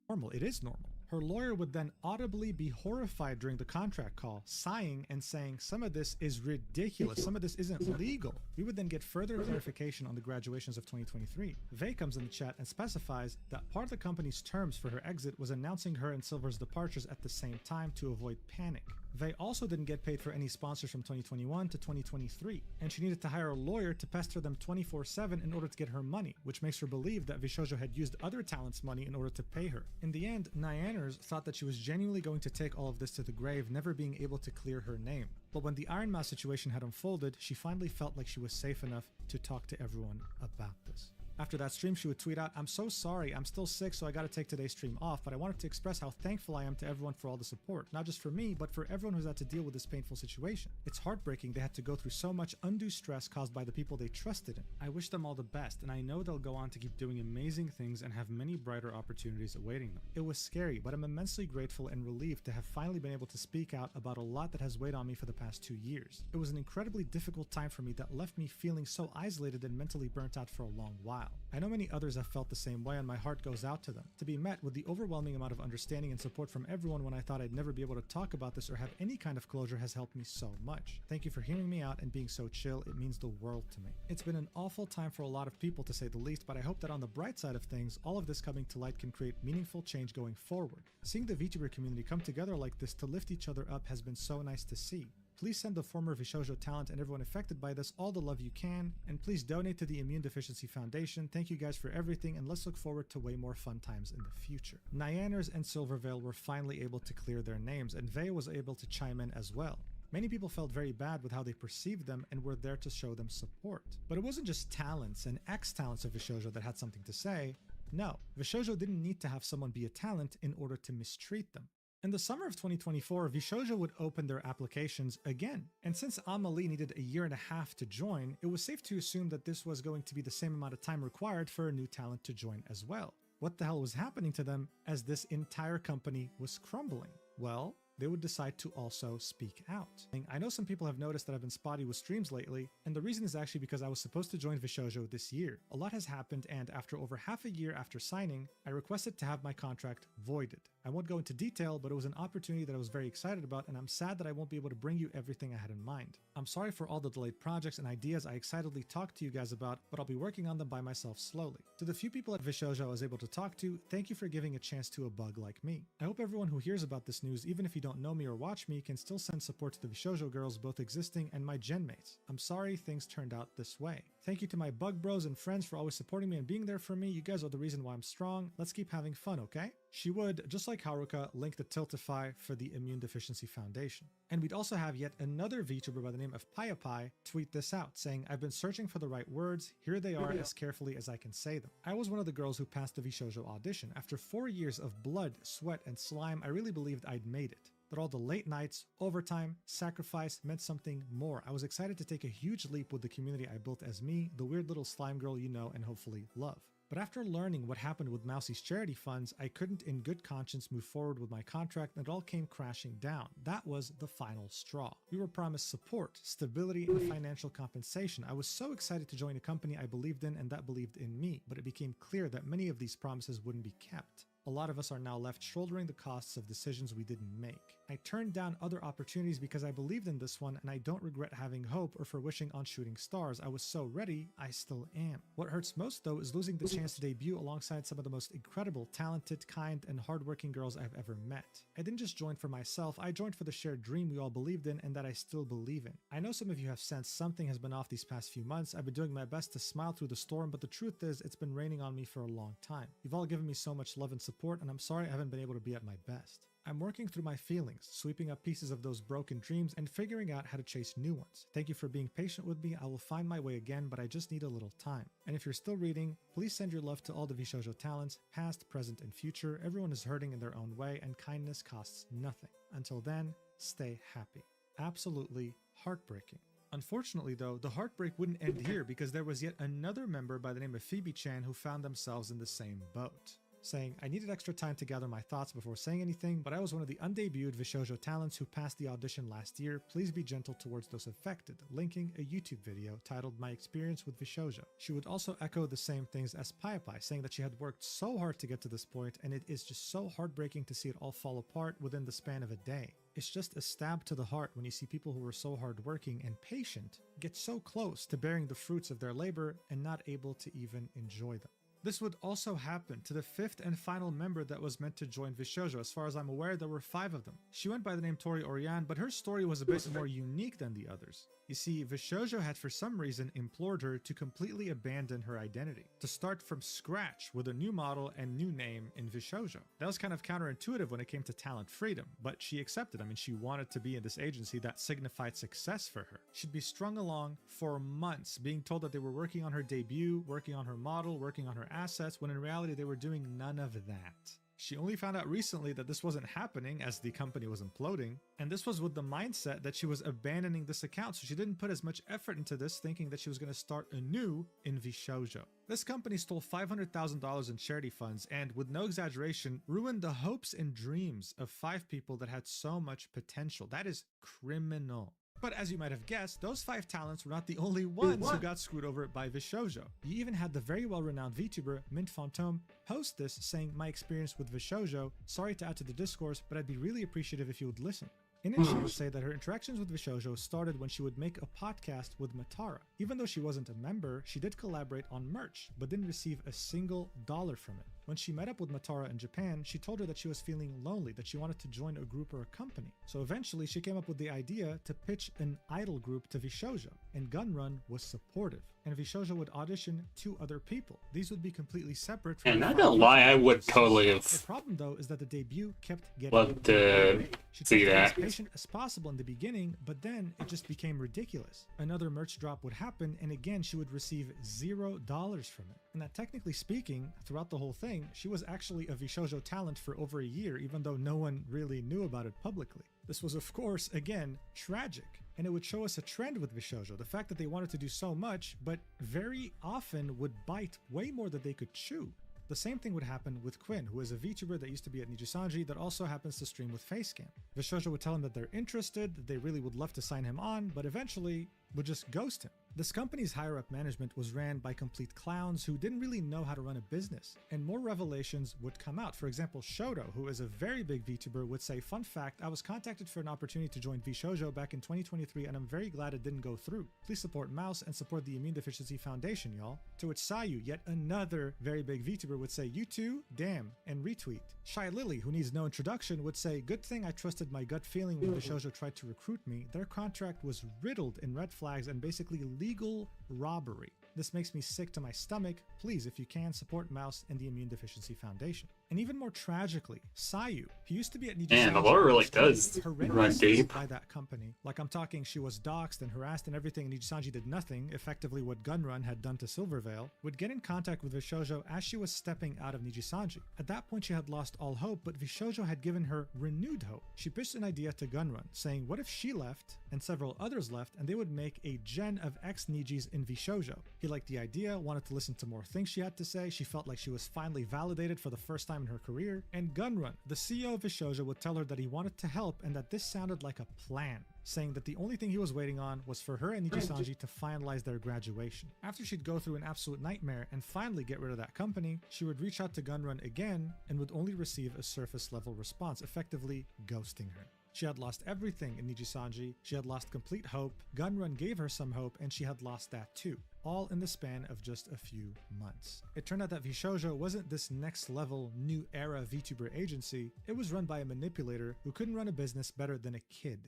[SPEAKER 2] Normal. It is normal. Her lawyer would then audibly be horrified during the contract call, sighing and saying, "Some of this is ridiculous. Some of this isn't legal." We would then get further clarification on the graduations of 2023. Vey comes in the chat and specifies that part of the company's terms for her exit was announcing her and Silver's departures at the same time to avoid panic. Vey also didn't get paid for any sponsors from 2021 to 2023, and she needed to hire a lawyer to pester them 24/7 in order to get her money, which makes her believe that Vshojo had used other talents' money in order to pay her. In the end, Nyaners thought that she was genuinely going to take all of this to the grave, never being able to clear her name. But when the Iron Mouse situation had unfolded, she finally felt like she was safe enough to talk to everyone about this. After that stream, she would tweet out, "I'm so sorry, I'm still sick, so I gotta take today's stream off, but I wanted to express how thankful I am to everyone for all the support, not just for me, but for everyone who's had to deal with this painful situation. It's heartbreaking they had to go through so much undue stress caused by the people they trusted in. I wish them all the best, and I know they'll go on to keep doing amazing things and have many brighter opportunities awaiting them. It was scary, but I'm immensely grateful and relieved to have finally been able to speak out about a lot that has weighed on me for the past 2 years. It was an incredibly difficult time for me that left me feeling so isolated and mentally burnt out for a long while. I know many others have felt the same way, and my heart goes out to them. To be met with the overwhelming amount of understanding and support from everyone when I thought I'd never be able to talk about this or have any kind of closure has helped me so much. Thank you for hearing me out and being so chill. It means the world to me. It's been an awful time for a lot of people, to say the least, but I hope that on the bright side of things, all of this coming to light can create meaningful change going forward. Seeing the VTuber community come together like this to lift each other up has been so nice to see. Please send the former Vshojo talent and everyone affected by this all the love you can, and please donate to the Immune Deficiency Foundation. Thank you guys for everything, and let's look forward to way more fun times in the future." Nyanners and Silvervale were finally able to clear their names, and Veo was able to chime in as well. Many people felt very bad with how they perceived them and were there to show them support. But it wasn't just talents and ex-talents of Vshojo that had something to say. No, Vshojo didn't need to have someone be a talent in order to mistreat them. In the summer of 2024, Vshojo would open their applications again, and since Amelie needed a year and a half to join, it was safe to assume that this was going to be the same amount of time required for a new talent to join as well. What the hell was happening to them as this entire company was crumbling? Well, they would decide to also speak out. I know some people have noticed that I've been spotty with streams lately, and the reason is actually because I was supposed to join Vshojo this year. A lot has happened, and after over half a year after signing, I requested to have my contract voided. I won't go into detail, but it was an opportunity that I was very excited about, and I'm sad that I won't be able to bring you everything I had in mind. I'm sorry for all the delayed projects and ideas I excitedly talked to you guys about, but I'll be working on them by myself slowly. To the few people at Vshojo I was able to talk to, thank you for giving a chance to a bug like me. I hope everyone who hears about this news, even if you don't know me or watch me, can still send support to the Vshojo girls, both existing and my gen mates. I'm sorry things turned out this way. Thank you to my bug bros and friends for always supporting me and being there for me. You guys are the reason why I'm strong. Let's keep having fun, okay? She would, just like Haruka, link the Tiltify for the Immune Deficiency Foundation. And we'd also have yet another VTuber by the name of PiePie tweet this out, saying, "I've been searching for the right words. Here they are as carefully as I can say them. I was one of the girls who passed the Vshojo audition. After 4 years of blood, sweat, and slime, I really believed I'd made it. That all the late nights, overtime, sacrifice meant something more. I was excited to take a huge leap with the community I built as me, the weird little slime girl you know and hopefully love. But after learning what happened with Mousie's charity funds, I couldn't in good conscience move forward with my contract, and it all came crashing down. That was the final straw. We were promised support, stability, and financial compensation. I was so excited to join a company I believed in and that believed in me, but it became clear that many of these promises wouldn't be kept. A lot of us are now left shouldering the costs of decisions we didn't make. I turned down other opportunities because I believed in this one, and I don't regret having hope or for wishing on shooting stars. I was so ready, I still am. What hurts most though is losing the chance to debut alongside some of the most incredible, talented, kind, and hardworking girls I've ever met. I didn't just join for myself, I joined for the shared dream we all believed in and that I still believe in. I know some of you have sensed something has been off these past few months. I've been doing my best to smile through the storm, but the truth is it's been raining on me for a long time. You've all given me so much love and support, and I'm sorry I haven't been able to be at my best. I'm working through my feelings, sweeping up pieces of those broken dreams and figuring out how to chase new ones. Thank you for being patient with me. I will find my way again, but I just need a little time. And if you're still reading, please send your love to all the Vshojo talents, past, present, and future. Everyone is hurting in their own way, and kindness costs nothing. Until then, stay happy. Absolutely heartbreaking. Unfortunately though, the heartbreak wouldn't end here because there was yet another member by the name of Phoebe-chan who found themselves in the same boat. Saying, "I needed extra time to gather my thoughts before saying anything, but I was one of the undebuted Vshojo talents who passed the audition last year. Please be gentle towards those affected," linking a YouTube video titled "My Experience with Vshojo." She would also echo the same things as PiePie, saying that she had worked so hard to get to this point, and it is just so heartbreaking to see it all fall apart within the span of a day. It's just a stab to the heart when you see people who were so hardworking and patient get so close to bearing the fruits of their labor and not able to even enjoy them. This would also happen to the 5th and final member that was meant to join Vshojo. As far as I'm aware, there were 5 of them. She went by the name Tori Oriane, but her story was a bit more unique than the others. You see, Vshojo had for some reason implored her to completely abandon her identity, to start from scratch with a new model and new name in Vshojo. That was kind of counterintuitive when it came to talent freedom, but she accepted. I mean, she wanted to be in this agency that signified success for her. She'd be strung along for months, being told that they were working on her debut, working on her model, working on her assets, when in reality they were doing none of that. She only found out recently that this wasn't happening as the company was imploding, and this was with the mindset that she was abandoning this account, so she didn't put as much effort into this, thinking that she was going to start anew in Vshojo. This company stole $500,000 in charity funds and, with no exaggeration, ruined the hopes and dreams of 5 people that had so much potential. That is criminal. But as you might have guessed, those 5 talents were not the only ones who got screwed over by Vshojo. You even had the very well-renowned VTuber Mint Fantôme host this, saying, "My experience with Vshojo, sorry to add to the discourse, but I'd be really appreciative if you would listen." In it, she would say that her interactions with Vshojo started when she would make a podcast with Matara. Even though she wasn't a member, she did collaborate on merch, but didn't receive a single dollar from it. When she met up with Matara in Japan, she told her that she was feeling lonely, that she wanted to join a group or a company. So eventually, she came up with the idea to pitch an idol group to Vshojo, and Gunrun was supportive. And Vshojo would audition 2 other people. These would be completely separate from
[SPEAKER 1] And
[SPEAKER 2] the
[SPEAKER 1] not
[SPEAKER 2] 5
[SPEAKER 1] gonna lie, I would
[SPEAKER 2] people.
[SPEAKER 1] totally
[SPEAKER 2] The
[SPEAKER 1] have
[SPEAKER 2] problem, though, is that the debut kept getting
[SPEAKER 1] loved to
[SPEAKER 2] She
[SPEAKER 1] see
[SPEAKER 2] tried to be
[SPEAKER 1] that.
[SPEAKER 2] as patient as possible in the beginning, but then it just became ridiculous. Another merch drop would happen, and again she would receive $0 from it. And that, technically speaking, throughout the whole thing, she was actually a Vshojo talent for over a year, even though no one really knew about it publicly. This was, of course, again, tragic. And it would show us a trend with Vshojo, the fact that they wanted to do so much, but very often would bite way more than they could chew. The same thing would happen with Quinn, who is a VTuber that used to be at Nijisanji that also happens to stream with Facecam. Vshojo would tell him that they're interested, that they really would love to sign him on, but eventually would just ghost him. This company's higher-up management was ran by complete clowns who didn't really know how to run a business, and more revelations would come out. For example, Shoto, who is a very big VTuber, would say, "Fun fact, I was contacted for an opportunity to join Vshojo back in 2023, and I'm very glad it didn't go through. Please support Mouse and support the Immune Deficiency Foundation, y'all." To which Sayu, yet another very big VTuber, would say, "You too? Damn," and retweet. Shy Lily, who needs no introduction, would say, "Good thing I trusted my gut feeling when Vshojo tried to recruit me. Their contract was riddled in red flags and basically legal robbery. This makes me sick to my stomach. Please, if you can, support Mouse and the Immune Deficiency Foundation." And even more tragically, Sayu, who used to be at Nijisanji,
[SPEAKER 1] Man, the lore really does
[SPEAKER 2] horrendously
[SPEAKER 1] run deep.
[SPEAKER 2] by that company. Like, I'm talking, she was doxxed and harassed and everything, and Nijisanji did nothing, effectively what Gunrun had done to Silvervale, would get in contact with Vshojo as she was stepping out of Nijisanji. At that point, she had lost all hope, but Vshojo had given her renewed hope. She pitched an idea to Gunrun, saying, what if she left and several others left, and they would make a gen of ex-Nijis in Vshojo? He liked the idea, wanted to listen to more things she had to say. She felt like she was finally validated for the first time in her career. And Gunrun, the CEO of Vshojo, would tell her that he wanted to help and that this sounded like a plan, saying that the only thing he was waiting on was for her and Nijisanji to finalize their graduation. After she'd go through an absolute nightmare and finally get rid of that company, she would reach out to Gunrun again and would only receive a surface level response, effectively ghosting her. She had lost everything in Nijisanji, she had lost complete hope, Gunrun gave her some hope, and she had lost that too, all in the span of just a few months. It turned out that Vshojo wasn't this next level, new era VTuber agency, it was run by a manipulator who couldn't run a business better than a kid.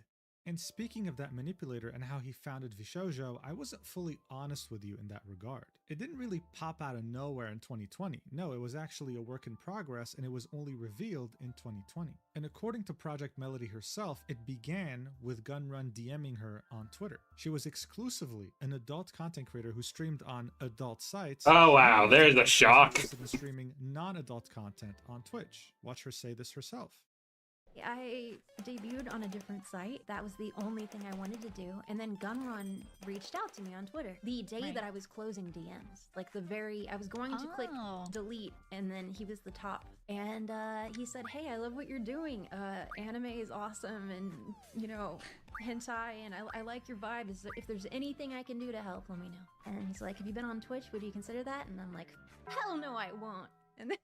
[SPEAKER 2] And speaking of that manipulator and how he founded Vshojo, I wasn't fully honest with you in that regard. It didn't really pop out of nowhere in 2020. No, it was actually a work in progress, and it was only revealed in 2020. And according to Project Melody herself, it began with Gunrun DMing her on Twitter. She was exclusively an adult content creator who streamed on adult sites.
[SPEAKER 1] Oh wow, there's a shock.
[SPEAKER 2] Streaming non-adult content on Twitch. Watch her say this herself.
[SPEAKER 8] I debuted on a different site. That was the only thing I wanted to do. And then Gunrun reached out to me on Twitter the day that I was closing DMs. Like I was going to click delete, and then he was the top. And he said, hey, I love what you're doing. Anime is awesome, and, you know, hentai, and I like your vibe. If there's anything I can do to help, let me know. And he's like, have you been on Twitch? Would you consider that? And I'm like, hell no, I won't. And then...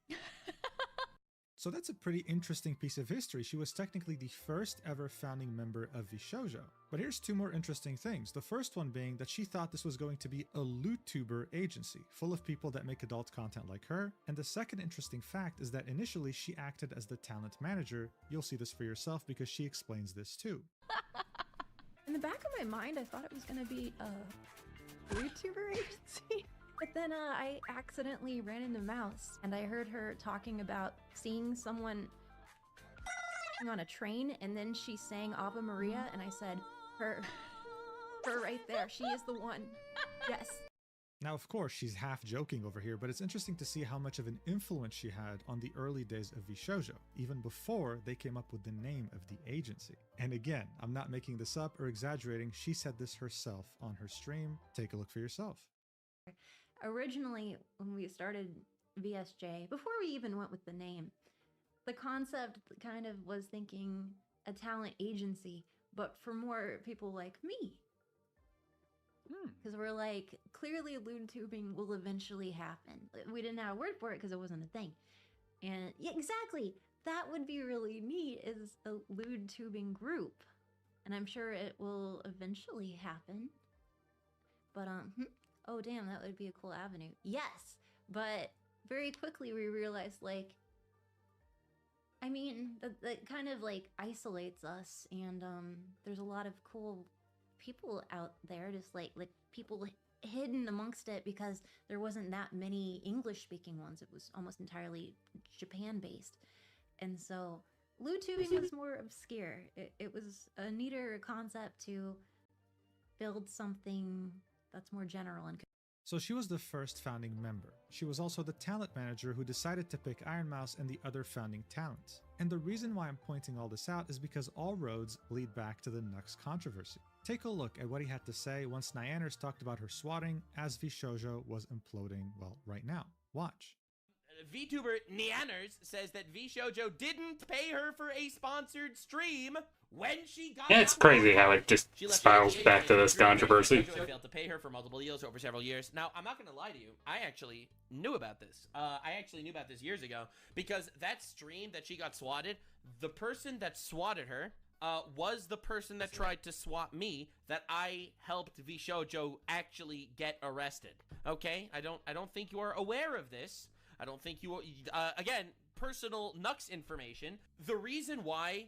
[SPEAKER 2] So that's a pretty interesting piece of history. She was technically the first ever founding member of Vshojo. But here's two more interesting things. The first one being that she thought this was going to be a Vtuber agency, full of people that make adult content like her. And the second interesting fact is that initially she acted as the talent manager. You'll see this for yourself because she explains this too.
[SPEAKER 8] In the back of my mind, I thought it was gonna be a YouTuber agency. But then I accidentally ran into Mouse, and I heard her talking about seeing someone on a train, and then she sang Ave Maria, and I said, her right there, she is the one. Yes.
[SPEAKER 2] Now, of course, she's half joking over here, but it's interesting to see how much of an influence she had on the early days of Vshojo, even before they came up with the name of the agency. And again, I'm not making this up or exaggerating, she said this herself on her stream. Take a look for yourself.
[SPEAKER 8] Originally, when we started VSJ, before we even went with the name, the concept kind of was thinking a talent agency, but for more people like me. Because we're like, clearly Vtubing will eventually happen. We didn't have a word for it because it wasn't a thing. And yeah, exactly, that would be really neat, is a Vtubing group. And I'm sure it will eventually happen. But, oh damn, that would be a cool avenue. Yes, but very quickly we realized, like, I mean, that kind of like isolates us, and there's a lot of cool people out there, just like people hidden amongst it, because there wasn't that many English-speaking ones. It was almost entirely Japan-based, and so Vtubing was more obscure. It was a neater concept to build something that's more general and.
[SPEAKER 2] So she was the first founding member. She was also the talent manager who decided to pick Iron Mouse and the other founding talents. And the reason why I'm pointing all this out is because all roads lead back to the Nux controversy. Take a look at what he had to say once Nyanners talked about her swatting as Vshojo was imploding, well, right now. Watch.
[SPEAKER 9] VTuber Nyanners says that Vshojo didn't pay her for a sponsored stream when she got.
[SPEAKER 1] Yeah, it's crazy how it just spirals back to this controversy.
[SPEAKER 9] Failed to pay her for multiple deals over several years. Now, I'm not going to lie to you. I actually knew about this. I actually knew about this years ago, because that stream that she got swatted, the person that swatted her was the person that tried to swat me, that I helped Vshojo actually get arrested. Okay? I don't think you are aware of this. I don't think you, again, personal Nux information. The reason why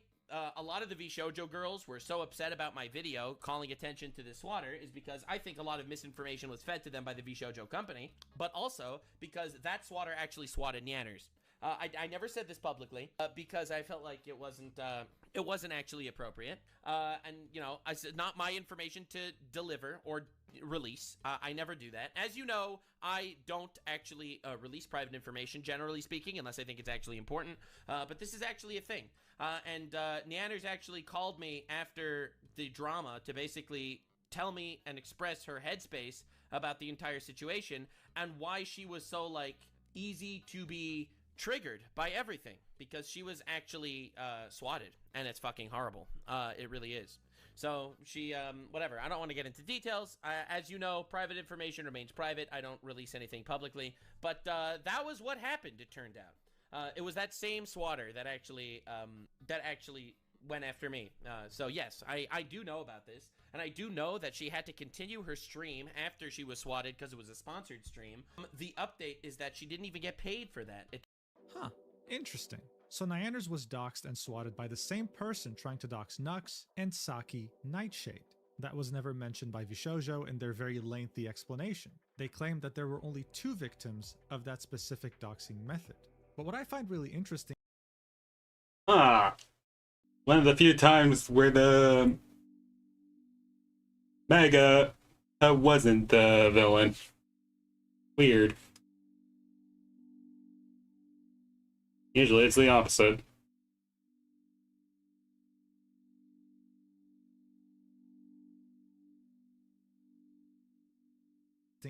[SPEAKER 9] a lot of the Vshojo girls were so upset about my video calling attention to this swatter is because I think a lot of misinformation was fed to them by the Vshojo company, but also because that swatter actually swatted Nyanners. I never said this publicly because I felt like it wasn't actually appropriate. And, you know, I said not my information to deliver or release. I never do that. As you know, I don't actually release private information, generally speaking, unless I think it's actually important. But this is actually a thing. And Nyanners actually called me after the drama to basically tell me and express her headspace about the entire situation and why she was so, like, easy to be triggered by everything, because she was actually swatted, and it's fucking horrible. It really is. So she, whatever. I don't want to get into details. As you know, private information remains private. I don't release anything publicly. But that was what happened, it turned out. It was that same swatter that actually went after me. So yes, I do know about this. And I do know that she had to continue her stream after she was swatted because it was a sponsored stream. The update is that she didn't even get paid for that.
[SPEAKER 2] Huh, interesting. So Nyanners was doxxed and swatted by the same person trying to dox Nux and Saki Nightshade. That was never mentioned by Vshojo in their very lengthy explanation. They claimed that there were only 2 victims of that specific doxing method. But what I find really interesting...
[SPEAKER 1] One of the few times where the Mega wasn't the villain. Weird. Usually it's the opposite.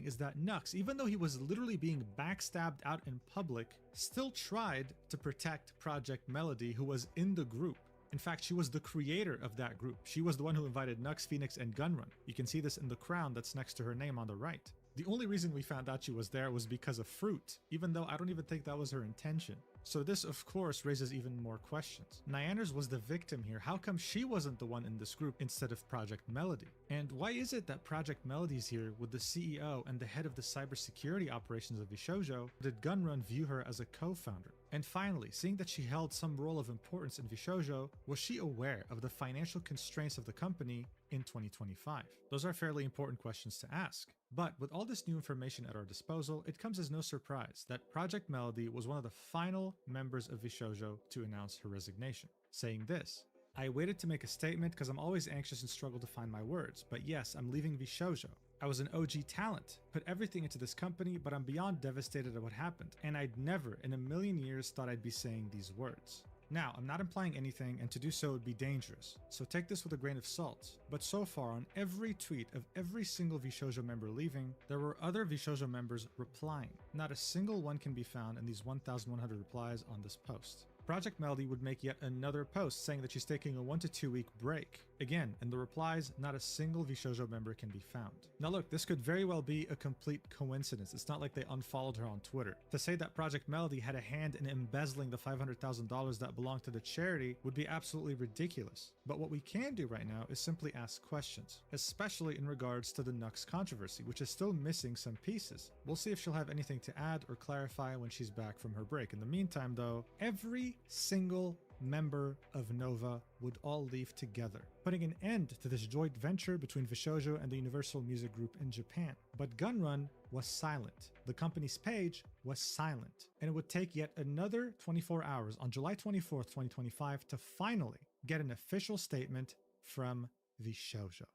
[SPEAKER 2] is that Nux, even though he was literally being backstabbed out in public, still tried to protect Project Melody, who was in the group. In fact, she was the creator of that group. She was the one who invited Nux, Phoenix, and Gunrun. You can see this in the crown that's next to her name on the right. The only reason we found out she was there was because of fruit, even though I don't even think that was her intention. So this, of course, raises even more questions. Nyanners was the victim here. How come she wasn't the one in this group instead of Project Melody? And why is it that Project Melody's here with the CEO and the head of the cybersecurity operations of Vshojo? Did Gunrun view her as a co-founder? And finally, seeing that she held some role of importance in Vshojo, was she aware of the financial constraints of the company in 2025? Those are fairly important questions to ask. But with all this new information at our disposal, it comes as no surprise that Project Melody was one of the final members of Vshojo to announce her resignation, saying this: "I waited to make a statement because I'm always anxious and struggle to find my words, but yes, I'm leaving Vshojo. I was an OG talent, put everything into this company, but I'm beyond devastated at what happened, and I'd never in a million years thought I'd be saying these words." Now, I'm not implying anything, and to do so would be dangerous, so take this with a grain of salt. But so far, on every tweet of every single Vshojo member leaving, there were other Vshojo members replying. Not a single one can be found in these 1,100 replies on this post. Project Melody would make yet another post saying that she's taking a 1 to 2 week break. Again, in the replies, not a single Vshojo member can be found. Now look, this could very well be a complete coincidence. It's not like they unfollowed her on Twitter. To say that Project Melody had a hand in embezzling the $500,000 that belonged to the charity would be absolutely ridiculous. But what we can do right now is simply ask questions, especially in regards to the Nux controversy, which is still missing some pieces. We'll see if she'll have anything to add or clarify when she's back from her break. In the meantime though, every single member of Nova would all leave together, putting an end to this joint venture between Vshojo and the Universal Music Group in Japan. But Gunrun was silent. The company's page was silent. And it would take yet another 24 hours on July 24th, 2025 to finally get an official statement from Vshojo.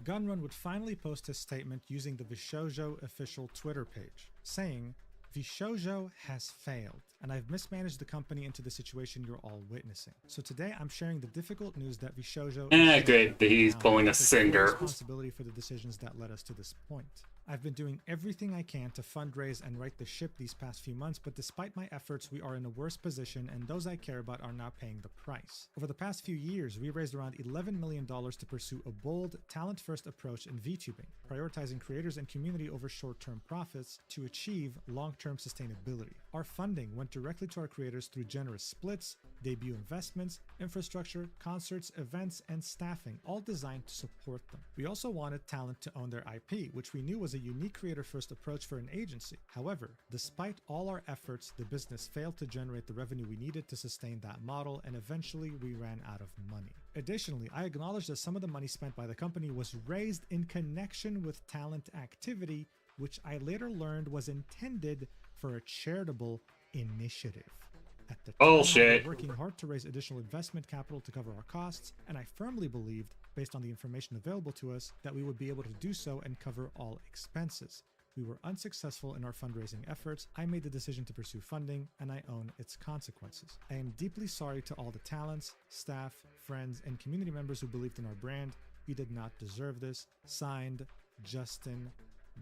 [SPEAKER 2] Gunrun would finally post his statement using the Vshojo official Twitter page, saying, "Vshojo has failed, and I've mismanaged the company into the situation you're all witnessing. So today I'm sharing the difficult news that Vshojo
[SPEAKER 1] good that he's pulling a Cinder.
[SPEAKER 2] Responsibility for the decisions that led us to this point. I've been doing everything I can to fundraise and right the ship these past few months, but despite my efforts, we are in a worse position and those I care about are not paying the price. Over the past few years, we raised around $11 million to pursue a bold, talent-first approach in VTubing, prioritizing creators and community over short-term profits to achieve long-term sustainability. Our funding went directly to our creators through generous splits, debut investments, infrastructure, concerts, events, and staffing, all designed to support them. We also wanted talent to own their IP, which we knew was a unique creator-first approach for an agency. However, despite all our efforts, the business failed to generate the revenue we needed to sustain that model, and eventually we ran out of money. Additionally, I acknowledge that some of the money spent by the company was raised in connection with talent activity, which I later learned was intended for a charitable initiative. At the time,
[SPEAKER 1] Bullshit.
[SPEAKER 2] we were working hard to raise additional investment capital to cover our costs, and I firmly believed, based on the information available to us, that we would be able to do so and cover all expenses. We were unsuccessful in our fundraising efforts. I made the decision to pursue funding, and I own its consequences. I am deeply sorry to all the talents, staff, friends, and community members who believed in our brand. You did not deserve this. Signed, Justin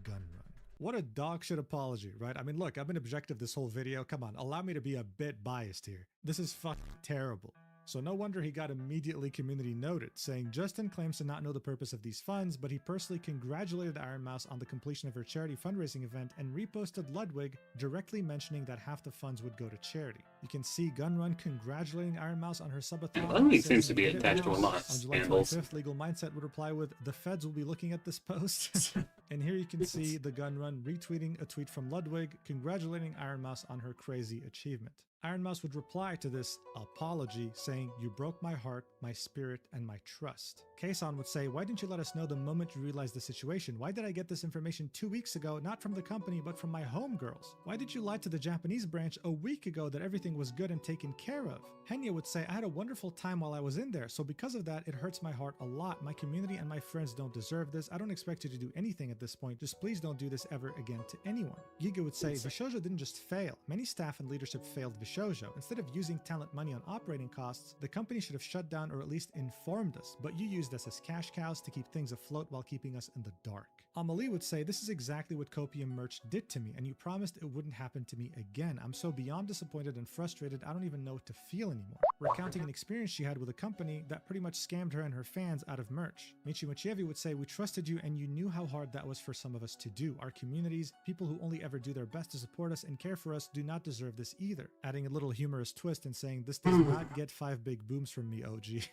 [SPEAKER 2] Gunrun." What a dog shit apology, right? I mean, look, I've been objective this whole video. Come on, allow me to be a bit biased here. This is fucking terrible. So no wonder he got immediately community noted, saying Justin claims to not know the purpose of these funds, but he personally congratulated Iron Mouse on the completion of her charity fundraising event and reposted Ludwig, directly mentioning that half the funds would go to charity. You can see Gunrun congratulating Iron Mouse on her subathon.
[SPEAKER 1] Ludwig seems to be attached to a lot of
[SPEAKER 2] On July
[SPEAKER 1] scandals.
[SPEAKER 2] 25th, Legal Mindset would reply with, "The feds will be looking at this post." And here you can see the Gunrun retweeting a tweet from Ludwig, congratulating Iron Mouse on her crazy achievement. Iron Mouse would reply to this apology saying, "You broke my heart, my spirit, and my trust." Kaysan would say, "Why didn't you let us know the moment you realized the situation? Why did I get this information 2 weeks ago, not from the company, but from my homegirls? Why did you lie to the Japanese branch a week ago that everything was good and taken care of?" Heyo would say, "I had a wonderful time while I was in there, so because of that, it hurts my heart a lot. My community and my friends don't deserve this. I don't expect you to do anything at this point. Just please don't do this ever again to anyone." Giga would say, "Vshojo didn't just fail. Many staff and leadership failed Vshojo. Instead of using talent money on operating costs, the company should have shut down or at least informed us, but you used us as cash cows to keep things afloat while keeping us in the dark." Amelie would say, "This is exactly what Copium merch did to me, and you promised it wouldn't happen to me again. I'm so beyond disappointed and frustrated, I don't even know what to feel anymore." Recounting an experience she had with a company that pretty much scammed her and her fans out of merch. Michi Machievi would say, "We trusted you and you knew how hard that that was for some of us to do. Our communities, people who only ever do their best to support us and care for us, do not deserve this either. Adding a little humorous twist and saying, this does not get 5 big booms from me, OG.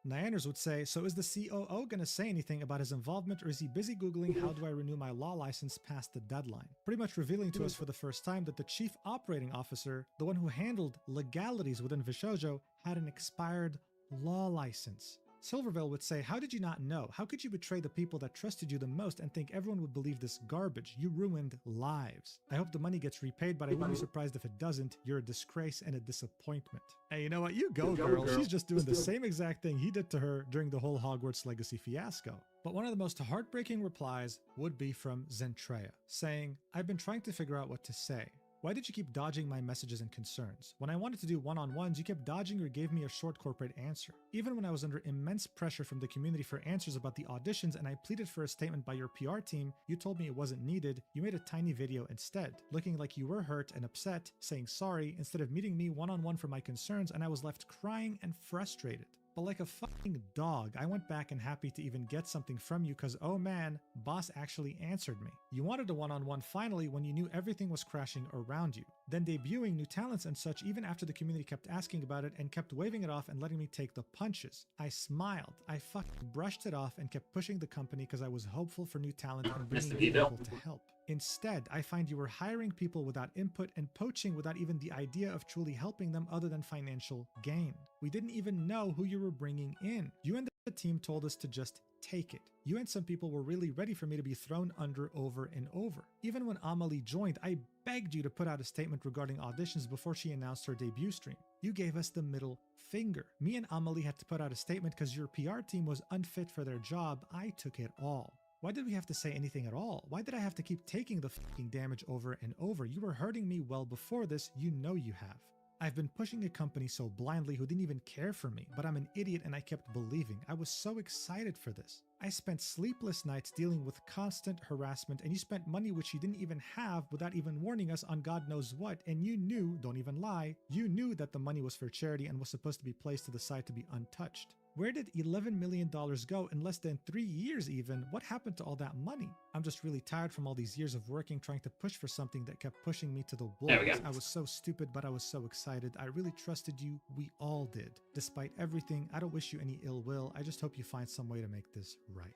[SPEAKER 2] Nyanners would say, so is the COO going to say anything about his involvement, or is he busy Googling how do I renew my law license past the deadline? Pretty much revealing to us for the first time that the chief operating officer, the one who handled legalities within Vshojo, had an expired law license. Silvervale would say, how did you not know? How could you betray the people that trusted you the most and think everyone would believe this garbage? You ruined lives. I hope the money gets repaid, but I wouldn't be surprised if it doesn't. You're a disgrace and a disappointment. Hey, you know what? You go, girl. She's just doing the same exact thing he did to her during the whole Hogwarts Legacy fiasco. But one of the most heartbreaking replies would be from Zentreya, saying, I've been trying to figure out what to say. Why did you keep dodging my messages and concerns? When I wanted to do one-on-ones, you kept dodging or gave me a short corporate answer. Even when I was under immense pressure from the community for answers about the auditions and I pleaded for a statement by your PR team, you told me it wasn't needed. You made a tiny video instead, looking like you were hurt and upset, saying sorry, instead of meeting me one-on-one for my concerns, and I was left crying and frustrated. But like a fucking dog, I went back and happy to even get something from you because, oh man, boss actually answered me. You wanted a one-on-one finally when you knew everything was crashing around you. Then debuting new talents and such even after the community kept asking about it and kept waving it off and letting me take the punches. I smiled. I fucking brushed it off and kept pushing the company because I was hopeful for new talent and bringing people to help. Instead, I find you were hiring people without input and poaching without even the idea of truly helping them other than financial gain. We didn't even know who you were bringing in. You and the team told us to just take it. You and some people were really ready for me to be thrown under over and over. Even when Amelie joined, I begged you to put out a statement regarding auditions before she announced her debut stream. You gave us the middle finger. Me and Amelie had to put out a statement because your PR team was unfit for their job. I took it all. Why did we have to say anything at all? Why did I have to keep taking the fucking damage over and over? You were hurting me well before this, you know you have. I've been pushing a company so blindly who didn't even care for me, but I'm an idiot and I kept believing. I was so excited for this. I spent sleepless nights dealing with constant harassment, and you spent money which you didn't even have without even warning us on God knows what, and you knew, don't even lie, you knew that the money was for charity and was supposed to be placed to the side to be untouched. Where did $11 million go in less than 3 years even? What happened to all that money? I'm just really tired from all these years of working, trying to push for something that kept pushing me to the walls. I was so stupid, but I was so excited. I really trusted you. We all did. Despite everything, I don't wish you any ill will. I just hope you find some way to make this right.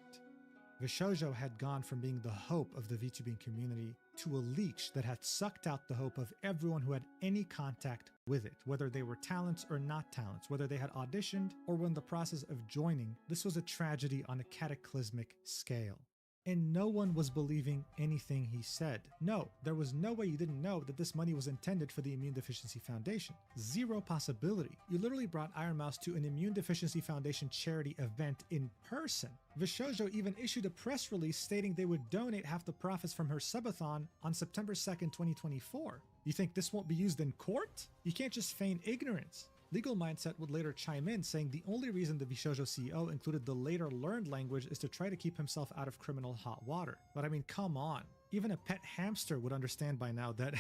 [SPEAKER 2] Vshojo had gone from being the hope of the VTubing community to a leech that had sucked out the hope of everyone who had any contact with it, whether they were talents or not talents, whether they had auditioned or were in the process of joining. This was a tragedy on a cataclysmic scale. And no one was believing anything he said. No, there was no way you didn't know that this money was intended for the Immune Deficiency Foundation. Zero possibility. You literally brought Iron Mouse to an Immune Deficiency Foundation charity event in person. Vshojo even issued a press release stating they would donate half the profits from her subathon on September 2nd, 2024. You think this won't be used in court? You can't just feign ignorance. Legal Mindset would later chime in, saying the only reason the Vshojo CEO included the later learned language is to try to keep himself out of criminal hot water. But I mean, come on. Even a pet hamster would understand by now that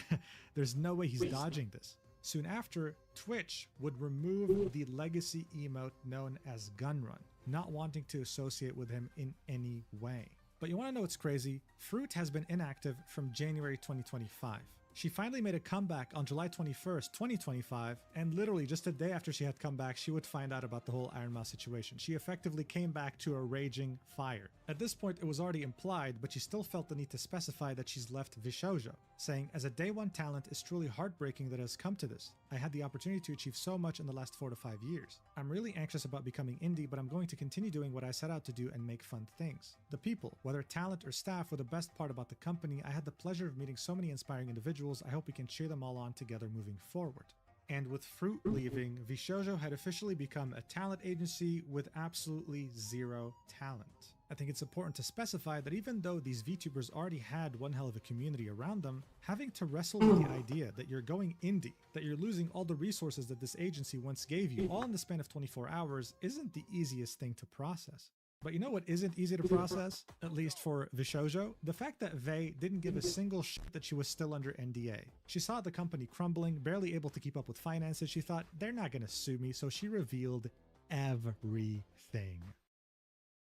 [SPEAKER 2] there's no way he's dodging this. Soon after, Twitch would remove the legacy emote known as Gunrun, not wanting to associate with him in any way. But you want to know what's crazy? Fruit has been inactive from January 2025. She finally made a comeback on July 21st, 2025, and literally just a day after she had come back, she would find out about the whole Iron Mouse situation. She effectively came back to a raging fire. At this point, it was already implied, but she still felt the need to specify that she's left Vshojo, saying, as a day one talent, it's truly heartbreaking that it has come to this. I had the opportunity to achieve so much in the last 4 to 5 years. I'm really anxious about becoming indie, but I'm going to continue doing what I set out to do and make fun things. The people, whether talent or staff, were the best part about the company. I had the pleasure of meeting so many inspiring individuals. I hope we can cheer them all on together moving forward. And with Fruit leaving, Vshojo had officially become a talent agency with absolutely zero talent. I think it's important to specify that even though these VTubers already had one hell of a community around them, having to wrestle with the idea that you're going indie, that you're losing all the resources that this agency once gave you, all in the span of 24 hours, isn't the easiest thing to process. But you know what isn't easy to process, at least for Vshojo? The fact that Vey didn't give a single shit that she was still under NDA. She saw the company crumbling, barely able to keep up with finances. She thought, they're not gonna sue me, so she revealed everything.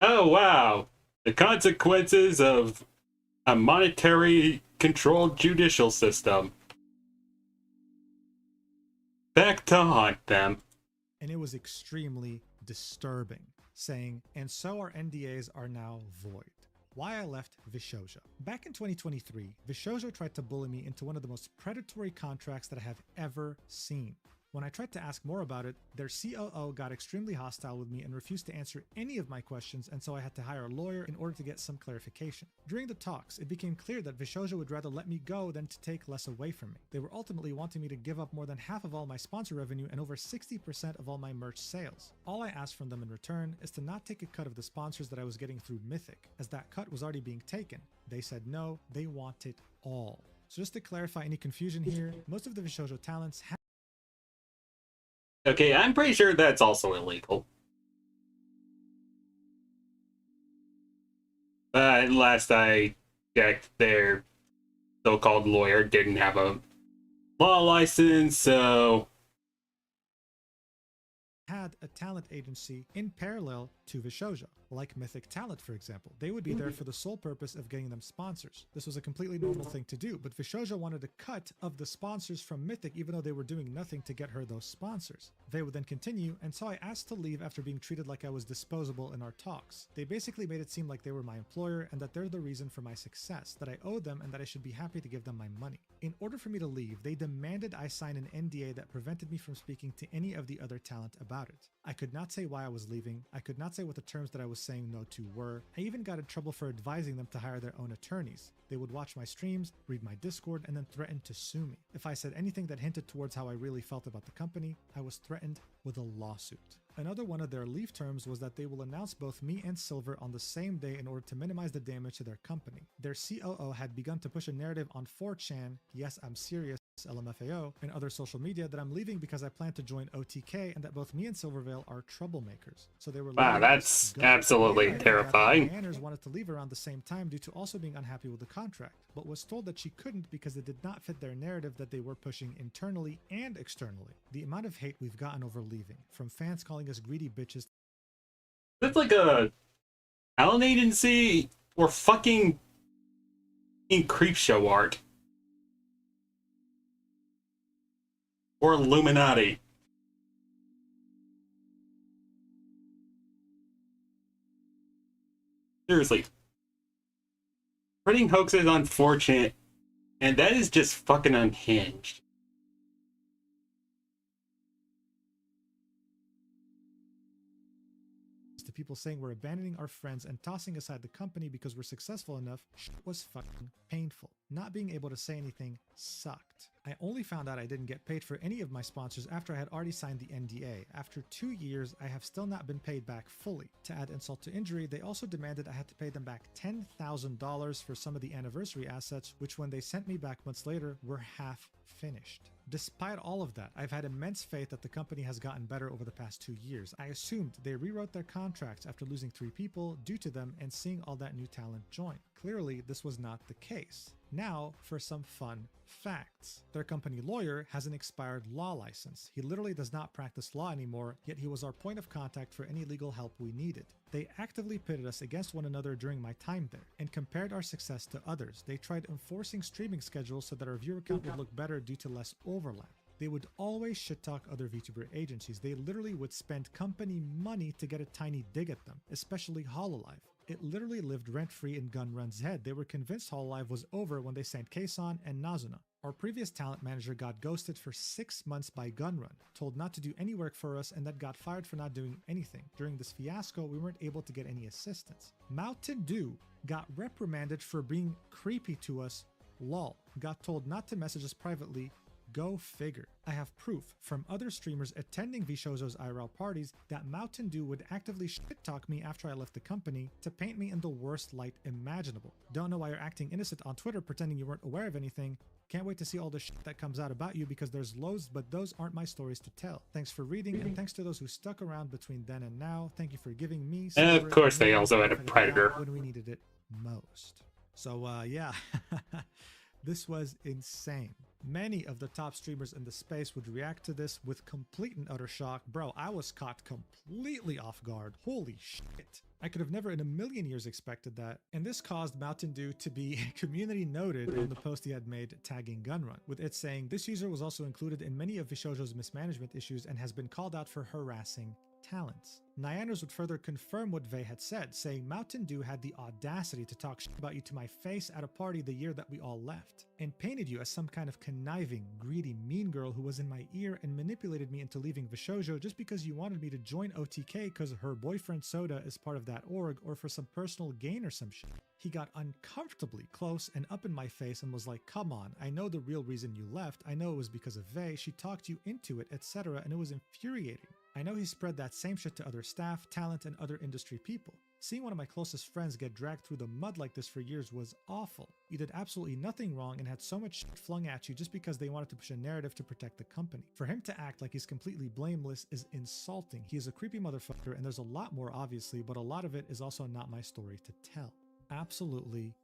[SPEAKER 1] Oh wow! The consequences of a monetary controlled judicial system. Back to haunt them.
[SPEAKER 2] And it was extremely disturbing, saying, and so our NDAs are now void. Why I left Vshojo. Back in 2023, Vshojo tried to bully me into one of the most predatory contracts that I have ever seen. When I tried to ask more about it, their COO got extremely hostile with me and refused to answer any of my questions, and so I had to hire a lawyer in order to get some clarification. During the talks, it became clear that Vshojo would rather let me go than to take less away from me. They were ultimately wanting me to give up more than half of all my sponsor revenue and over 60% of all my merch sales. All I asked from them in return is to not take a cut of the sponsors that I was getting through Mythic, as that cut was already being taken. They said no, they want it all. So just to clarify any confusion here, most of the Vshojo talents have
[SPEAKER 1] Okay, I'm pretty sure that's also illegal. Last I checked, their so-called lawyer didn't have a law license, so...
[SPEAKER 2] had a talent agency in parallel to Vshojo, like Mythic Talent, for example. They would be there for the sole purpose of getting them sponsors. This was a completely normal thing to do, but Vshojo wanted a cut of the sponsors from Mythic, even though they were doing nothing to get her those sponsors. They would then continue, and so I asked to leave after being treated like I was disposable in our talks. They basically made it seem like they were my employer and that they're the reason for my success, that I owe them and that I should be happy to give them my money. In order for me to leave, they demanded I sign an NDA that prevented me from speaking to any of the other talent about it. I could not say why I was leaving. I could not say what the terms that I was saying no to were. I even got in trouble for advising them to hire their own attorneys. They would watch my streams, read my Discord, and then threaten to sue me. If I said anything that hinted towards how I really felt about the company, I was threatened with a lawsuit. Another one of their leave terms was that they will announce both me and Silver on the same day in order to minimize the damage to their company. Their COO had begun to push a narrative on 4chan, yes, I'm serious, LMFAO, and other social media that I'm leaving because I plan to join OTK and that both me and Silvervale are troublemakers. So they were
[SPEAKER 1] Wow, that's absolutely terrifying.
[SPEAKER 2] Manners wanted to leave around the same time due to also being unhappy with the contract, but was told that she couldn't because it did not fit their narrative that they were pushing internally and externally. The amount of hate we've gotten over leaving, from fans calling us greedy bitches.
[SPEAKER 1] That's like a talent agency or fucking in Creepshow art. Or Illuminati. Seriously. Spreading hoaxes on 4chan, and that is just fucking unhinged.
[SPEAKER 2] To people saying we're abandoning our friends and tossing aside the company because we're successful enough was fucking painful. Not being able to say anything sucked. I only found out I didn't get paid for any of my sponsors after I had already signed the NDA. After 2 years, I have still not been paid back fully. To add insult to injury, they also demanded I had to pay them back $10,000 for some of the anniversary assets, which when they sent me back months later were half finished. Despite all of that, I've had immense faith that the company has gotten better over the past 2 years. I assumed they rewrote their contracts after losing 3 people due to them and seeing all that new talent join. Clearly, this was not the case. Now, for some fun facts. Their company lawyer has an expired law license. He literally does not practice law anymore, yet he was our point of contact for any legal help we needed. They actively pitted us against one another during my time there, and compared our success to others. They tried enforcing streaming schedules so that our viewer count would look better due to less overlap. They would always shit-talk other VTuber agencies. They literally would spend company money to get a tiny dig at them, especially Hololive. It literally lived rent-free in Gunrun's head. They were convinced Hololive was over when they sent Kason and Nazuna. Our previous talent manager got ghosted for 6 months by Gunrun, told not to do any work for us, and then got fired for not doing anything. During this fiasco, we weren't able to get any assistance. Mountain Dew got reprimanded for being creepy to us, lol. Got told not to message us privately. Go figure. I have proof from other streamers attending Vshojo's IRL parties that Mountain Dew would actively shit-talk me after I left the company to paint me in the worst light imaginable. Don't know why you're acting innocent on Twitter pretending you weren't aware of anything. Can't wait to see all the shit that comes out about you because there's loads, but those aren't my stories to tell. Thanks for reading, and thanks to those who stuck around between then and now. Thank you for giving me...
[SPEAKER 1] And of course they also had a predator.
[SPEAKER 2] When we needed it most. So, yeah. This was insane. Many of the top streamers in the space would react to this with complete and utter shock. Bro, I was caught completely off guard. Holy shit. I could have never in a million years expected that, and this caused Mountain Dew to be community noted on the post he had made tagging Gunrun, with it saying, "This user was also included in many of Vshojo's mismanagement issues and has been called out for harassing talents." Nyanners would further confirm what Vey had said, saying Mountain Dew had the audacity to talk shit about you to my face at a party the year that we all left, and painted you as some kind of conniving, greedy, mean girl who was in my ear and manipulated me into leaving Vshojo just because you wanted me to join OTK because her boyfriend Soda is part of that org or for some personal gain or some shit. He got uncomfortably close and up in my face and was like, "Come on, I know the real reason you left. I know it was because of Vey. She talked you into it, etc. and it was infuriating. I know he spread that same shit to other staff, talent, and other industry people. Seeing one of my closest friends get dragged through the mud like this for years was awful. You did absolutely nothing wrong and had so much shit flung at you just because they wanted to push a narrative to protect the company. For him to act like he's completely blameless is insulting. He is a creepy motherfucker, and there's a lot more obviously, but a lot of it is also not my story to tell." Absolutely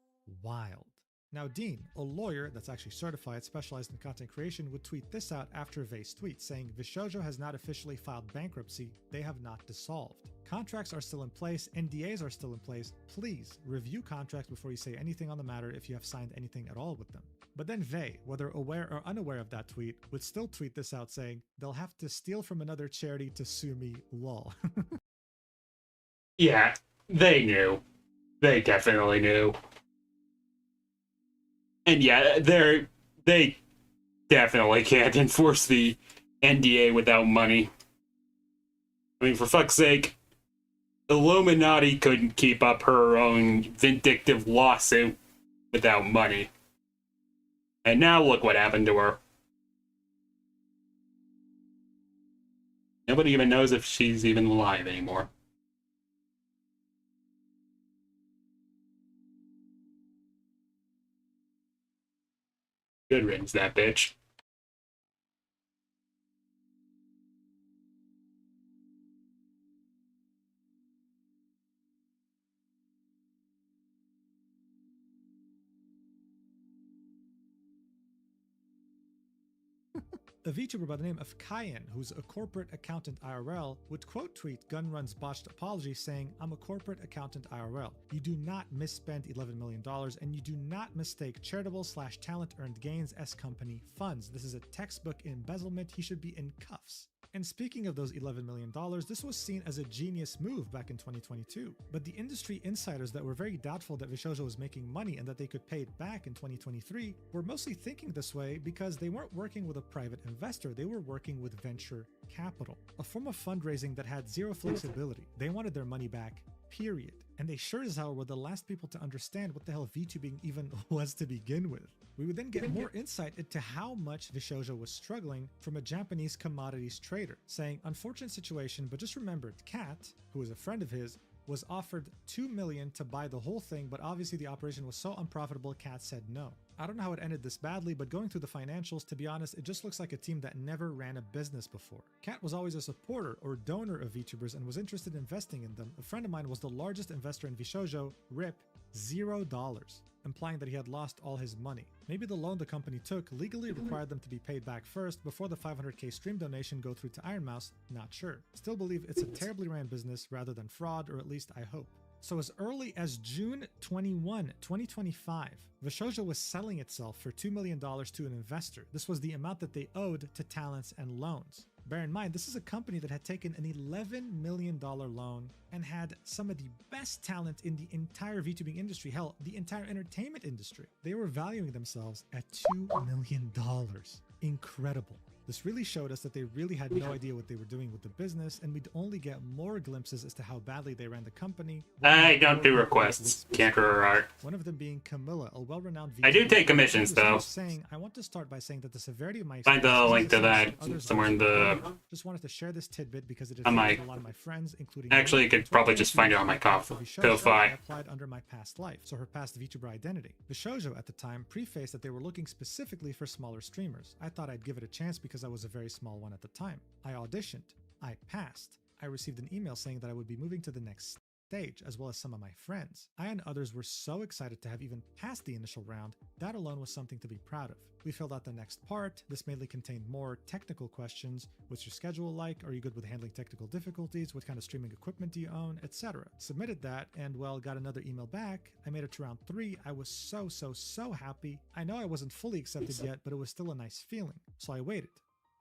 [SPEAKER 2] wild. Now, Dean, a lawyer that's actually certified, specialized in content creation, would tweet this out after Vey's tweet, saying, "Vshojo has not officially filed bankruptcy. They have not dissolved. Contracts are still in place. NDAs are still in place. Please review contracts before you say anything on the matter if you have signed anything at all with them." But then Vey, whether aware or unaware of that tweet, would still tweet this out saying, "They'll have to steal from another charity to sue me, lol."
[SPEAKER 1] Yeah, they knew. They definitely knew. And yeah, they definitely can't enforce the NDA without money. I mean, for fuck's sake, Illuminati couldn't keep up her own vindictive lawsuit without money. And now look what happened to her. Nobody even knows if she's even alive anymore. Good riddance, that bitch.
[SPEAKER 2] A VTuber by the name of Kayan, who's a corporate accountant IRL, would quote tweet Gunrun's botched apology saying, "I'm a corporate accountant IRL. You do not misspend $11 million and you do not mistake charitable/talent earned gains as company funds. This is a textbook embezzlement. He should be in cuffs." And speaking of those $11 million, this was seen as a genius move back in 2022. But the industry insiders that were very doubtful that Vshojo was making money and that they could pay it back in 2023 were mostly thinking this way because they weren't working with a private investor, they were working with venture capital, a form of fundraising that had zero flexibility. They wanted their money back, period. And they sure as hell were the last people to understand what the hell VTubing even was to begin with. We would then get more insight into how much Vshojo was struggling from a Japanese commodities trader, saying, "Unfortunate situation, but just remember, Cat, who is a friend of his, was offered $2 million to buy the whole thing, but obviously the operation was so unprofitable, Cat said no." I don't know how it ended this badly, but going through the financials, to be honest, it just looks like a team that never ran a business before. Cat was always a supporter or donor of VTubers and was interested in investing in them. A friend of mine was the largest investor in Vshojo, RIP, $0, implying that he had lost all his money. Maybe the loan the company took legally required them to be paid back first before the $500k stream donation go through to Iron Mouse, not sure. Still believe it's a terribly ran business rather than fraud, or at least I hope. So as early as June 21, 2025, Vshojo was selling itself for $2 million to an investor. This was the amount that they owed to talents and loans. Bear in mind, this is a company that had taken an $11 million loan and had some of the best talent in the entire VTubing industry, hell, the entire entertainment industry. They were valuing themselves at $2 million. Incredible. This really showed us that they really had no idea what they were doing with the business, and we'd only get more glimpses as to how badly they ran the company.
[SPEAKER 1] I don't do requests. Can't art.
[SPEAKER 2] One of them being Camilla, a well-renowned VTuber.
[SPEAKER 1] I do take commissions, though.
[SPEAKER 2] Saying, "I want to start by saying that the severity of my
[SPEAKER 1] Find the link to that somewhere in the...
[SPEAKER 2] Just wanted to share this tidbit because it
[SPEAKER 1] On my...
[SPEAKER 2] affected a lot of my friends, including...
[SPEAKER 1] Actually, you could probably just find it on my Ko-Fi.
[SPEAKER 2] applied under my past life, so her past VTuber identity. Vshojo at the time prefaced that they were looking specifically for smaller streamers. I thought I'd give it a chance because I was a very small one at the time. I auditioned. I passed. I received an email saying that I would be moving to the next stage, as well as some of my friends. I and others were so excited to have even passed the initial round. That alone was something to be proud of. We filled out the next part. This mainly contained more technical questions. What's your schedule like? Are you good with handling technical difficulties? What kind of streaming equipment do you own? Etc. Submitted that and, well, got another email back. I made it to round 3. I was so happy. I know I wasn't fully accepted yet, but it was still a nice feeling. So I waited.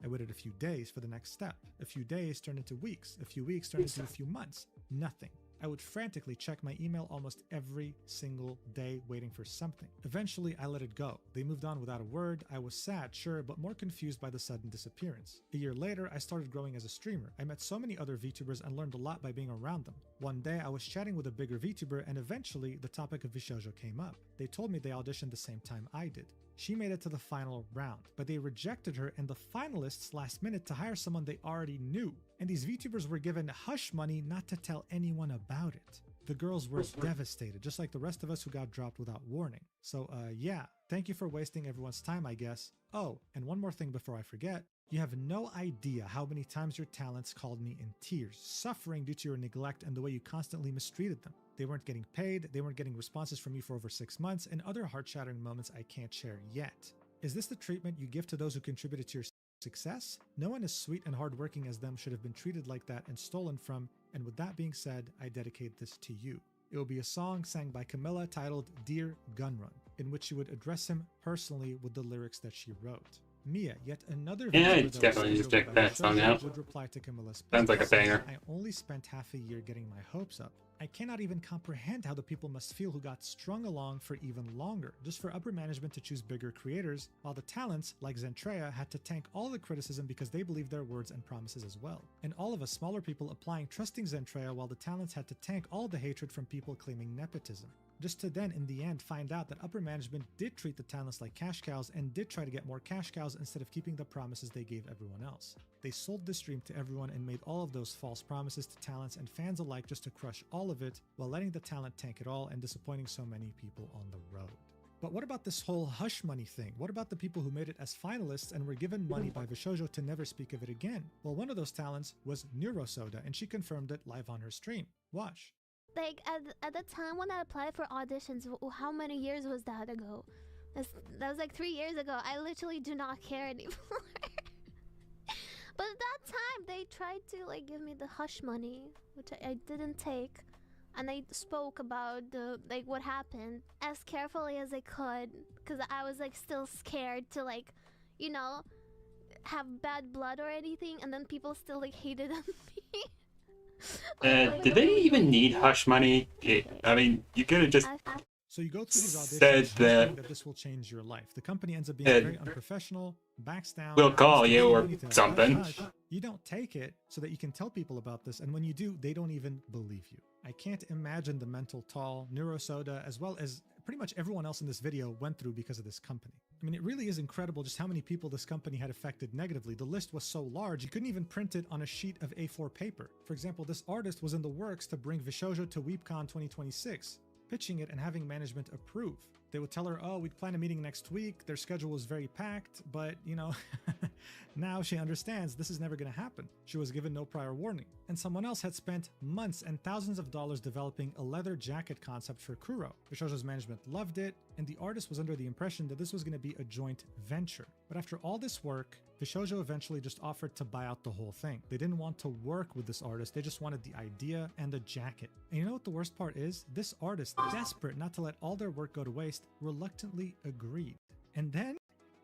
[SPEAKER 2] I waited a few days for the next step. A few days turned into weeks. A few weeks turned into a few months. Nothing. I would frantically check my email almost every single day, waiting for something. Eventually, I let it go. They moved on without a word. I was sad, sure, but more confused by the sudden disappearance. A year later, I started growing as a streamer. I met so many other VTubers and learned a lot by being around them. One day, I was chatting with a bigger VTuber, and eventually, the topic of Vshojo came up. They told me they auditioned the same time I did. She made it to the final round, but they rejected her and the finalists last minute to hire someone they already knew. And these VTubers were given hush money not to tell anyone about it. The girls were devastated, just like the rest of us who got dropped without warning. So yeah, thank you for wasting everyone's time, I guess. Oh, and one more thing before I forget. You have no idea how many times your talents called me in tears, suffering due to your neglect and the way you constantly mistreated them. They weren't getting paid, they weren't getting responses from you for over 6 months, and other heart-shattering moments I can't share yet. Is this the treatment you give to those who contributed to your success? No one as sweet and hardworking as them should have been treated like that and stolen from, and with that being said, I dedicate this to you. It will be a song sang by Camilla titled Dear Gunrun, in which she would address him personally with the lyrics that she wrote. Mia, yet another
[SPEAKER 1] Yeah, definitely just check that song out.
[SPEAKER 2] Would reply to Camilla's
[SPEAKER 1] Sounds like a
[SPEAKER 2] post,
[SPEAKER 1] banger.
[SPEAKER 2] I only spent half a year getting my hopes up. I cannot even comprehend how the people must feel who got strung along for even longer, just for upper management to choose bigger creators, while the talents, like Zentreya, had to tank all the criticism because they believed their words and promises as well. And all of us smaller people applying trusting Zentreya while the talents had to tank all the hatred from people claiming nepotism. Just to then, in the end, find out that upper management did treat the talents like cash cows and did try to get more cash cows instead of keeping the promises they gave everyone else. They sold the stream to everyone and made all of those false promises to talents and fans alike just to crush all of it, while letting the talent tank it all and disappointing so many people on the road. But what about this whole hush money thing? What about the people who made it as finalists and were given money by Vshojo to never speak of it again? Well, one of those talents was Neurosoda, and she confirmed it live on her stream. Watch.
[SPEAKER 10] Like, at the time when I applied for auditions, how many years was that ago? That was like 3 years ago. I literally do not care anymore. But at that time, they tried to, like, give me the hush money, which I didn't take. And I spoke about like, what happened as carefully as I could. Because I was, like, still scared to, like, you know, have bad blood or anything. And then people still, like, hated on me.
[SPEAKER 1] Did they even need hush money? I mean, you could have just
[SPEAKER 2] So you go through these auditions
[SPEAKER 1] said
[SPEAKER 2] thinking
[SPEAKER 1] that
[SPEAKER 2] this will change your life. The company ends up being very unprofessional, backs down.
[SPEAKER 1] we'll call you or
[SPEAKER 2] anything.
[SPEAKER 1] something.
[SPEAKER 2] Hush. You don't take it so that you can tell people about this, and when you do, they don't even believe you. I can't imagine the mental toll Neurosoda, as well as pretty much everyone else in this video, went through because of this company. I mean, it really is incredible just how many people this company had affected negatively. The list was so large, you couldn't even print it on a sheet of A4 paper. For example, this artist was in the works to bring Vshojo to WeepCon 2026, pitching it and having management approve. They would tell her, oh, we'd plan a meeting next week. Their schedule was very packed, but, you know, now she understands this is never going to happen. She was given no prior warning. And someone else had spent months and thousands of dollars developing a leather jacket concept for Kuro. Vshojo's management loved it, and the artist was under the impression that this was going to be a joint venture. But after all this work, Vshojo eventually just offered to buy out the whole thing. They didn't want to work with this artist, they just wanted the idea and the jacket. And you know what the worst part is? This artist, desperate not to let all their work go to waste, reluctantly agreed. And then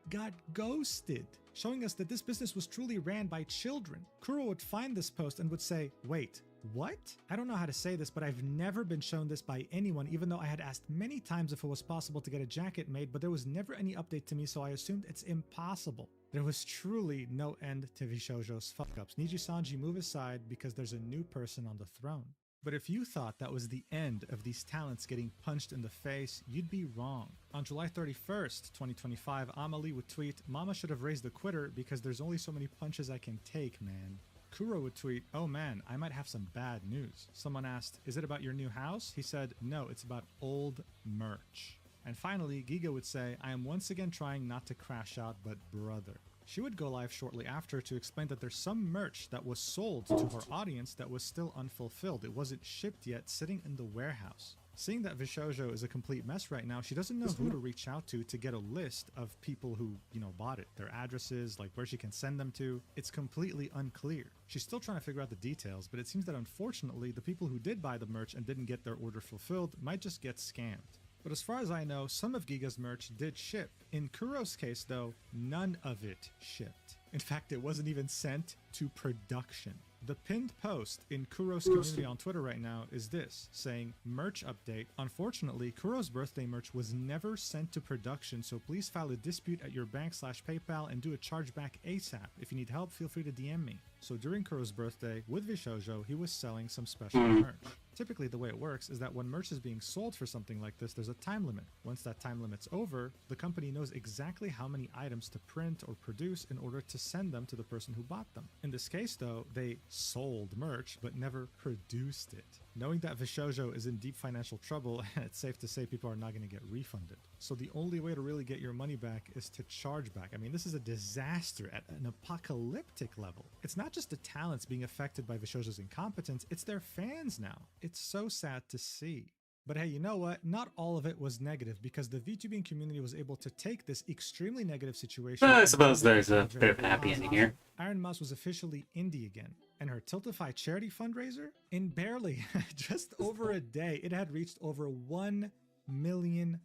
[SPEAKER 2] got ghosted, showing us that this business was truly ran by children. Kuro would find this post and would say, wait, what? I don't know how to say this, but I've never been shown this by anyone, even though I had asked many times if it was possible to get a jacket made, but there was never any update to me, so I assumed it's impossible. There was truly no end to Vshojo's fuck-ups. Niji Sanji, move aside because there's a new person on the throne. But if you thought that was the end of these talents getting punched in the face, you'd be wrong. On July 31st, 2025, Amelie would tweet, "Mama should have raised the quitter because there's only so many punches I can take, man." Kuro would tweet, "Oh man, I might have some bad news." Someone asked, "Is it about your new house?" He said, "No, it's about old merch." And finally, Giga would say, I am once again trying not to crash out, but brother. She would go live shortly after to explain that there's some merch that was sold to her audience that was still unfulfilled. It wasn't shipped yet, sitting in the warehouse. Seeing that Vshojo is a complete mess right now, she doesn't know who to reach out to get a list of people who, bought it. Their addresses, like where she can send them to. It's completely unclear. She's still trying to figure out the details, but it seems that unfortunately, the people who did buy the merch and didn't get their order fulfilled might just get scammed. But as far as I know, some of Giga's merch did ship. In Kuro's case, though, none of it shipped. In fact, it wasn't even sent to production. The pinned post in Kuro's community on Twitter right now is this, saying, merch update. Unfortunately, Kuro's birthday merch was never sent to production, so please file a dispute at your bank/PayPal and do a chargeback ASAP. If you need help, feel free to DM me. So during Kuro's birthday, with Vshojo, he was selling some special merch. Typically, the way it works is that when merch is being sold for something like this, there's a time limit. Once that time limit's over, the company knows exactly how many items to print or produce in order to send them to the person who bought them. In this case, though, they sold merch, but never produced it. Knowing that Vshojo is in deep financial trouble, it's safe to say people are not going to get refunded. So the only way to really get your money back is to charge back. I mean, this is a disaster at an apocalyptic level. It's not just the talents being affected by Vshojo's incompetence, it's their fans now. It's so sad to see. But hey, you know what? Not all of it was negative, because the VTubing community was able to take this extremely negative situation.
[SPEAKER 1] I suppose there's a bit of a happy ending here.
[SPEAKER 2] Iron Mouse was officially indie again, and her Tiltify charity fundraiser, in barely just over a day, it had reached over $1 million,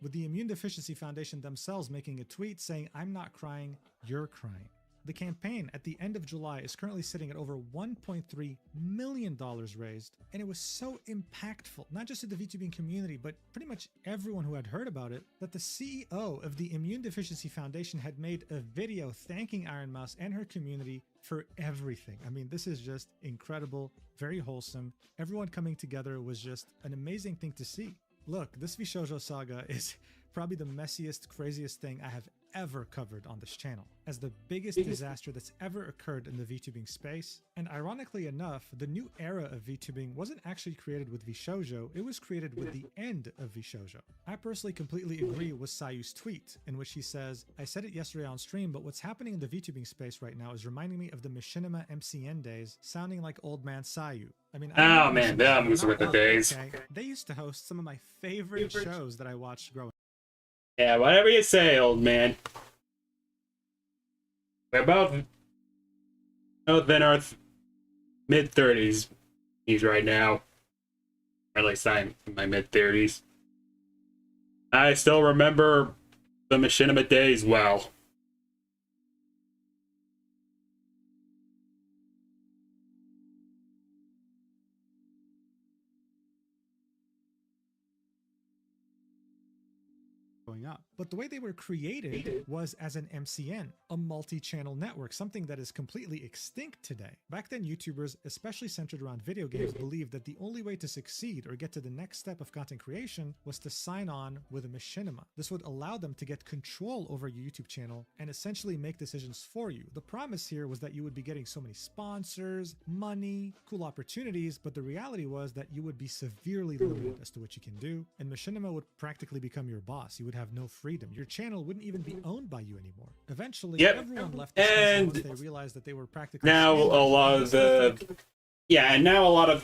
[SPEAKER 2] with the Immune Deficiency Foundation themselves making a tweet saying, I'm not crying, you're crying. The campaign at the end of July is currently sitting at over $1.3 million raised, and it was so impactful, not just to the VTubing community, but pretty much everyone who had heard about it, that the CEO of the Immune Deficiency Foundation had made a video thanking Iron Mouse and her community for everything. I mean, this is just incredible, very wholesome. Everyone coming together was just an amazing thing to see. Look, this Vshojo saga is probably the messiest, craziest thing I have ever covered on this channel, as the biggest disaster that's ever occurred in the VTubing space. And ironically enough, the new era of VTubing wasn't actually created with Vshojo, it was created with the end of Vshojo. I personally completely agree with Sayu's tweet, in which he says, I said it yesterday on stream, but what's happening in the VTubing space right now is reminding me of the Machinima MCN days, sounding like old man Sayu. I mean,
[SPEAKER 1] oh man, that was with the days.
[SPEAKER 2] Okay? They used to host some of my favorite shows that I watched growing up.
[SPEAKER 1] Yeah, whatever you say, old man. We're both in our mid-30s right now. Or at least I'm in my mid-30s. I still remember the Machinima days well.
[SPEAKER 2] Up. But the way they were created was as an MCN, a multi-channel network, something that is completely extinct today. Back then, YouTubers, especially centered around video games, believed that the only way to succeed or get to the next step of content creation was to sign on with a Machinima. This would allow them to get control over your YouTube channel and essentially make decisions for you. The promise here was that you would be getting so many sponsors, money, cool opportunities, but the reality was that you would be severely limited as to what you can do, and Machinima would practically become your boss. You would have no freedom. Your channel wouldn't even be owned by you anymore. Eventually, everyone left the
[SPEAKER 1] and
[SPEAKER 2] once they realized that they were practically
[SPEAKER 1] now a lot of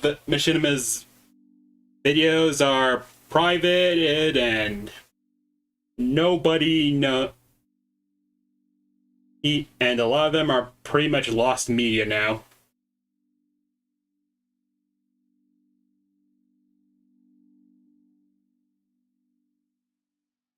[SPEAKER 1] the Machinima's videos are private and nobody know, and a lot of them are pretty much lost media now.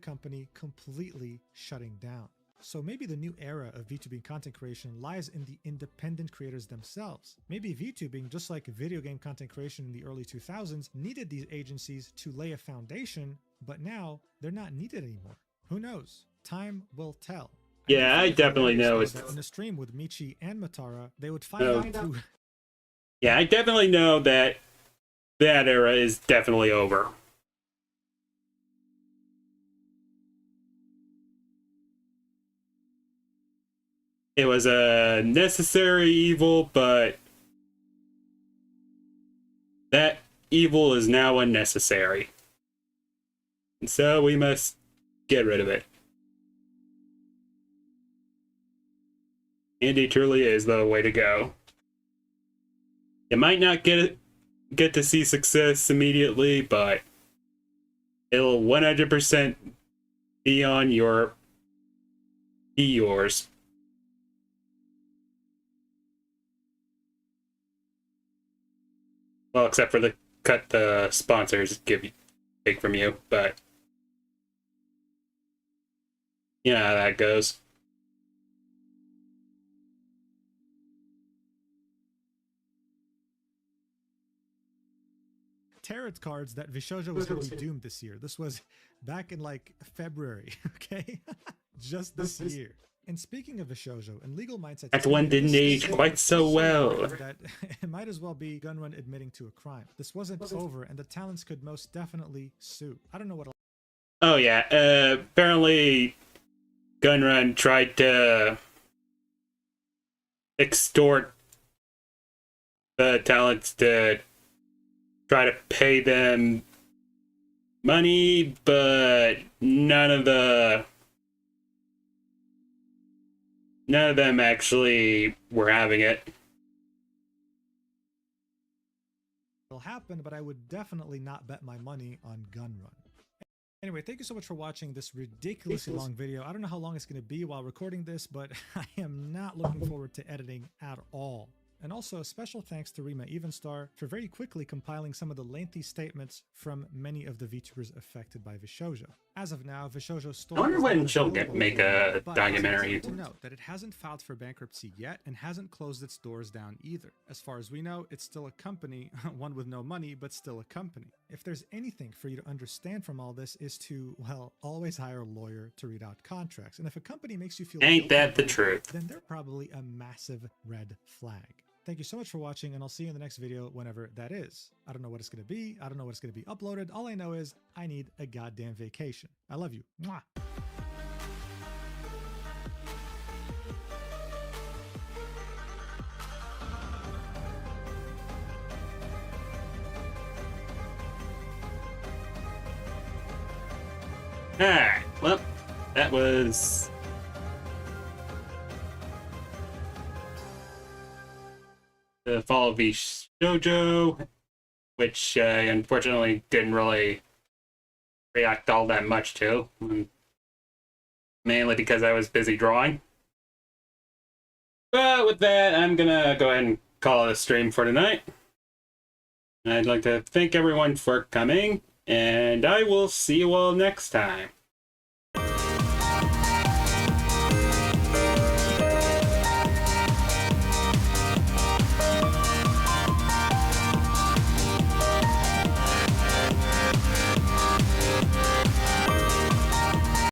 [SPEAKER 2] Company completely shutting down. So maybe the new era of VTubing content creation lies in the independent creators themselves. Maybe VTubing, just like video game content creation in the early 2000s, needed these agencies to lay a foundation, but now they're not needed anymore. Who knows? Time will tell.
[SPEAKER 1] Yeah, I definitely know it's
[SPEAKER 2] in a stream with Michi and Matara, they would find out who.
[SPEAKER 1] Yeah, I definitely know that era is definitely over. It was a necessary evil, but that evil is now unnecessary. And so we must get rid of it. Andy truly is the way to go. You might not get to see success immediately, but it'll 100% be yours. Well, except for the cut the sponsors take from you, but you know how that goes.
[SPEAKER 2] Tarot cards that Vshojo was going to be doomed this year. This was back in like February, okay? Just this year. And speaking of Vshojo and legal mindsets,
[SPEAKER 1] That one didn't age quite so well.
[SPEAKER 2] That it might as well be Gunrun admitting to a crime. This wasn't over, and the talents could most definitely sue. I don't know what.
[SPEAKER 1] Oh yeah, apparently Gunrun tried to extort the talents to try to pay them money, but none of them actually were having it.
[SPEAKER 2] It'll happen, but I would definitely not bet my money on Gunrun. Anyway, thank you so much for watching this ridiculously long video. I don't know how long it's going to be while recording this, but I am not looking forward to editing at all. And also a special thanks to Rima Evenstar for very quickly compiling some of the lengthy statements from many of the VTubers affected by Vshojo. As of now, Vshojo's store.
[SPEAKER 1] I wonder when she'll make a documentary.
[SPEAKER 2] To note that it hasn't filed for bankruptcy yet and hasn't closed its doors down either. As far as we know, it's still a company, one with no money, but still a company. If there's anything for you to understand from all this is to, well, always hire a lawyer to read out contracts. And if a company makes you feel
[SPEAKER 1] Ain't that the
[SPEAKER 2] guilty,
[SPEAKER 1] truth?
[SPEAKER 2] then they're probably a massive red flag. Thank you so much for watching, and I'll see you in the next video whenever that is. I don't know what it's going to be. I don't know what it's going to be uploaded. All I know is I need a goddamn vacation. I love you. Mwah.
[SPEAKER 1] Alright, well, that was the Fall of Vshojo, which I unfortunately didn't really react all that much to, mainly because I was busy drawing. But with that, I'm gonna go ahead and call it a stream for tonight. I'd like to thank everyone for coming, and I will see you all next time.